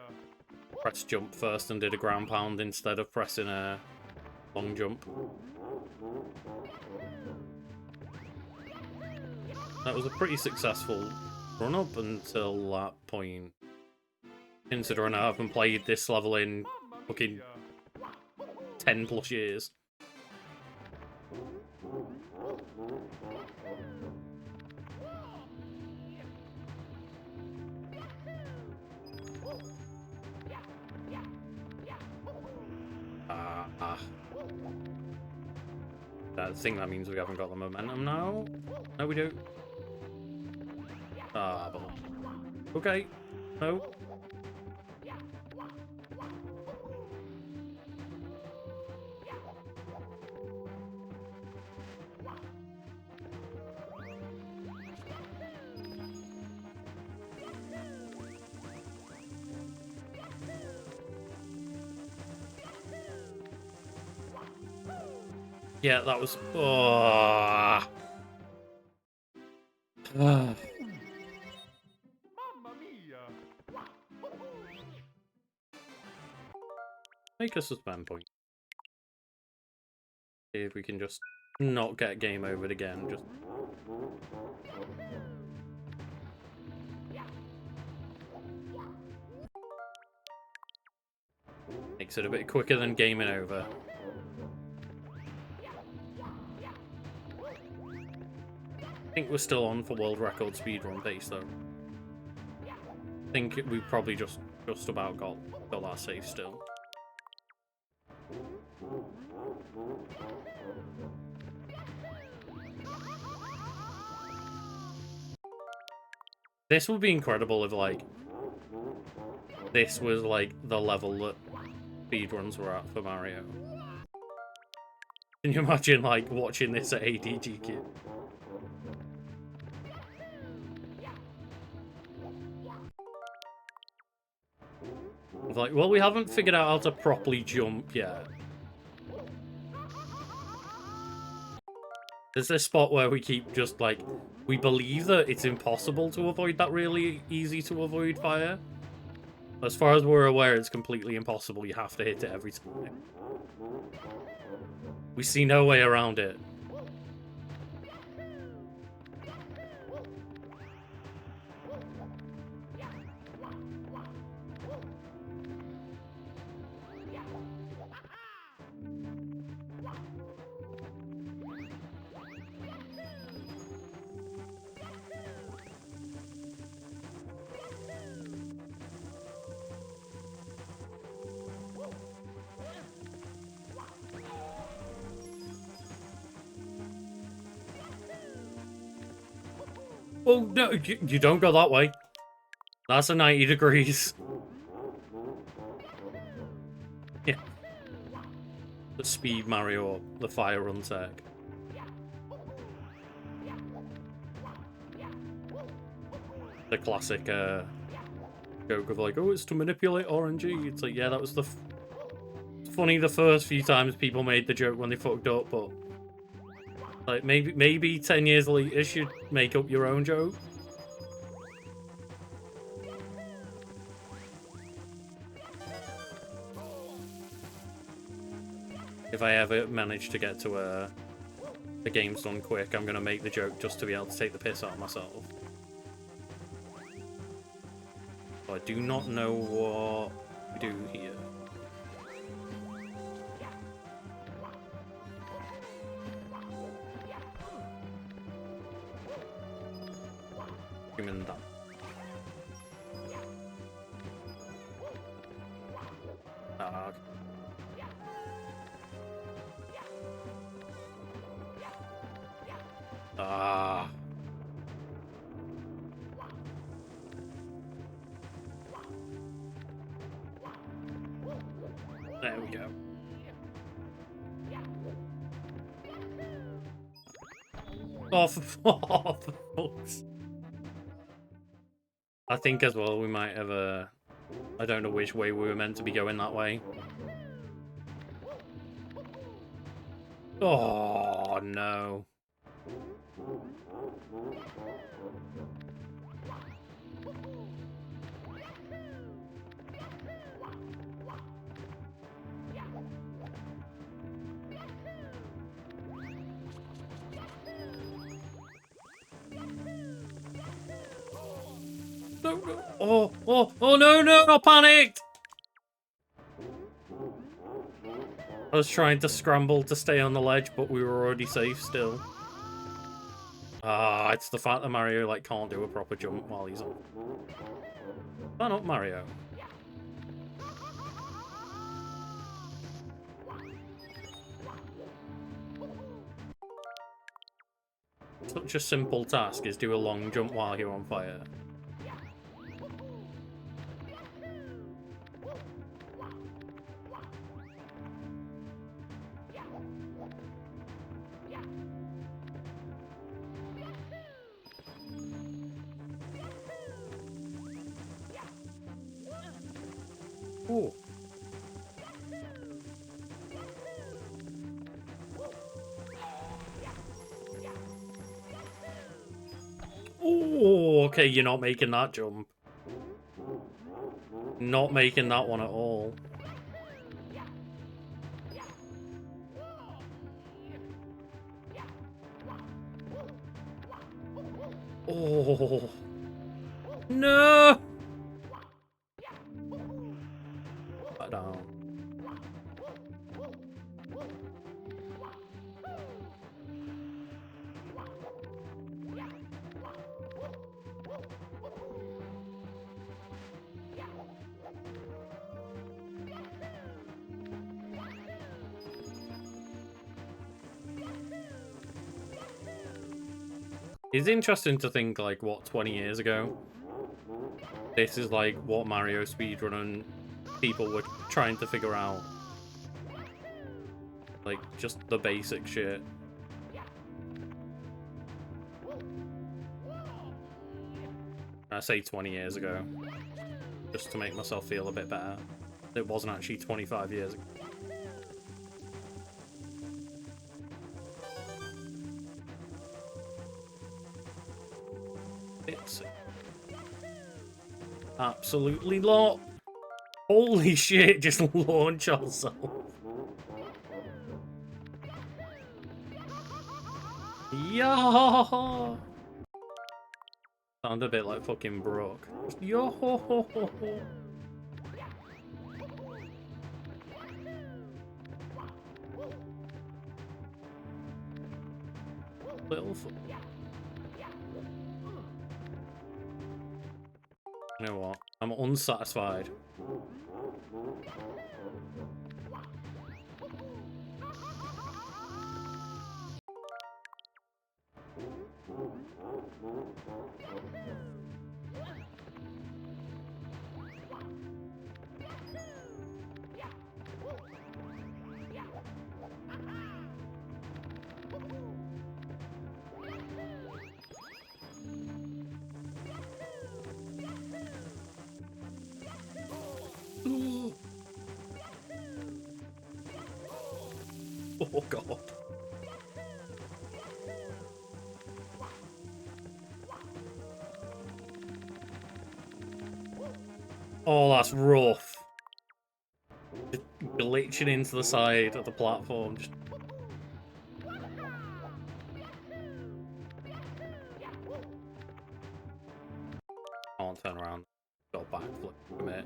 Press jump first and did a ground pound instead of pressing a long jump. That was a pretty successful run up until that point. Considering I haven't played this level in Mamma fucking mia! 10 plus years. I think that means we haven't got the momentum now. No, we do. But... okay. No. Yeah, that was... oh. Mamma mia! Make a suspend point. See if we can just not get game overed again. Just... makes it a bit quicker than gaming over. I think we're still on for world record speedrun pace though. I think we probably just about got that safe still. This would be incredible if like this was like the level that speedruns were at for Mario. Can you imagine like watching this at ADG Kid? Like, well, we haven't figured out how to properly jump yet. There's this spot where we keep just, like, we believe that it's impossible to avoid that really easy to avoid fire. As far as we're aware, it's completely impossible. You have to hit it every time. We see no way around it. Oh, no, you don't go that way. That's a 90 degrees. Yeah. The speed Mario, the fire run tech. The classic joke of like, oh, it's to manipulate RNG. It's like, yeah, that was the... It's funny the first few times people made the joke when they fucked up, but... like, maybe 10 years later you should make up your own joke. If I ever manage to get to the game's done quick, I'm going to make the joke just to be able to take the piss out of myself. So I do not know what we do here. Human that. There we go. Oh, for fuck's. I think as well we might have I don't know which way we were meant to be going that way. Oh no. no. Oh, no, I panicked! I was trying to scramble to stay on the ledge, but we were already safe still. Ah, it's the fact that Mario, like, can't do a proper jump while he's on. Fan up, Mario. Such a simple task is do a long jump while you're on fire. Ooh. Oh, okay, you're not making that jump. Not making that one at all. Oh. No! Back down. It's interesting to think, like, what, 20 years ago? This is, like, what Mario speedrunning people were trying to figure out. Like, just the basic shit. I say 20 years ago, just to make myself feel a bit better. It wasn't actually 25 years ago. It's absolutely not. Holy shit, just launch ourselves. Yeah. Sound a bit like fucking Brooke. Yo ho ho ho ho. Little foot. You know what? I'm unsatisfied. Oh god. Oh, that's rough. Just glitching into the side of the platform. Just... Can't turn around. Got a backflip from it.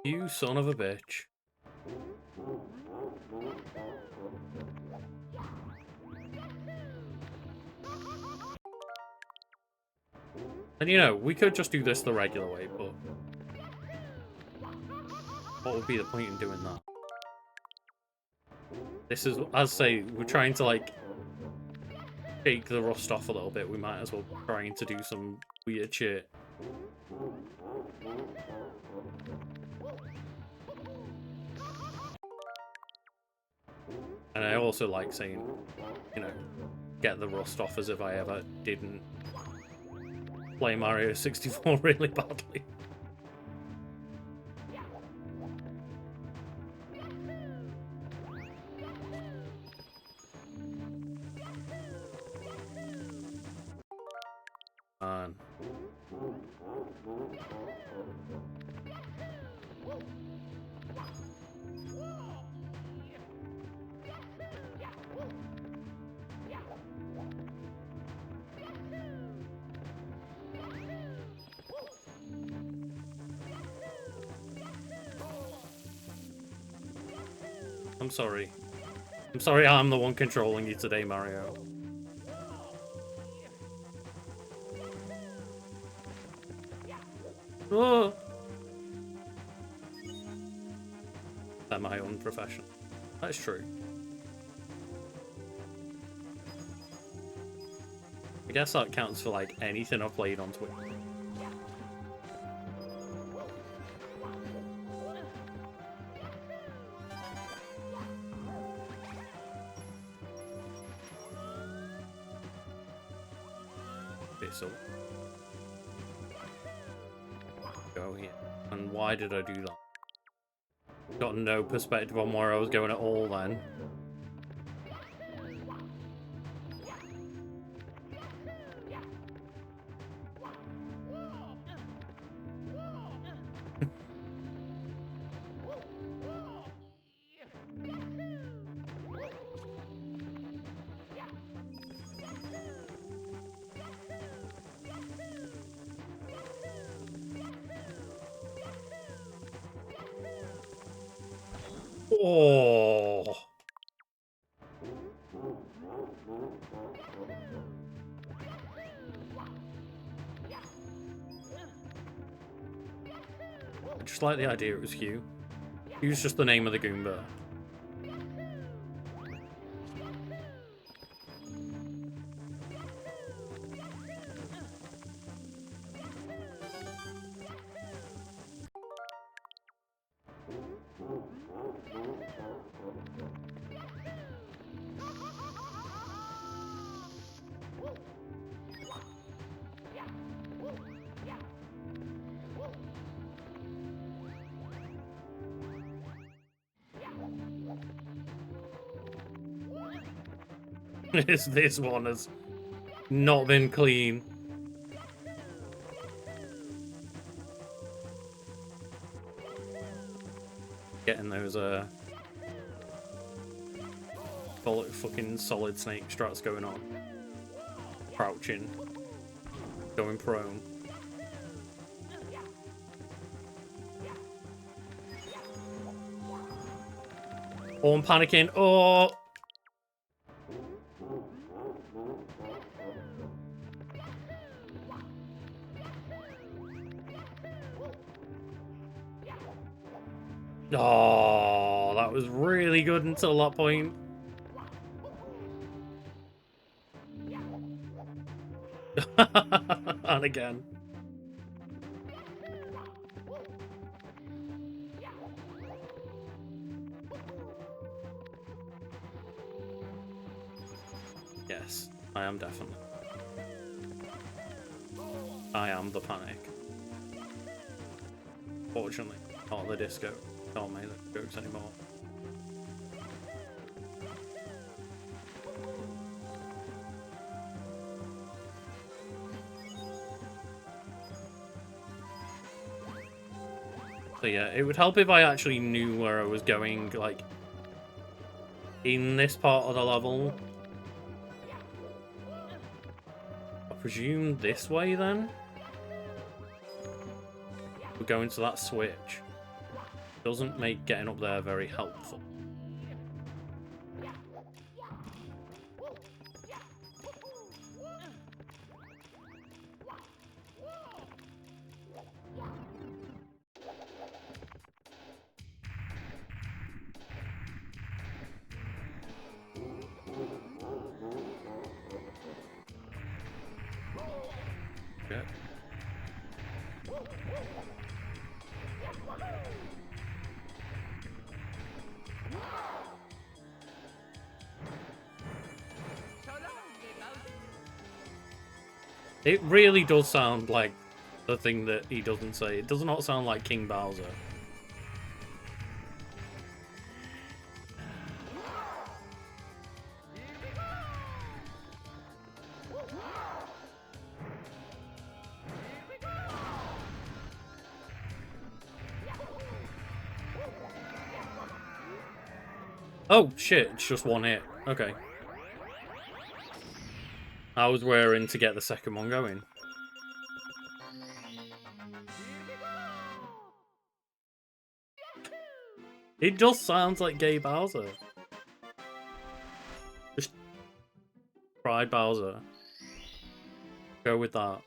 You son of a bitch. And you know, we could just do this the regular way, but what would be the point in doing that? This is, as I say, we're trying to like shake the rust off a little bit. We might as well be trying to do some weird shit. And I also like saying, you know, get the rust off as if I ever didn't play Mario 64 really badly. Man. I'm sorry. I'm sorry I'm the one controlling you today, Mario. Oh! They're my own profession. That's true. I guess that counts for, like, anything I've played on Twitch. So go here. And why did I do that? Got no perspective on where I was going at all then. Oh. I just like the idea it was Hugh. Hugh's just the name of the Goomba. This one has not been clean. Getting those fucking Solid Snake struts going on. Crouching. Going prone. Oh, I'm panicking. Oh! Oh, that was really good until that point. And again. Yes, I am definitely. I am the panic. Fortunately, not the disco. Can't make the jokes anymore. So yeah, it would help if I actually knew where I was going, like, in this part of the level. I presume this way, then? We're going to that switch. Doesn't make getting up there very helpful. Okay. It really does sound like the thing that he doesn't say. It does not sound like King Bowser. Oh, shit, it's just one hit. Okay. I was raring to get the second one going. It just sounds like Gay Bowser. Just try Bowser. Go with that.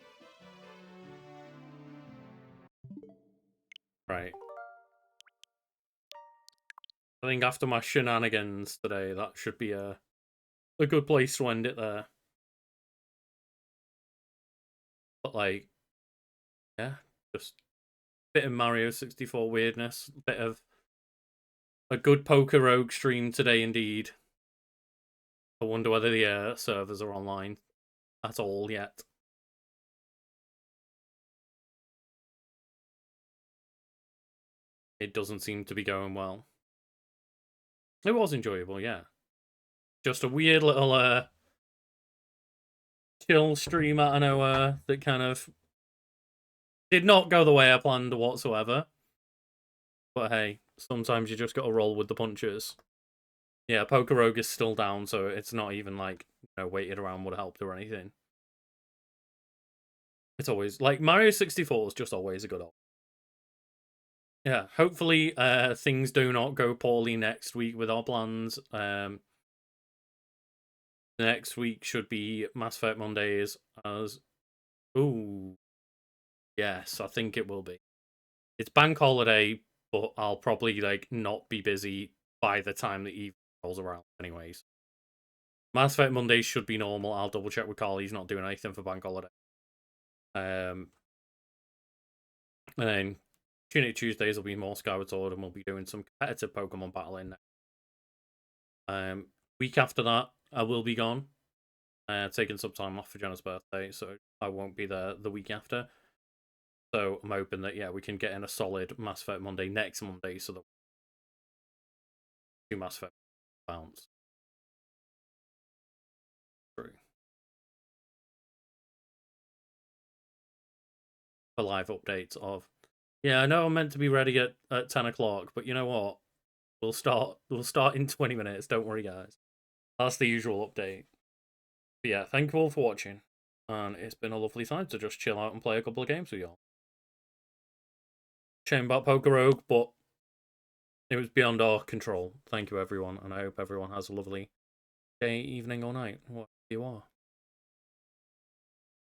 Right. I think after my shenanigans today, that should be a good place to end it there. But like, yeah, just a bit of Mario 64 weirdness, a bit of a good Poker Rogue stream today indeed. I wonder whether the servers are online at all yet. It doesn't seem to be going well. It was enjoyable, yeah. Just a weird little chill stream out of nowhere that kind of did not go the way I planned whatsoever. But hey, sometimes you just gotta roll with the punches. Yeah, Poker Rogue is still down, so it's not even like, you know, waiting around would have helped or anything. It's always like Mario 64 is just always a good option. Yeah, hopefully things do not go poorly next week with our plans. Next week should be Mass Effect Mondays as... Ooh. Yes, I think it will be. It's bank holiday, but I'll probably like not be busy by the time the evening rolls around anyways. Mass Effect Mondays should be normal. I'll double check with Carl. He's not doing anything for bank holiday. And then Tunic Tuesdays will be more Skyward Sword, and we'll be doing some competitive Pokemon battling. Week after that, I will be gone, taking some time off for Jenna's birthday, so I won't be there the week after. So I'm hoping that, yeah, we can get in a solid Mass Effect Monday next Monday, so that we do Mass Effect bounce. True. For live updates of, yeah, I know I'm meant to be ready at 10 o'clock, but you know what? We'll start in 20 minutes. Don't worry, guys. That's the usual update. But yeah, thank you all for watching, and it's been a lovely time to just chill out and play a couple of games with y'all. Shame about Poker Rogue, but it was beyond our control. Thank you, everyone, and I hope everyone has a lovely day, evening, or night, wherever you are.